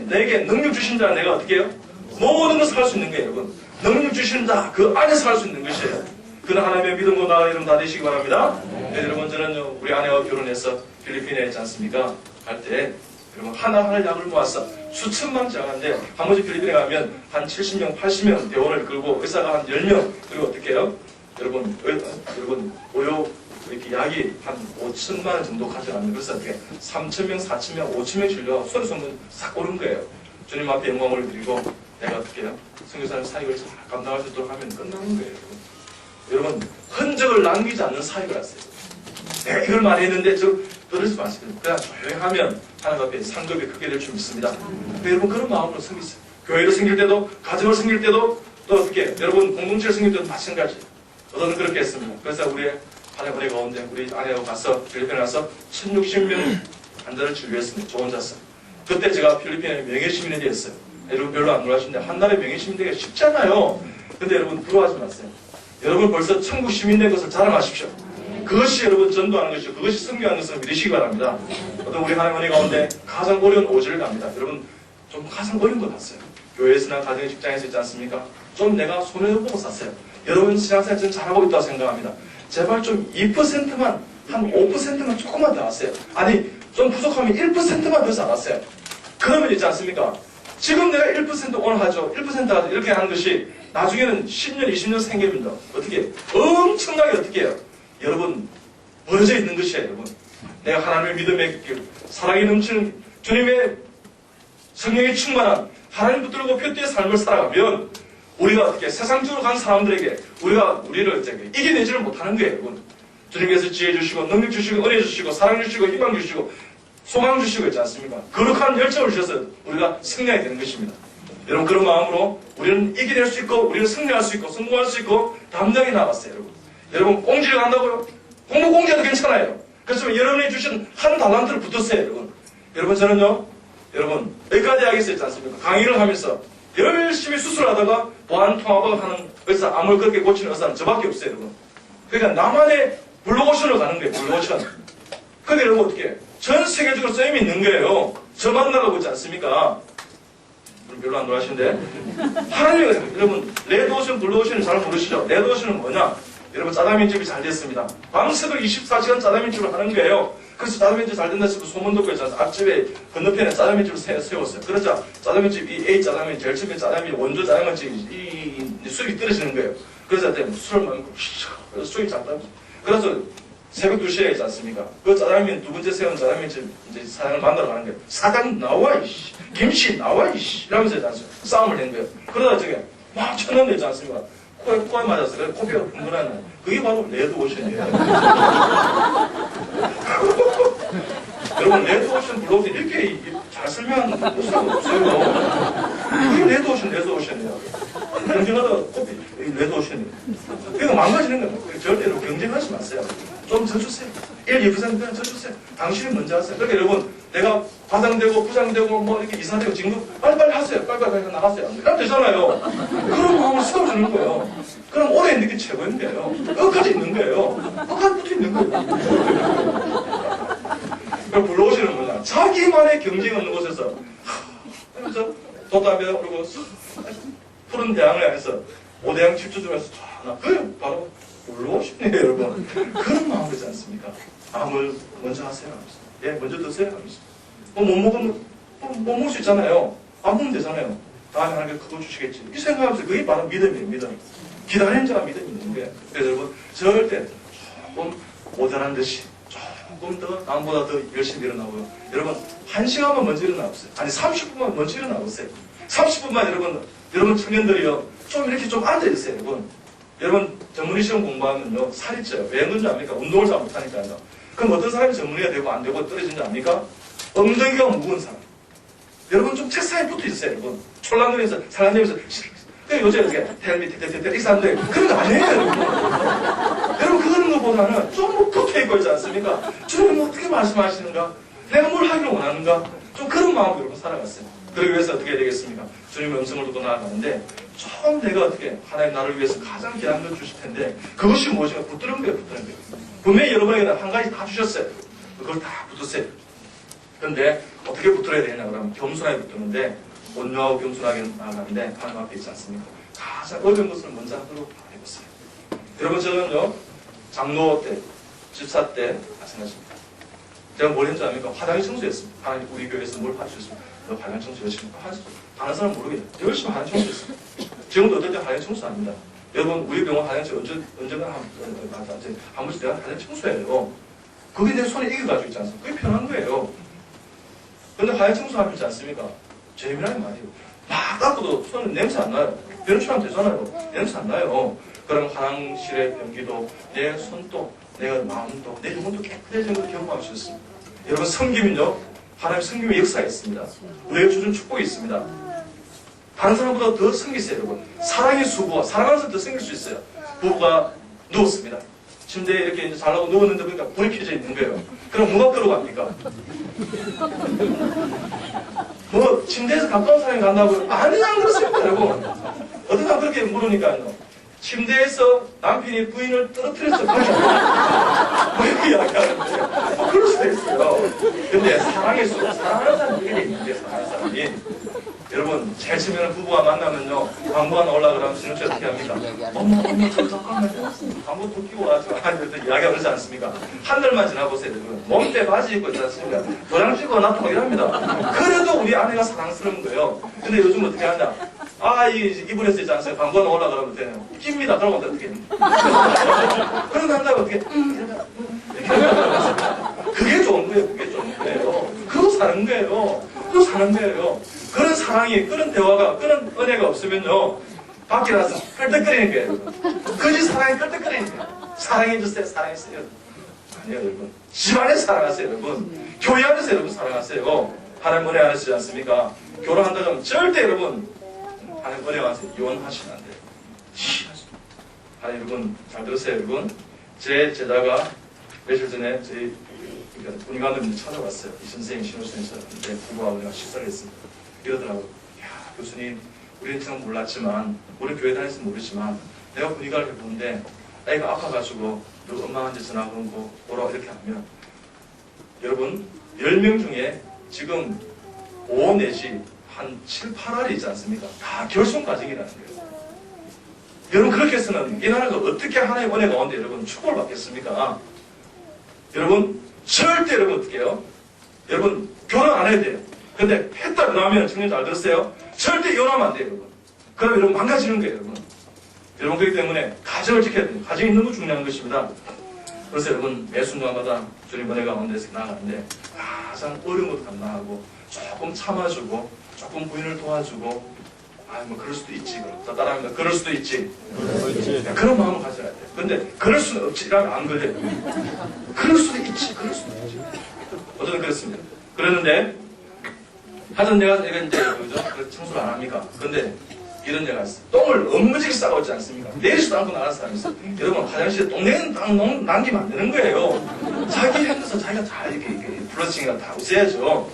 내게 능력 주신 자 내가 어떻게 해요? 모든 것을 할 수 있는 거예요, 여러분. 능력 주신 자 그 안에서 할 수 있는 것이에요. 그는 하나님의 믿음으로 나아가 이름 다 되시기 바랍니다. 네, 여러분 저는 우리 아내와 결혼해서 필리핀에 있지 않습니까? 갈 때 여러분 하나하나 약을 모았어. 수천만 장한데 한 번씩 필리핀에 가면 한 70명, 80명 대원을 끌고 의사가 한 10명 그리고 어떻게 해요? 여러분 오요 이렇게 약이 한 5천만 원 정도 가져갑니다. 그래서 어떻게 3,000명, 4,000명, 5,000명 진료 소리 소문 싹 오는 거예요. 주님 앞에 영광을 드리고 내가 어떻게 해요? 선교사님 사역을 잘 감당할 수 있도록 하면 끝나는 거예요. 여러분 흔적을 남기지 않는 사역을 하세요. 내가 이걸 많이 했는데 그러지 마세요. 그냥 조용히 하면 하나님 앞에 상급이 크게 될 줄 믿습니다. 여러분 그런 마음으로 섬기세요. 교회를 섬길 때도 가정을 섬길 때도 또 어떻게 여러분 공동체를 섬길 때도 마찬가지. 저도 그렇게 했습니다. 그래서 우리 하나님 은혜 가운데 우리 아내하고 가서 필리핀에 가서 1,060명 환자를 진료했습니다. 저 혼자서. 그때 제가 필리핀의 명예시민이 되었어요. 여러분 별로 안 놀라시는데 한 달에 명예시민 되기가 쉽잖아요. 근데 여러분 부러워하지 마세요. 여러분 벌써 천국 시민 된 것을 자랑하십시오. 그것이 여러분 전도하는 것이죠. 그것이 승리하는 것을 믿으시기 바랍니다. 어떤 우리 하나님 은혜 가운데 가장 어려운 오지를 갑니다. 여러분 좀 가장 어려운 것 같아요. 교회에서나 가정 직장에서 있지 않습니까? 좀 내가 손해를 보고 샀어요. 여러분 신앙생활 좀 잘하고 있다고 생각합니다. 제발 좀 2%만 한 5%만 조금만 더 하세요. 아니 좀 부족하면 1%만 더 잘하세요. 그러면 있지 않습니까? 지금 내가 1% 오늘 하죠. 1% 하죠. 이렇게 하는 것이 나중에는 10년, 20년 생깁니다. 어떻게? 엄청나게 어떻게 해요? 여러분 벌어져 있는 것이에요. 여러분. 내가 하나님의 믿음에 사랑이 넘치는 주님의 성령이 충만한 하나님 붙들고 표대의 삶을 살아가면 우리가 어떻게 세상적으로 간 사람들에게 우리를 이겨내지를 못하는 거예요. 여러분. 주님께서 지혜 주시고 능력 주시고 은혜 주시고 사랑 주시고 희망 주시고 소망 주시고 있지 않습니까? 거룩한 열정을 주셔서 우리가 승리하게 되는 것입니다. 여러분 그런 마음으로 우리는 이겨낼 수 있고 우리는 승리할 수 있고 성공할 수 있고 담당해 나갔어요. 여러분. 여러분 공지를 한다고요? 공부 공지해도 괜찮아요. 그렇지만 여러분이 주신 한 달란트를 붙으세요, 여러분. 여러분 저는요, 여러분 의과대학에서 있지 않습니까? 강의를 하면서 열심히 수술하다가 보안통합을 하는 의사, 암을 그렇게 고치는 의사는 저밖에 없어요, 여러분. 그러니까 나만의 블루오션을 가는 거예요, 블루오션. 근데 여러분 어떻게 전 세계적으로 쓰임이 있는 거예요. 저만 나가고 있지 않습니까? 별로 안 좋아하시는데 하나님이 여러분 레드오션, 블루오션을 잘 모르시죠? 레드오션은 뭐냐? 여러분 짜장면집이 잘 됐습니다. 밤새도록 24시간 짜장면집을 하는 거예요. 그래서 짜장면집 잘 된다 싶어 소문 듣고 있잖아요. 앞집에 건너편에 짜장면집을 세웠어요. 그러자 짜장면집 이 A 짜장면 제일 처음에 짜장면 원조 짜장면집이 이 수익이 떨어지는 거예요. 그래서 술을 먹고 수익이 잘 떨어져. 그래서 새벽 2시에 있지 않습니까? 그 짜장면 두 번째 세운 짜장면집 이제 사장을 만나러 가는 거예요. 사장 나와 이씨, 김씨 나와 이씨 이러면서 있지 않습니까? 싸움을 한 거예요. 그러다 저게 막 쳐넣는 있지 않습니까? 코에 맞았어. 그래서 코피가 흥분하는. 그게 바로 레드오션이에요. 여러분, 레드오션, 블루오션 이렇게 잘 설명하는 무슨 없어요. 그게 레드오션이에요. 경쟁하다가 코피, 레드오션이에요. 그러니까 망가지는 거예요. 절대로 경쟁하지 마세요. 좀 져주세요. 1, 2%는 져주세요. 당신이 먼저 하세요. 그러니까 여러분, 내가 과장되고 부장되고 뭐 이렇게 이사되고 진급 빨리빨리 하세요. 빨리빨리 나가세요. 그럼 되잖아요. 그런 마음을 세워주는 거예요. 그럼 오래 있는 게 최고인데요. 끝까지 있는 거예요. 끝까지 붙어 있는 거예요. 그럼 불러오시는 거냐. 자기만의 경쟁 없는 곳에서 하면서 돛담배 그리고 푸른 대양을 향해서 오대양 집주중에서 그 바로 불러오시네요, 여러분. 그런 마음이지 않습니까? 암을 먼저 하세요. 하면서. 예, 먼저 드세요. 하면서. 못 먹으면 못 먹을 수 있잖아요. 안 먹으면 되잖아요. 다음에 하나님께 그거 주시겠지. 이렇게 생각하면서 그게 바로 믿음이에요, 믿음. 기다리는 자가 믿음이 있는 거예요. 그래서 여러분, 절대 조금 모자란 듯이 조금 더 남보다 더 열심히 일어나고요. 여러분, 1시간만 먼저 일어나보세요. 아니, 30분만 먼저 일어나보세요. 30분만 여러분 청년들이요. 좀 이렇게 좀 앉아있어요, 여러분. 여러분, 전문의 시험 공부하면요, 살이 쪄요. 왜 그런지 압니까? 운동을 잘 못하니까요. 그럼 어떤 사람이 전문의가 되고 안 되고 떨어지는지 압니까? 엉덩이가 무거운 사람. 여러분 좀 책상에 붙어 있어요, 여러분. 촐랑거리면서, 살랑거리면서. 요새 이렇게, 텔미, 이 사람들, 그런 거 아니에요, 여러분. 여러분, 그런 거보다는 좀 붙어 있고 있지 않습니까? 주님 어떻게 말씀하시는가? 내가 뭘 하기를 원하는가? 좀 그런 마음으로 여러분 살아갔어요. 그러기 위해서 어떻게 해야 되겠습니까? 주님의 음성을 듣고 나아가는데, 처음 내가 어떻게, 하나님 나를 위해서 가장 귀한 걸 주실 텐데, 그것이 무엇인가? 붙드는 거예요, 붙드는 거예요. 분명히 여러분에게 한 가지 다 주셨어요. 그걸 다 붙으세요. 그런데 어떻게 붙들어야 되냐 그러면 겸손하게 붙드는데 온유하고 겸손하게 나아가는데 하나님 앞에 있지 않습니까? 가장 어려운 것을 먼저 하도록 해보세요. 여러분 저는요 장로 때, 집사 때 마찬가지입니다. 제가 뭘 했는지 압니까? 화장실 청소했습니다. 하나님 우리 교회에서 뭘 봐주셨습니까? 너 화장실 청소 열심히 하시죠. 다른 사람 모르겠어요. 열심히 화장실 청소했습니다. 지금도 어떨 때 화장실 청소 합니다. 여러분 우리 병원 화장실 언젠가 한 번씩 내가 화장실 청소해요. 그게 내 손에 익어가지고 있지 않습니까? 그게 편한 거예요. 근데 화장실 청소하면 있지 않습니까? 재미나게 말이에요. 막 닦아도 손에 냄새 안 나요. 변호사하면 되잖아요. 냄새 안 나요. 그럼 화장실의 변기도 내 손도 내 마음도 내 영혼도 깨끗해지는 걸 경험할 수 있습니다. 여러분 섬기면요. 하나님 섬김의 역사가 있습니다. 우리에게 주신 축복이 있습니다. 다른 사람보다 더 섬기세요, 여러분. 사랑의 수고와 사랑하면서 더 섬길 수 있어요. 부부가 누웠습니다. 침대에 이렇게 이제 자려고 누웠는데 보니까 불이 켜져 있는 거예요. 그럼 누가 끌어갑니까? 뭐 침대에서 가까운 사람이 간다고요? 아니 안 그렇습니다, 여러분. 어떤 사람 그렇게 물으니까요. 침대에서 남편이 부인을 떨어뜨려서 가요. 뭐 이렇게 이야기하는데 뭐 그럴 수도 있어요. 근데 사랑의 수고, 사랑하는 사람이 이게 있는데 사랑하는 사람이 여러분, 제일 처음에는 부부가 만나면요, 광고 하나 올라가면 신우씨 어떻게 합니까? 엄마, 저 잠깐만요. 광고 또 끼고 와서 이야기가 그러지 않습니까? 한 달만 지나보세요, 여러분. 몸때 바지 입고 있지 않습니까? 도장 찍고 나타나고 이럽니다. 그래도 우리 아내가 사랑스러운 거예요. 근데 요즘 어떻게 하냐? 이불에서 있지 않습니까? 광고 하나 올라가면 돼요. 낍니다. 그러면 어떻게 해요? 그런 남자가 어떻게, 이렇게 한다고 그게 좋은 거예요, 그게 좋은 거예요. 그거 사는 거예요. 그거 사는 거예요. 그런 사랑이, 그런 대화가, 그런 은혜가 없으면요, 밖에 나서 끌떡거리는 거예요. 그지 사랑이 끌떡거리는 거예요. 사랑해주세요, 사랑해주세요. 아니요, 여러분. 집안에 사랑하세요, 여러분. 교회 안에서 여러분 사랑하세요. 하나님 은혜 안 하시지 않습니까? 결혼한다 그러면 절대 여러분, 하나님 은혜 안 하세요. 이혼하시면 안 돼요. 아니 여러분 잘 들으세요. 여러분 제 제자가 며칠 전에 저희 군의관을 찾아왔어요. 이 선생님 신호선생님 찾아왔는데 부부하고 내가 식사를 했습니다. 이러더라고요. 야 교수님 우리는 참 몰랐지만 우리 교회 다니서 모르지만 내가 군의관을 해보는데 애가 아파가지고 누구 엄마한테 전화 걸고 오라고 이렇게 하면 여러분 10명 중에 지금 5 내지 한 7, 8알이 있지 않습니까? 다 결손 가정이라는 거예요. 여러분 그렇게 해서는 이 나라가 어떻게 하나의 은혜 가운데 여러분 축복을 받겠습니까? 여러분 절대 여러분 어떻게 해요? 여러분 결혼 안 해야 돼요. 근데 했다 그러면 청년 잘 들었어요? 절대 이혼하면 안 돼요. 여러분. 그럼 여러분 망가지는 거예요. 여러분 그렇기 때문에 가정을 지켜야 돼요. 가정이 너무 중요한 것입니다. 그래서 여러분 매 순간마다 주님 은혜 가운데서 나가는데 가장 어려운 것도 감당하고 조금 참아주고 조금 부인을 도와주고 뭐 그럴 수도 있지. 자 따라합니다. 그럴 수도 있지. 그런 마음을 가져야 돼요. 근데 그럴 수는 없지 이러면 안 그래요. 그럴 수도 있지. 그럴 수도 있지. 어쨌든 그렇습니다. 그랬는데 하여튼 내가 이제 그죠? 청소를 안 합니까? 근데 이런 데가 있어. 똥을 엄무지게 싸고 있지 않습니까? 내리지도 않고 나갈 사람이 있어. 여러분 화장실에 똥 남기면 안 되는 거예요. 자기 핸드서 자기가 다 이렇게 플러싱이가 다 웃어야죠.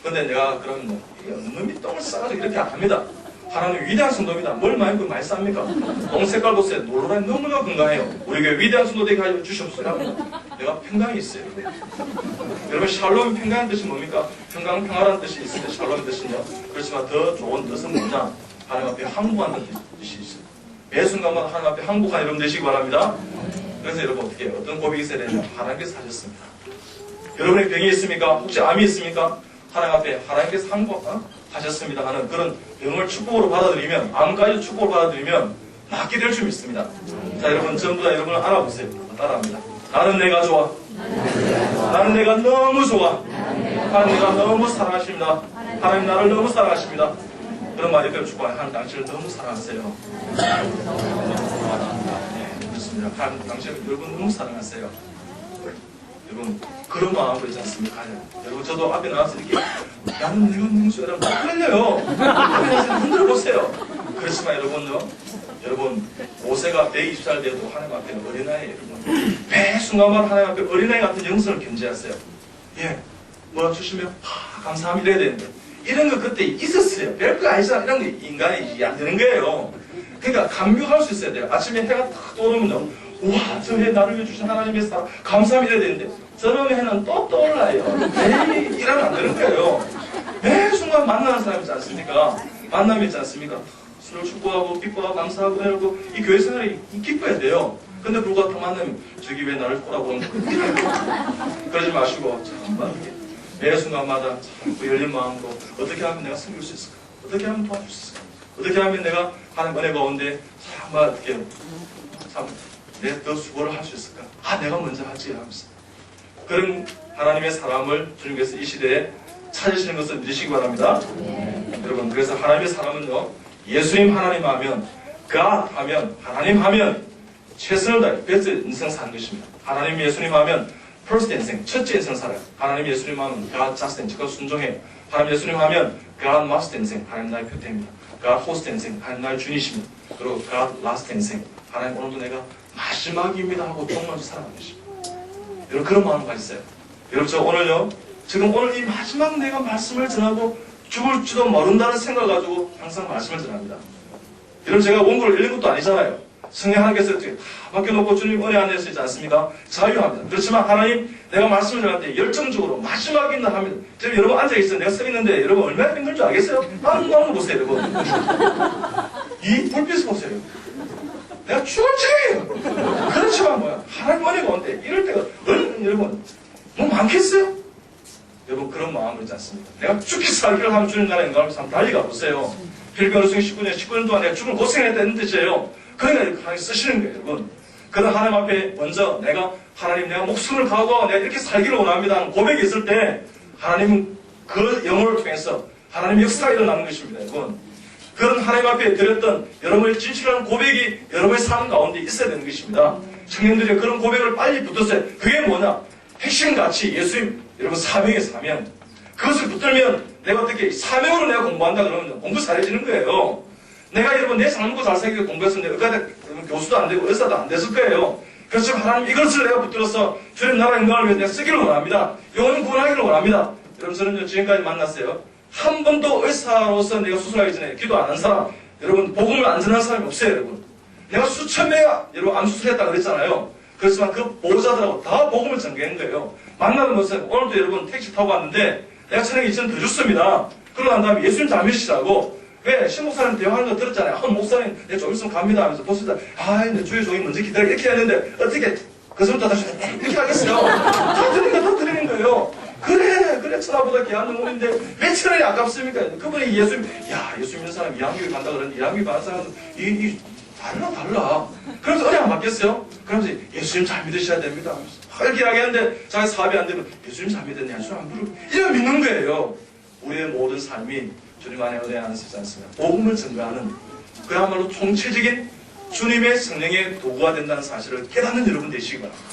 근데 내가 그러면 놈이 똥을 싸가지고 이렇게 안 합니다. 하나님 위대한 성도입니다. 뭘 많이 쌉니까? 똥 색깔 보세요. 노르란 너무나 건강해요. 우리 교회 위대한 성도 되게 하여 주시옵소서. 내가 평강이 있어요. 여러분 샬롬 평강의 뜻이 뭡니까? 평강 평화라는 뜻이 있습니다. 샬롬의 뜻은요. 그렇지만 더 좋은 뜻은 뭐냐? 하나님 앞에 항복하는 뜻이 있어요. 매 순간마다 하나님 앞에 항복하는 여러분 되시기 바랍니다. 그래서 여러분 어떻게 해요? 어떤 고백이 있어야 되냐? 하나님께서 하셨습니다. 여러분의 병이 있습니까? 혹시 암이 있습니까? 하나님 앞에 하나님께서 항복하셨습니다 하는 그런 병을 축복으로 받아들이면, 암까지 축복으로 받아들이면 낫게 될 줄 믿습니다. 자 여러분 전부 다 여러분을 알아보세요. 따라합니다. 나는 내가 좋아. 나는 내가 너무 좋아. 하나님 내가 너무 사랑하십니다. 하나님 나를 너무 사랑하십니다. 그런 말이 그렇게 축복하는 하나님 당신을 너무 사랑하세요. 네, 그렇습니다. 하나님 당신을 여러분 너무 사랑하세요. 여러분 그런 마음으로 있지 않습니까? 여러분 저도 앞에 나와서 이렇게 나는 내가 너무 좋아. 여러분 딱 흘려요. 흔들어 보세요. 그렇지만 여러분 모세가 120살 돼도 하나님 앞에는 어린아이예요. 여러분 매 순간마다 하나님 앞에 어린아이 같은 영성을 견지하세요. 예, 뭐라 주시면 감사합니다 이래야 되는데 이런 거 그때 있었어요. 별거 아니잖아. 이런 거 인간이 안 되는 거예요. 그러니까 감격할 수 있어야 돼요. 아침에 해가 탁 떠오르면요. 와, 저 해 나를 위해 주신 하나님의 사랑 감사합니다 이래야 되는데 저놈의 해는 또 떠올라요. 에이, 이러면 안 되는 거예요. 매 순간 만나는 사람이 있지 않습니까? 만남이 있지 않습니까? 서로 축복하고 기뻐하고 감사하고 해놓고 이 교회 생활이 기뻐야 돼요. 근데 불과 딱 만나면 저기 왜 나를 꼬라보는 거야? 그러지 마시고 정말 매 순간마다 그 열린 마음으로 어떻게 하면 내가 섬길 수 있을까? 어떻게 하면 도와줄 수 있을까? 어떻게 하면 내가 하나님 은혜 가운데 정말 어떻게 내가 더 수고를 할 수 있을까? 내가 먼저 하지 하면서 그런 하나님의 사람을 주님께서 이 시대에 찾으시는 것을 믿으시기 바랍니다. 여러분 그래서 하나님의 사람은요 예수님 하나님 하면 God 하면 하나님 하면 최선을 다해 베스트 인생 사는 것입니다. 하나님 예수님 하면 first 인생 첫째 인생 살아요. 하나님 예수님 하면 God just 인생 순종해요. 하나님 예수님 하면 God master 인생 하나님 나의 표태입니다. God host 인생 하나님 나의 주님이십니다. 그리고 God last 인생 하나님 오늘도 내가 마지막입니다 하고 똥만져 살아가는 것입니다. 여러분 그런 마음을 가지세요. 여러분 저 오늘요 지금 오늘 이 마지막 내가 말씀을 전하고 죽을지도 모른다는 생각을 가지고 항상 말씀을 전합니다. 여러분 제가 원고를 읽는 것도 아니잖아요. 성령 하나님께서 다 맡겨놓고 주님 은혜 안에서 있지 않습니까? 자유합니다. 그렇지만 하나님 내가 말씀을 전할 때 열정적으로 마지막이나 하면 지금 여러분 앉아있어요. 내가 서 있는데 여러분 얼마나 힘든 줄 알겠어요? 아무 보세요 여러분. 이 불빛을 보세요. 내가 죽을 책이에요. 그렇지만 뭐야 하나님 은혜가 온대 이럴 때가 여러분 뭐 많겠어요? 여러분 그런 마음으로 있지 않습니까? 내가 죽기 살기를 하면 주님 나라에 영광을 삼 달리 가보세요. 필경으로서 19년 동안 내가 죽을 고생했다는 뜻이에요. 그러니까 하나님 쓰시는 거예요 여러분. 그런 하나님 앞에 먼저 내가 하나님 내가 목숨을 가고 내가 이렇게 살기를 원합니다 하는 고백이 있을 때 하나님은 그 영혼을 통해서 하나님의 역사가 일어나는 것입니다 여러분. 그런 하나님 앞에 드렸던 여러분의 진실한 고백이 여러분의 삶 가운데 있어야 되는 것입니다. 청년들이 그런 고백을 빨리 붙었어요. 그게 뭐냐? 핵심같이 예수님 여러분 사명의 사명. 그것을 붙들면 내가 어떻게 사명으로 내가 공부한다 그러면 공부 잘해지는 거예요. 내가 여러분 내 삶 먹고 잘 살기 위해 공부해서 내가 의과대 여러분 교수도 안 되고 의사도 안 됐을 거예요. 그래서 하나님 이것을 내가 붙들어서 주님 나라 영광을 위해 내가 쓰기를 원합니다. 영혼을 구원하기를 원합니다. 여러분 저는 지금까지 만났어요. 한 번도 의사로서 내가 수술하기 전에 기도 안 한 사람, 여러분 복음을 안 전한 사람이 없어요. 여러분 내가 수천 명이 여러분 암 수술했다 그랬잖아요. 그렇지만 그 보호자들하고 다 복음을 전개한 거예요. 만나는 모습 오늘도 여러분 택시 타고 왔는데 내가 저녁에 2,000원 더 줬습니다. 그러고 난 다음에 예수님 잘 믿으시라고 왜 신목사님 대화하는 거 들었잖아요. 목사님 내가 좀 있으면 갑니다 하면서 보시다 내 주의 종이 먼저 기다려 이렇게 했는데 어떻게 그 사람도 다시 이렇게 하겠어요. 다 드리는 거예요. 그래 천하보다 귀한 영혼인데 왜 천원이 아깝습니까? 그분이 예수님 믿는 사람 이한교회 간다 그러는데 이한교회 가는 사람은 달라. 그래서 은혜 안 받겠어요? 그러면서 예수님 잘 믿으셔야 됩니다. 이렇게 이야기하는데 자기 사업이 안 되면 예수님 잘 믿었냐? 예수님 안 부르고 이러면 믿는 거예요. 우리의 모든 삶이 주님 안에 은혜 안에 있지 않습니다. 복음을 증거하는 그야말로 총체적인 주님의 성령의 도구가 된다는 사실을 깨닫는 여러분 되시기 바랍니다.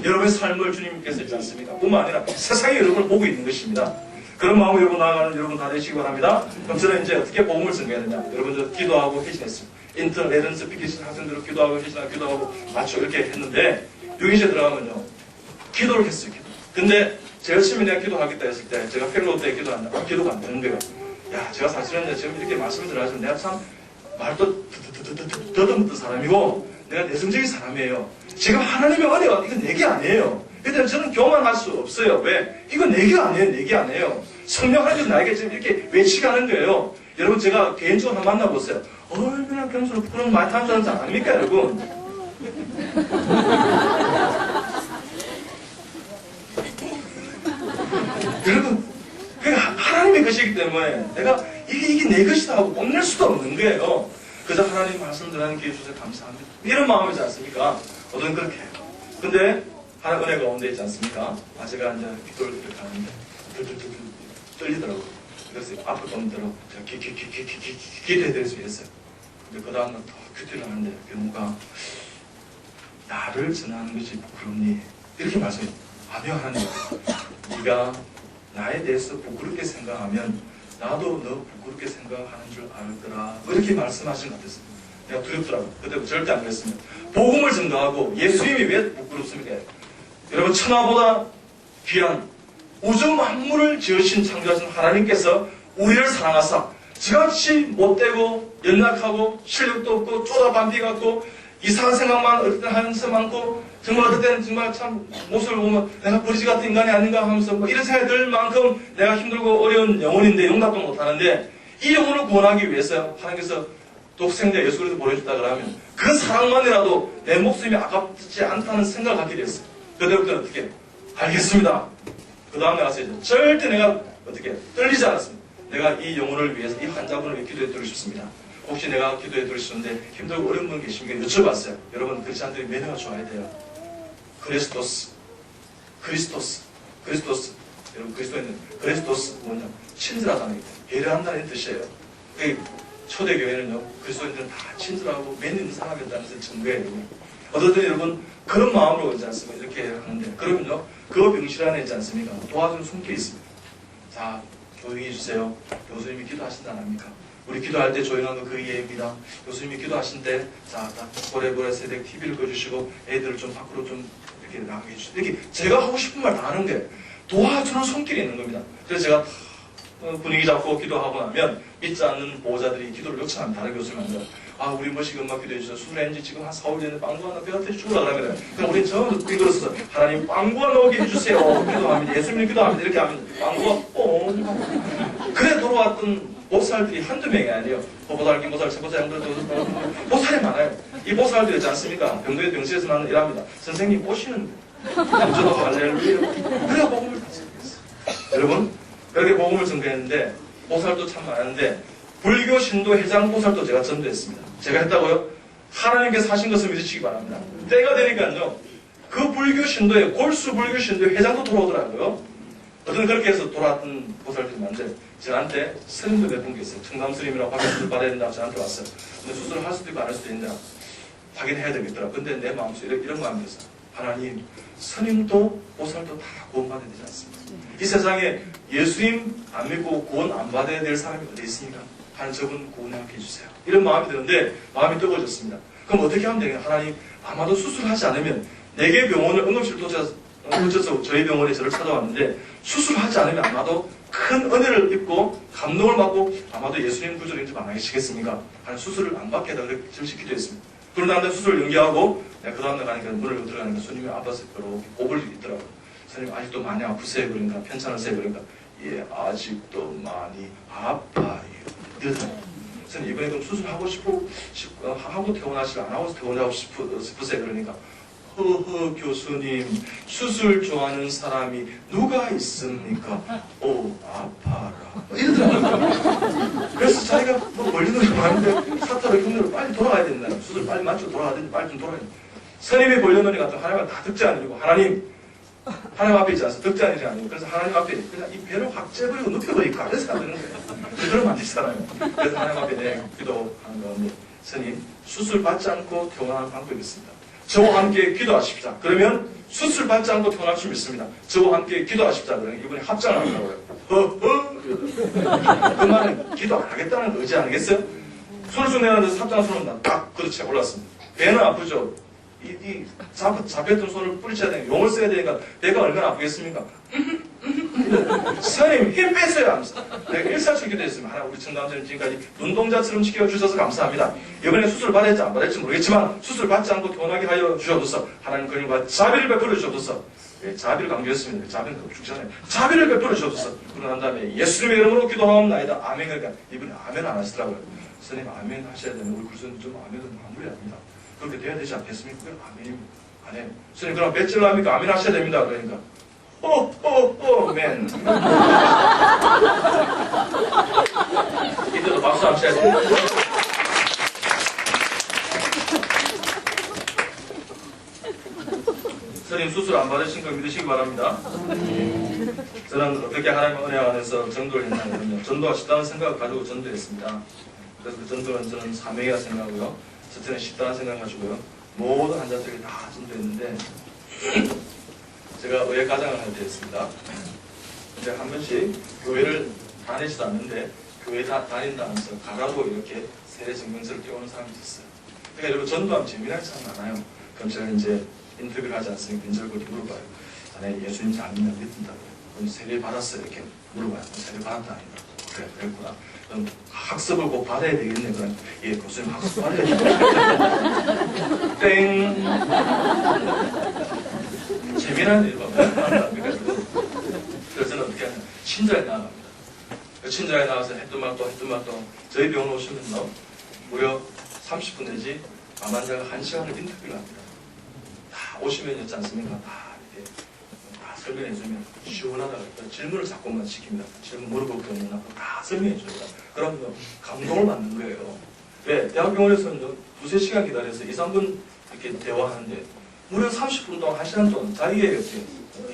여러분의 삶을 주님께서 있지 않습니까? 뿐만 아니라 세상이 여러분을 보고 있는 것입니다. 그런 마음으로 여러분 나아가는 여러분 다 되시기 바랍니다. 그럼 저는 이제 어떻게 복음을 증거해야 되냐? 여러분 저 기도하고 회신했습니다. 인터넷 스피키스 학생들로 기도하고 회신하고 맞춰 이렇게 했는데 여기에 들어가면요 기도를 했어요. 기도. 근데 제일 열심히 내가 기도하겠다 했을 때 제가 펠로우 때 기도한다. 기도가 안 되는 거예요. 제가 사실은 지금 이렇게 말씀을 드려가지고 내가 참 말도 더듬던 사람이고 내가 내성적인 사람이에요. 지금 하나님의 은혜가 이건 내게 아니에요. 일단 저는 교만할 수 없어요. 왜? 이건 내게 아니에요. 내게 아니에요. 성령 하나님께서 나에게 지금 이렇게 외치가는 거예요. 여러분 제가 개인적으로 한번 만나보세요. 얼마나 겸손하고 부끄러운 말 타는 사람 아닙니까 여러분? 여러분 하나님의 것이기 때문에 내가 이게 내 것이다 하고 뽐낼 수도 없는 거예요. 그저 하나님 말씀 전하는 기회 주셔서 감사합니다. 이런 마음이지 않습니까? 어떤 그렇게 해요. 근데 하나님 은혜 가운데 있지 않습니까? 제가 이제 기도를 이렇게 하는데 떨리더라고요. 그래서 앞을 보면대로 제가 기도해드릴 수 있어요. 근데 그 다음날 더 기도를 하는데 경우가 나를 전하는 것이 부끄럽니? 이렇게 말씀해요. 아니요 하나님. 네가 나에 대해서 부끄럽게 생각하면 나도 너 부끄럽게 생각하는 줄 알더라. 이렇게 말씀하신 것 같았어요. 내가 두렵더라고요. 그때 절대 안 그랬습니다. 복음을 증거하고 예수님이 왜 부끄럽습니까? 여러분 천하보다 귀한 우주 만물을 지으신 창조하신 하나님께서 우리를 사랑하사 지같이 못되고 연약하고 실력도 없고 쪼다반비 같고 이상한 생각만 어떨 땐 하면서 많고 정말 어떨 때는 정말 참 모습을 보면 내가 버리지 같은 인간이 아닌가 하면서 이런 생각이 들 만큼 내가 힘들고 어려운 영혼인데 용납도 못하는데 이 영혼을 구원하기 위해서 하나님께서 독생자 예수 그리스도 보내줬다 그러면 그 사랑만이라도 내 목숨이 아깝지 않다는 생각을 갖게 됐어요. 그때부터는 어떻게 알겠습니다. 그 다음에 가서 이제 절대 내가 어떻게 떨리지 않았습니다. 내가 이 영혼을 위해서 이 환자분을 위해 기도해 드리고 싶습니다. 혹시 내가 기도해 드릴 수 있는데 힘들고 어려운 분 계십니까? 여쭤봤어요. 여러분 크리스찬들이 매너가 좋아야 돼요. 그리스도스. 여러분 그리스도인은 그리스도스 뭐냐? 친절하다는 게 배려한다는 뜻이에요. 초대교회는요 그리스도인들은 다 친절하고 매너 있는 사람이었다는 것을 증거해요. 어쨌든 여러분 그런 마음으로 있지 않습니까? 이렇게 하는데 그러면요 그 병실 안에 있지 않습니까? 도와주는 손길이 있습니다. 자 조용히 해주세요. 교수님이 기도하신다 안 합니까? 우리 기도할 때 조용한 거 그 이해입니다. 교수님이 기도하신 때 자 고래고래 세대 TV를 꺼주시고 애들을 좀 밖으로 좀 이렇게 나가게 해주시고 이렇게 제가 하고 싶은 말 다 하는 게 도와주는 손길이 있는 겁니다. 그래서 제가 분위기 잡고 기도하고 나면 믿지 않는 보호자들이 기도를 요청합니다. 다른 교수님한테 우리 뭐시 엄마 기도해 주셔서 수술했는지 지금 한 4월 전에 빵구 하나 배한테 주라 그러면 그럼 우리 전부 비글어서 하나님 빵구 하나 오게 해주세요. 기도합니다. 예수님 기도합니다. 이렇게 하면 빵구가 뽕 그래 돌아왔던 보살들이 한두 명이 아니에요. 보살, 김보살, 최보살, 양들 보살이 많아요. 이 보살들 있지 않습니까? 병도의 병실에서 나는 일합니다. 선생님 오시는데 저도 할렐루야 그래야 복음을 다 전개했어요. 여러분 그렇게 복음을 전개했는데 보살도 참 많은데 불교 신도 회장 보살도 제가 전도했습니다. 제가 했다고요? 하나님께서 하신 것을 믿으시기 바랍니다. 때가 되니까요 그 불교 신도에 골수 불교 신도의 회장도 돌아오더라고요. 어떤 그렇게 해서 돌아왔던 보살들이 많은데 저한테 스님도 몇 분 계세요. 청담 스님이라고 확인을 받아야 된다고 저한테 왔어요. 근데 수술을 할 수도 있고 안 할 수도 있는데 확인해야 되겠더라. 근데 내 마음속에 이런 마음이 들었어요. 하나님 스님도 보살도 다 구원받아야 되지 않습니까? 이 세상에 예수님 안 믿고 구원 안 받아야 될 사람이 어디 있습니까? 하나님 저분 구원하게 해주세요. 이런 마음이 드는데 마음이 뜨거워졌습니다. 그럼 어떻게 하면 되겠냐? 하나님, 아마도 수술하지 않으면 4개 병원을 응급실 도착해서 저희 병원에 저를 찾아왔는데 수술하지 않으면 아마도 큰 은혜를 입고 감동을 받고 아마도 예수님 구조를 인정 안 하시겠습니까? 하는 수술을 안 받게 해달라고 기도했습니다. 그러나 수술을 연기하고 내가 그 다음날 가니까 문을 들어가니까 손님이 아파서 오불이 있더라고요. 손님 아직도 많이 아프세요? 그러니까 편찮으세요? 그러니까 예, 아직도 많이 아파요. 이러더라고요. 선생님 이번에 그럼 수술하고 하고 퇴원하시고 안 하고 퇴원하고 싶으세요? 그러니까 허허 교수님 수술 좋아하는 사람이 누가 있습니까? 오 아파라 이러더라고요. 그래서 자기가 뭐 멀리 놀이 많은데 사타로 흉내로 빨리 돌아가야 된다. 수술 빨리 맞추고 돌아가야 되는데 빨리 좀 돌아가야 된다. 스님이 벌려놓으니 같은 하나님은 다 득제아니고 하나님 앞에 있지 않습니까? 득제아니지 아니고 그래서 하나님 앞에 그냥 이 배를 확 째버리고 눕혀버리니까 그래서 안 되는 거예요. 그러면 안 되잖아요. 그래서 하나님 앞에 내 기도하는 가운데 스님 수술 받지 않고 퇴원하는 방법이 있습니다. 저와 함께 기도하십시다. 그러면 수술 받지 않고 퇴원할 수 있습니다. 저와 함께 기도하십시다. 그러면 이분이 합장을 한다고요. 그 말은 기도 안 하겠다는 의지 아니겠어요? 손을 쭉 내놨는데 합장을 손을 딱 그렇게 올랐습니다. 배는 아프죠? 잡혔던 손을 뿌리쳐야 되니까 용을 써야 되니까 배가 얼마나 아프겠습니까? 스님 힘 뺐어요 하면서 내가 일사칠 기도했습니다. 하나 우리 청담자님 지금까지 눈동자처럼 지켜주셔서 감사합니다. 이번에 수술 받을지 안 받을지 모르겠지만 수술 받지 않고 퇴원하게 하여 주셔서 하나님 그림과 자비를 베풀어 주셔서 예, 자비를 강조했습니다. 자비는 죽잖아요. 자비를 베풀어 주셔서 그러고 난 다음에 예수님의 이름으로 기도하옵나이다. 아멘. 그러니까 이분이 아멘 안 하시더라고요. 스님 아멘 하셔야 되는 우리 그리스도는 좀 아멘을 마무리해야 합니다. 그렇게 돼야 되지 않겠습니까? 그럼 아멘입니다. 아멘. 스님 그럼 배찔러 합니까? 아멘 하셔야 됩니다. 그러니까 맨. 이때도 박수 한번 쳐야 돼요. 스님 수술 안 받으신 걸 믿으시기 바랍니다. 저는 어떻게 하나님의 은혜 안에서 전도를 했냐면요. 전도가 쉽다는 생각을 가지고 전도했습니다. 그래서 그 전도는 저는 사명이라 생각하고요. 첫째는 쉽다는 생각을 가지고요. 모든 환자들에게 다 전도했는데 제가 의회 가장을 할 때였습니다. 이제 한 번씩 교회를 다니지도 않는데 교회 다닌다면서 가라고 이렇게 세례 증명서를 떼오는 사람이 있었어요. 그러니까 여러분 전도하면 재미난 사람 많아요. 그럼 제가 이제 인터뷰를 하지 않습니까? 인절고 물어봐요. 자네 예수님 잘 믿는다고요. 그럼 세례 받았어요? 이렇게 물어봐요. 세례 받았다 아닌가? 그래, 그랬구나. 그럼 학습을 꼭 받아야 되겠네. 그럼 예, 교수님 학습 받아야 되겠네. 땡. 재미난 일이 그래서 저는 어떻게 하냐면 친자에 나아갑니다. 친자에 나가서 했던 말도 저희 병원 오시면서 무려 30분 내지 암 환자가 1시간을 인터뷰를 합니다. 다 오시면 있지 않습니까? 다 이렇게 다 설명해주면 시원하다 그랬더니 질문을 자꾸만 시킵니다. 질문 물어볼 게 없나 다 설명해줍니다. 그러면 감동을 받는 거예요. 왜? 대학병원에서는 2-3시간 기다려서 2-3분 이렇게 대화하는데 무려 30분 동안 1시간 동안 자기에게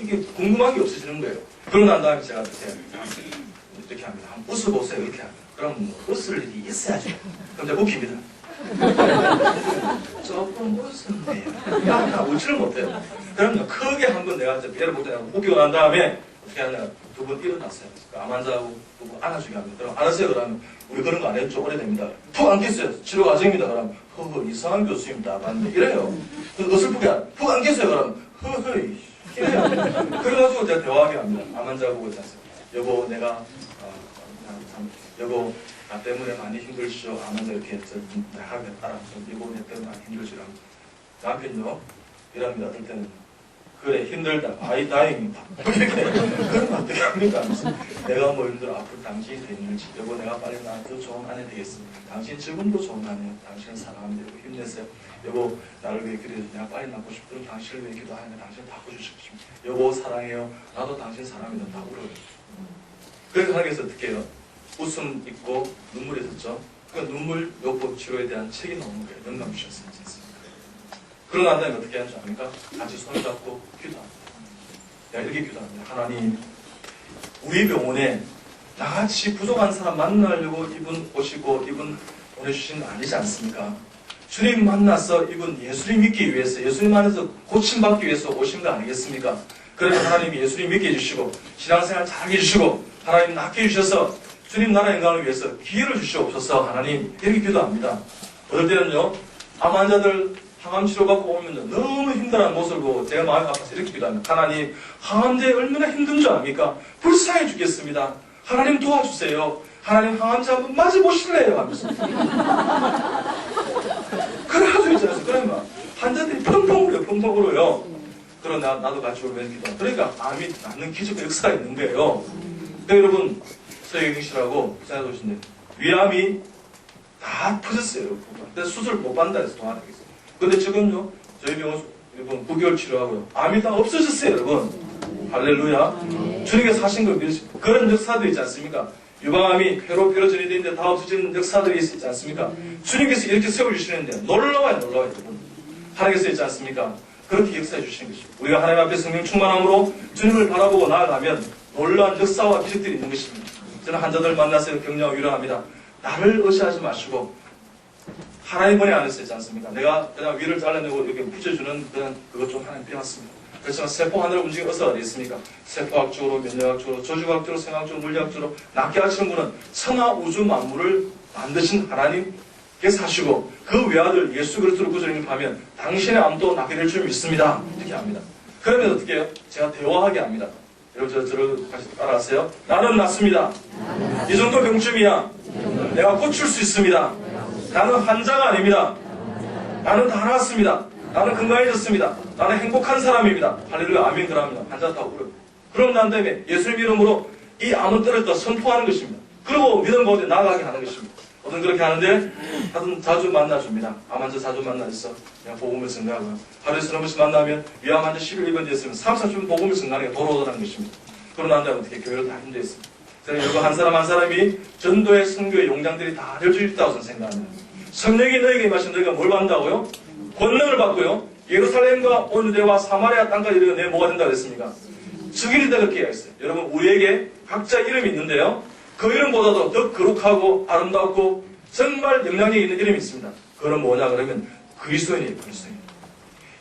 이게 궁금한 게 없어지는 거예요. 그러고 난 다음에 제가 이렇게 합니다. 한번 웃어보세요. 이렇게 합니다. 그럼 뭐 웃을 일이 있어야죠. 그럼 제가 웃깁니다. 조금 웃었네요. 야, 웃지를 못해요. 그러면 크게 한번 내가 배를 못 대고 웃기고 난 다음에 어떻게 하냐. 2분 일어났어요. 암 환자하고 누구 안아주게 합니다. 그럼 안으세요. 그러면 우리 그런 거 안 해도 좀 오래됩니다. 푹 안겠어요. 치료 과정입니다. 그럼 허허 이상한 교수님 나봤는데 이래요. 어설프게 푹 안겠어요. 그럼 허허 이래요. 그래가지고 제가 대화하게 합니다. 암 환자 보고 있지 않습니까? 여보 내가 여보 나 때문에 많이 힘들시죠? 암 환자 이렇게 하게 따라 여보 내 때문에 많이 힘들시죠? 남편요? 이랍니다. 어떨 때는 그래 힘들다. 아이 다행이다. 그러면 어떻게 합니까? 내가 뭐 힘들어 앞으로 당신이 더 힘들지. 여보 내가 빨리 나한테 좋은 아내 되겠습니다. 당신 지금도 좋은 아내예요. 당신은 사랑합니다. 여보 힘내세요. 여보 나를 위해 기도해서 내가 빨리 낫고 싶으면 당신을 위해 기도하면 당신을 바꿔주시고 싶습니다. 여보 사랑해요. 나도 당신 사랑합니다. 다 울어요. 그래서 하나님께서 어떻게 해요? 웃음 있고 눈물이 있었죠. 그 눈물 요법 치료에 대한 책이 나오는 거예요. 영감 주셨어요. 그러고 난 다음에 어떻게 하는지 압니까? 같이 손을 잡고 기도합니다. 내가 이렇게 기도합니다. 하나님, 우리 병원에 나같이 부족한 사람 만나려고 이분 오시고 이분 보내주신 거 아니지 않습니까? 주님 만나서 이분 예수님 믿기 위해서 예수님 안에서 고침받기 위해서 오신 거 아니겠습니까? 그래서 하나님이 예수님 믿게 해주시고 신앙생활 잘하게 해주시고 하나님 낫게 해주셔서 주님 나라 영광을 위해서 기회를 주시옵소서. 하나님 이렇게 기도합니다. 어떨 때는요 암 환자들 항암 치료받고 오면 너무 힘들어하는 모습을 보고 제가 마음이 아파서 이렇게 기도합니다. 하나님, 항암제 얼마나 힘든 줄 압니까? 불쌍해 죽겠습니다. 하나님 도와주세요. 하나님 항암제 한번 맞아보실래요? 하면서. 그래가지고 있잖아요. 그러면 환자들이 펑펑 울어요. 펑펑 울어요. 그러나 나도 같이 울면서 기도. 그러니까 암이 낫는 기적 역사가 있는 거예요. 그러니까 여러분, 서영경 씨라고 부산에 오신데 위암이 다 터졌어요. 근데 수술 못 받는다 해서 돈 안 하겠어요. 근데 지금요, 저희 병원 여러분 9개월 치료하고요. 암이 다 없어졌어요, 여러분. 할렐루야. 주님께서 하신 걸 믿으시고 그런 역사도 있지 않습니까? 유방암이 폐로 전이 되는데 다 없어지는 역사들이 있지 않습니까? 주님께서 이렇게 세워주시는데 놀라워요, 놀라워요, 여러분. 하나님께서 있지 않습니까? 그렇게 역사해 주시는 것이죠. 우리가 하나님 앞에 성령 충만함으로 주님을 바라보고 나아가면 놀라운 역사와 기적들이 있는 것입니다. 저는 환자들 만나서 격려하고 위로합니다. 나를 의지하지 마시고 하나님 번에 안 했지 않습니까? 내가 그냥 위를 잘라내고 이렇게 붙여주는 그것 좀 하나님 배웠습니다. 그렇지만 세포 하늘을 움직이는 의사가 어디 있습니까? 세포학적으로, 면역학적으로, 조직학적으로, 생학적으로, 물리학적으로 낫게 하시는 분은 천하 우주 만물을 만드신 하나님께서 하시고 그 외아들 예수 그리스도를 구주님을 하면 당신의 암도 낫게 될 줄 믿습니다. 이렇게 합니다. 그러면 어떻게 해요? 제가 대화하게 합니다. 여러분 저를 같이 따라하세요. 나는 낫습니다. 이 정도 병쯤이야. 내가 고칠 수 있습니다. 나는 환자가 아닙니다. 나는 다 나았습니다. 나는 건강해졌습니다. 나는 행복한 사람입니다. 할렐루야, 아멘. 그러면 환자 다 울어요. 그럼 난 다음에 예수님 이름으로 이 암을 떨어졌다 선포하는 것입니다. 그리고 믿음 가운데 나아가게 하는 것입니다. 어떤 그렇게 하는데 하여튼 자주 만나줍니다. 암 환자 자주 만나서 그냥 복음을 증가하고요. 하루에 서너 번씩 만나면 위암 환자 11번 됐으면 3, 4주 복음을 증가하는 게 돌아오더라는 것입니다. 그러고 난 다음에 어떻게 교회를 다 힘들어 있습니다. 저는 여러분 한 사람 한 사람이 전도의 선교의 용장들이 다 될 수 있다고 저는 생각합니다. 성령이 너에게 임하신 너희가 뭘 받는다고요? 권능을 받고요. 예루살렘과 온 유대와 사마리아 땅까지 이르러 내 뭐가 된다고 했습니까? 증인이 되게 되어 있어요. 여러분 우리에게 각자 이름이 있는데요. 그 이름보다도 더 거룩하고 아름답고 정말 영향력이 있는 이름이 있습니다. 그건 뭐냐 그러면 그리스도인이에요. 그리스도인.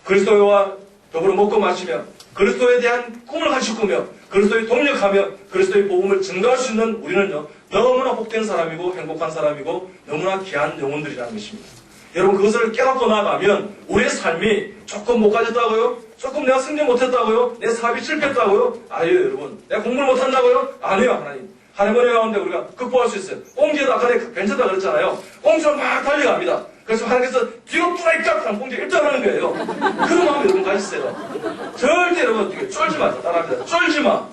그리스도와 더불어 먹고 마시며 그리스도에 대한 꿈을 같이 꾸며 그리스도에 동력하며 그리스도의 복음을 증가할 수 있는 우리는요. 너무나 복된 사람이고 행복한 사람이고 너무나 귀한 영혼들이라는 것입니다. 여러분 그것을 깨닫고 나가면 우리의 삶이 조금 못 가졌다고요? 조금 내가 승진 못했다고요? 내 사업이 실패했다고요? 아니에요 여러분. 내가 공부를 못한다고요? 아니에요 하나님. 하나님의 가운데 우리가 극복할 수 있어요. 꽁지도 아까 내가 괜찮다 그랬잖아요. 꽁지로 막 달려갑니다. 그래서 하나님께서 뒤로 뚜라이깍 하면 꽁지가 1등 하는 거예요. 그런 마음이 여러분 가지세요. 절대 여러분 쫄지 마세요. 따라합니다. 쫄지 마.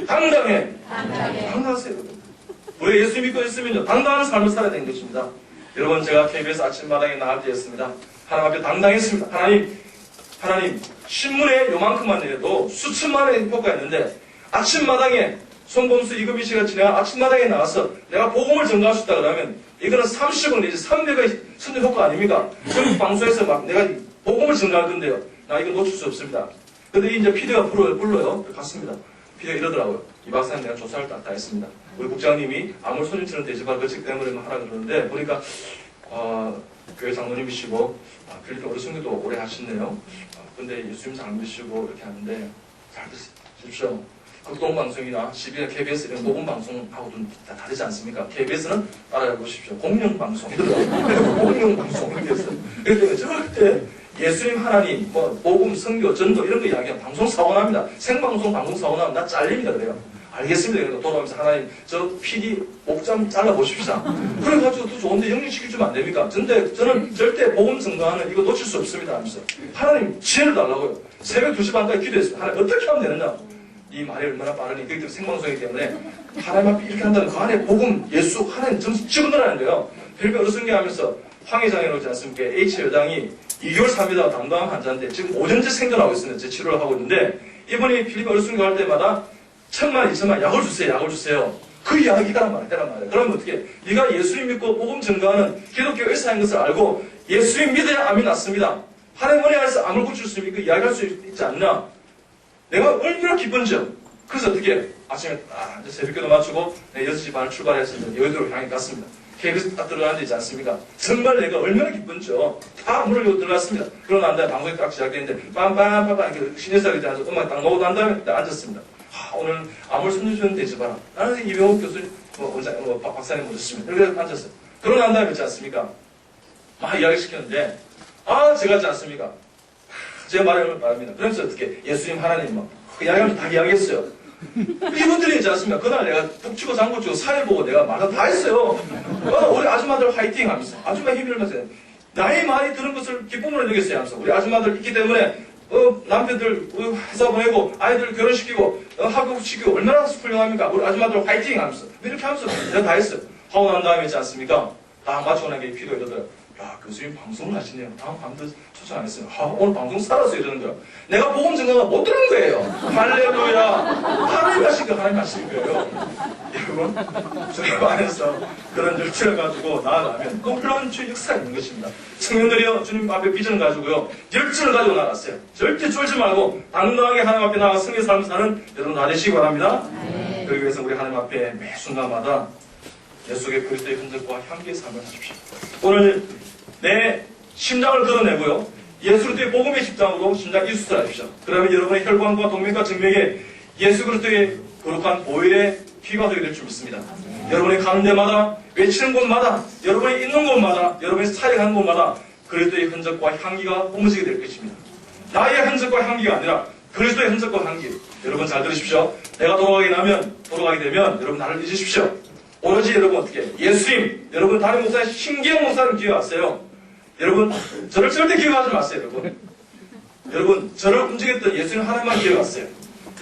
당당해. 당당하세요 여러분. 우리가 예수 믿고 있으면요. 당당한 삶을 살아야 되는 것입니다. 여러분 제가 KBS 아침마당에 나갈 때였습니다. 하나님 앞에 당당했습니다. 하나님 신문에 요만큼만 내도 수천만의 효과가 있는데 아침마당에 손범수 이금희 씨가 진행한 아침마당에 나와서 내가 복음을 전가할 수 있다 그러면 이거는 30억 내지 300의 선전 효과 아닙니까? 전국 방송에서 막 내가 복음을 전가할 건데요. 나 이거 놓칠 수 없습니다. 근데 이제 PD가 불러요. 갔습니다. PD가 이러더라고요. 이 박사님 내가 조사를 다 했습니다. 우리 국장님이 아무 손님처럼 대접할 것이기 때문에 하라 그러는데 보니까 교회 장로님이시고 필리핀 어르신들도 오래 하시네요. 근데 예수님 잘 믿으시고 이렇게 하는데 잘 드십시오. 극동방송이나 CB나 KBS 이런 모범방송하고 좀 다르지 않습니까? KBS는 따라해보십시오. 공영방송. 공영방송. 이렇게 했어요. 그래서 절대 예수님 하나님, 복음, 선교, 전도 이런 거 이야기하면 방송 사원합니다. 생방송 방송 사원하면 나 잘립니다. 그래요. 알겠습니다. 그래서 돌아오면서 하나님, 저 PD 목 좀 잘라보십시오. 그래가지고 또 좋은데 영리시켜주면 안 됩니까? 근데 저는 절대 복음 증거하는 이거 놓칠 수 없습니다. 하면서 하나님 지혜를 달라고요. 새벽 2시 반까지 기도했어요. 하나님 어떻게 하면 되느냐? 이 말이 얼마나 빠르니 그렇기 때문에 생방송이기 때문에 하나님 앞에 이렇게 한다면 그 안에 복음, 예수, 하나님 점수 집어넣으라는 거예요. 필리핀 어르신교 하면서 황회장이라고 하지 않습니까? H 여당이 2개월 3일다 담당한 환자인데 지금 5년째 생존하고 있습니다. 제 치료를 하고 있는데 이분이 필리핀 어르신교 할 때마다 1,000만, 2,000만 약을 주세요. 그 이야기가 해란 말이에요. 그러면 어떻게? 네가 예수님 믿고 복음 증거하는 기독교 의사인 것을 알고 예수님 믿어야 암이 낫습니다. 하나님 은혜 안에서 암을 고칠 수 있는 그 이야기할 수 있지 않나? 내가 얼마나 기쁜지요. 그래서 어떻게 아침에 이제 새벽기도 마치고 6시 반에 출발해서 여의도로 향해 갔습니다. KBS 딱 들어가는 데 있지 않습니까? 정말 내가 얼마나 기쁜지요. 다 문을 열고 들어갔습니다. 그러고 난 다음에 방송이 딱 시작됐는데 빰빰빰빰 이렇게 신혜석이 앉아서 음악 딱 놓고 난 다음에 딱 앉았습니다. 오늘 암을 손주주는 되지 마라. 나는 이병옥 교수님, 박사님 모셨습니다. 이렇게 앉았어요. 그러고 난 다음에 있지 않습니까? 막 이야기시켰는데, 제가 하지 않습니까? 제가 말합니다. 그러면서 어떻게 예수님 하나님 막 이야기하면서 다 이야기했어요. 이분들이 있지 않습니까? 그날 내가 북치고 장구치고 사회 보고 내가 말을 다 했어요. 우리 아줌마들 화이팅 하면서 아줌마 힘을 내면서 나의 말이 들은 것을 기쁨으로 여겼어요 하면서 우리 아줌마들 있기 때문에 남편들 회사 보내고 아이들 결혼시키고 학교 시키고 얼마나 훌륭합니까? 우리 아줌마들 화이팅 하면서 이렇게 하면서 내가 다 했어요. 하고 난 다음에 있지 않습니까? 딱 마치고 난 게 필요 이러더라고요. 야, 교수님 방송을 하시네요. 다음 밤도 초청 안 했어요. 오늘 방송 살아서 이러는 거야. 내가 복음 전가가 못 들은 거예요. 할렐루야. 하나님 하신 거 하나님 하신 거예요. 여러분, 저희 안에서 그런 열정을 가지고 나아가면 놀라운 주의 역사가 있는 것입니다. 청년들이요, 주님 앞에 비전을 가지고요, 열정을 가지고 나갔어요. 절대 쫄지 말고 당당하게 하나님 앞에 나가 승리의 삶을 사는 여러분 다 되시기 바랍니다. 그러기 위해서 우리 하나님 앞에 매 순간마다 예수 속의 그리스도의 흔적과 향기의 삶을 하십시오. 오늘 내 심장을 걷어내고요, 예수 그리스도의 복음의 심장으로 심장 이수를 하십시오. 그러면 여러분의 혈관과 동맥과 정맥에 예수 그리스도의 거룩한 보혈의 피가 되게 될 줄 믿습니다. 여러분이 가는 데마다, 외치는 곳마다, 여러분이 있는 곳마다, 여러분이 사역하는 곳마다 그리스도의 흔적과 향기가 뿜어지게 될 것입니다. 나의 흔적과 향기가 아니라 그리스도의 흔적과 향기. 여러분 잘 들으십시오. 내가 돌아가게 되면 여러분 나를 잊으십시오. 오로지 여러분 어떻게 예수님, 여러분 다른 목사님 신기한 목사님 기억하세요. 여러분 저를 절대 기억하지 마세요. 여러분 저를 움직였던 예수님 하나님만 기억하세요.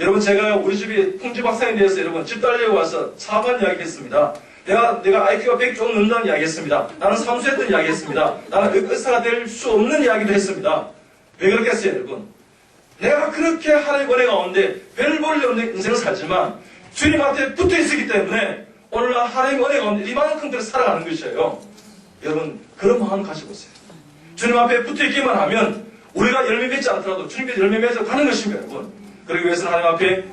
여러분 제가 우리 집이 풍지 박사에 대해서 여러분 집 달려고 와서 사업한 이야기 했습니다. 내가 IQ가 100 좀 넘는다는 이야기 했습니다. 나는 삼수했던 이야기 했습니다. 나는 의사가 될 수 없는 이야기도 했습니다. 왜 그렇겠어요 여러분? 내가 그렇게 하나님의 은혜 가운데 별 볼일 없는 인생을 살지만 주님한테 붙어 있었기 때문에 오늘날 하나님의 은혜 가운데 이만큼들 살아가는 것이에요. 여러분 그런 마음 가져보세요. 주님 앞에 붙어 있기만 하면 우리가 열매 맺지 않더라도 주님께서 열매 맺어 가는 것입니다. 여러분. 그러기 위해서는 하나님 앞에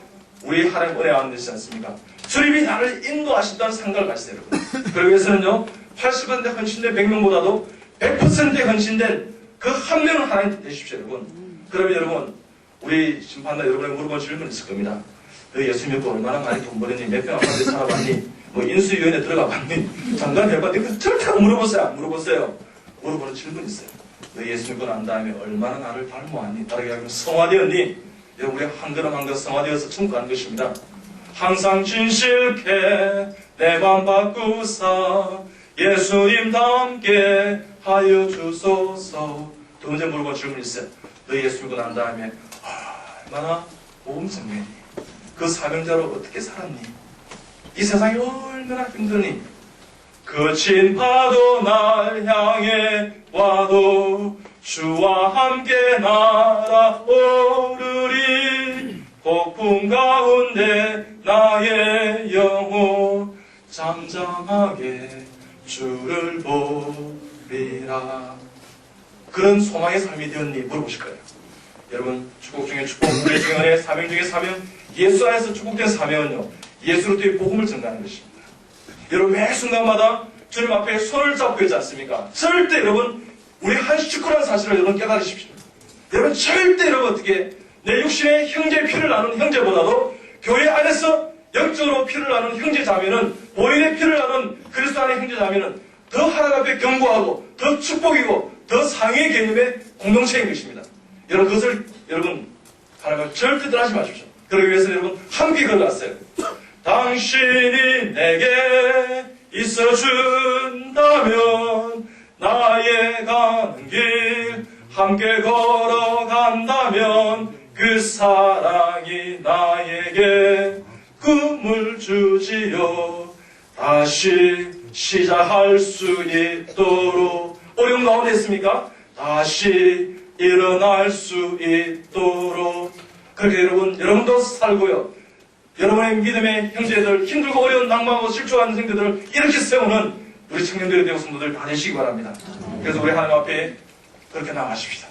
우리 하나님 은혜 가운데 있지 않습니까? 주님이 나를 인도하신다는 생각을 가지세요. 여러분. 그러기 위해서는요 80% 헌신된 100명보다도 100% 헌신된 그 한 명은 하나님 되십시오. 여러분. 그러면 여러분 우리 심판다 여러분의 물어본 질문이 있을 겁니다. 너 예수 믿고 얼마나 많이 돈 벌었니? 몇 명 아파트 살아봤니? 뭐 인수위원회 들어가 봤니? 장관 해봤니? 이거 절대 안 물어보세요. 안 물어보세요. 물어보는 질문이 있어요. 너 예수 믿고 난 다음에 얼마나 나를 닮아왔니? 다르게 하면 성화되었니? 여러분 우리 한 걸음 한 걸음 성화되어서 천국 가는 것입니다. 항상 진실케 내 맘 바꾸사 예수님 닮게 하여 주소서. 두 번째 물어본 질문이 있어요. 너 예수 믿고 난 다음에 얼마나 복음 전했니? 그 사명자로 어떻게 살았니? 이 세상이 얼마나 힘드니? 거친 파도 날 향해 와도 주와 함께 날아오르리. 폭풍 가운데 나의 영혼 잠잠하게 주를 보리라. 그런 소망의 삶이 되었니? 물어보실 거예요. 여러분 축복 중에 축복, 은혜 중에 은혜, 사명 중에 사명, 예수 안에서 축복된 사명은요 예수 그리스도의 복음을 전가하는 것입니다. 여러분 매 순간마다 주님 앞에 손을 잡고 있지 않습니까? 절대 여러분 우리 한 식구라는 사실을 여러분 깨달으십시오. 여러분 절대 여러분 어떻게 내 육신의 형제 피를 나누는 형제보다도 교회 안에서 영적으로 피를 나누는 형제 자매는, 보혈의 피를 나누는 그리스도 안의 형제 자매는 더 하나님 앞에 견고하고 더 축복이고 더 상의 개념의 공동체인 것입니다. 여러분 그것을 여러분 하나님 앞에 절대 떠나지 마십시오. 그러기 위해서 여러분 함께 걸어갔어요. 당신이 내게 있어준다면 나의 가는 길 함께 걸어간다면 그 사랑이 나에게 꿈을 주지요. 다시 시작할 수 있도록 어려운 가운데 있습니까? 다시 일어날 수 있도록 그렇게 여러분도 살고요. 여러분의 믿음의 형제들, 힘들고 어려운 낭망하고 실족하는 형제들을 이렇게 세우는 우리 청년들이 되고 성도들 다 되시기 바랍니다. 그래서 우리 하나님 앞에 그렇게 나가십시다.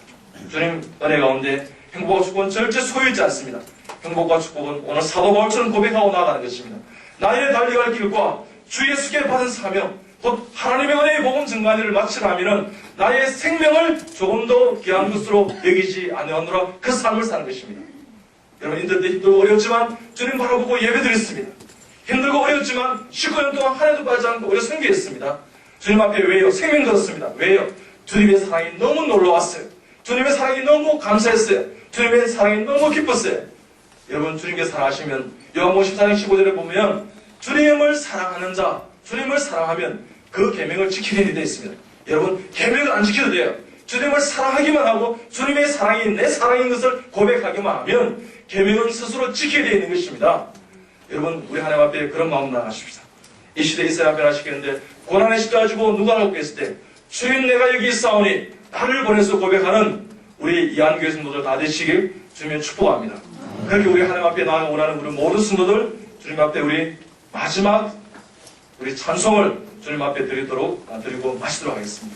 주님 은혜 가운데 행복과 축복은 절대 소유있지 않습니다. 행복과 축복은 오늘 사도 바울처럼 고백하고 나아가는 것입니다. 나의 달려갈 길과 주 예수께 받은 사명, 곧 하나님의 은혜의 복음 증거하기를 마치라면은 나의 생명을 조금 더 귀한 것으로 여기지 아니하노라. 그 삶을 사는 것입니다. 여러분 힘들고 어렵지만 주님 바라보고 예배드렸습니다. 힘들고 어렵지만 19년 동안 한 해도 빠지지 않고 오래 섬기했습니다. 주님 앞에 왜요? 생명 걸었습니다. 왜요? 주님의 사랑이 너무 놀라웠어요. 주님의 사랑이 너무 감사했어요. 주님의 사랑이 너무 기뻤어요. 여러분, 주님께 사랑하시면 요한복음 14장 15절에 보면 주님을 사랑하는 자, 주님을 사랑하면 그 계명을 지키는 일이 되어 있습니다. 여러분, 계명을 안 지켜도 돼요. 주님을 사랑하기만 하고 주님의 사랑이 내 사랑인 것을 고백하기만 하면 계명은 스스로 지키게 되어 있는 것입니다. 여러분, 우리 하나님 앞에 그런 마음 나가십시다. 이 시대에 있어야 변화시키는데 고난의 십자가 가지고 누가 놓고 있을 때 주님 내가 여기 있사오니 나를 보내서 고백하는 우리 이한교회 성도들 다 되시길 주님의 축복합니다. 그렇게 우리 하나님 앞에 나아가 원하는 우리 모든 성도들 주님 앞에 우리 마지막 우리 찬송을 주님 앞에 드리고 마치도록 하겠습니다.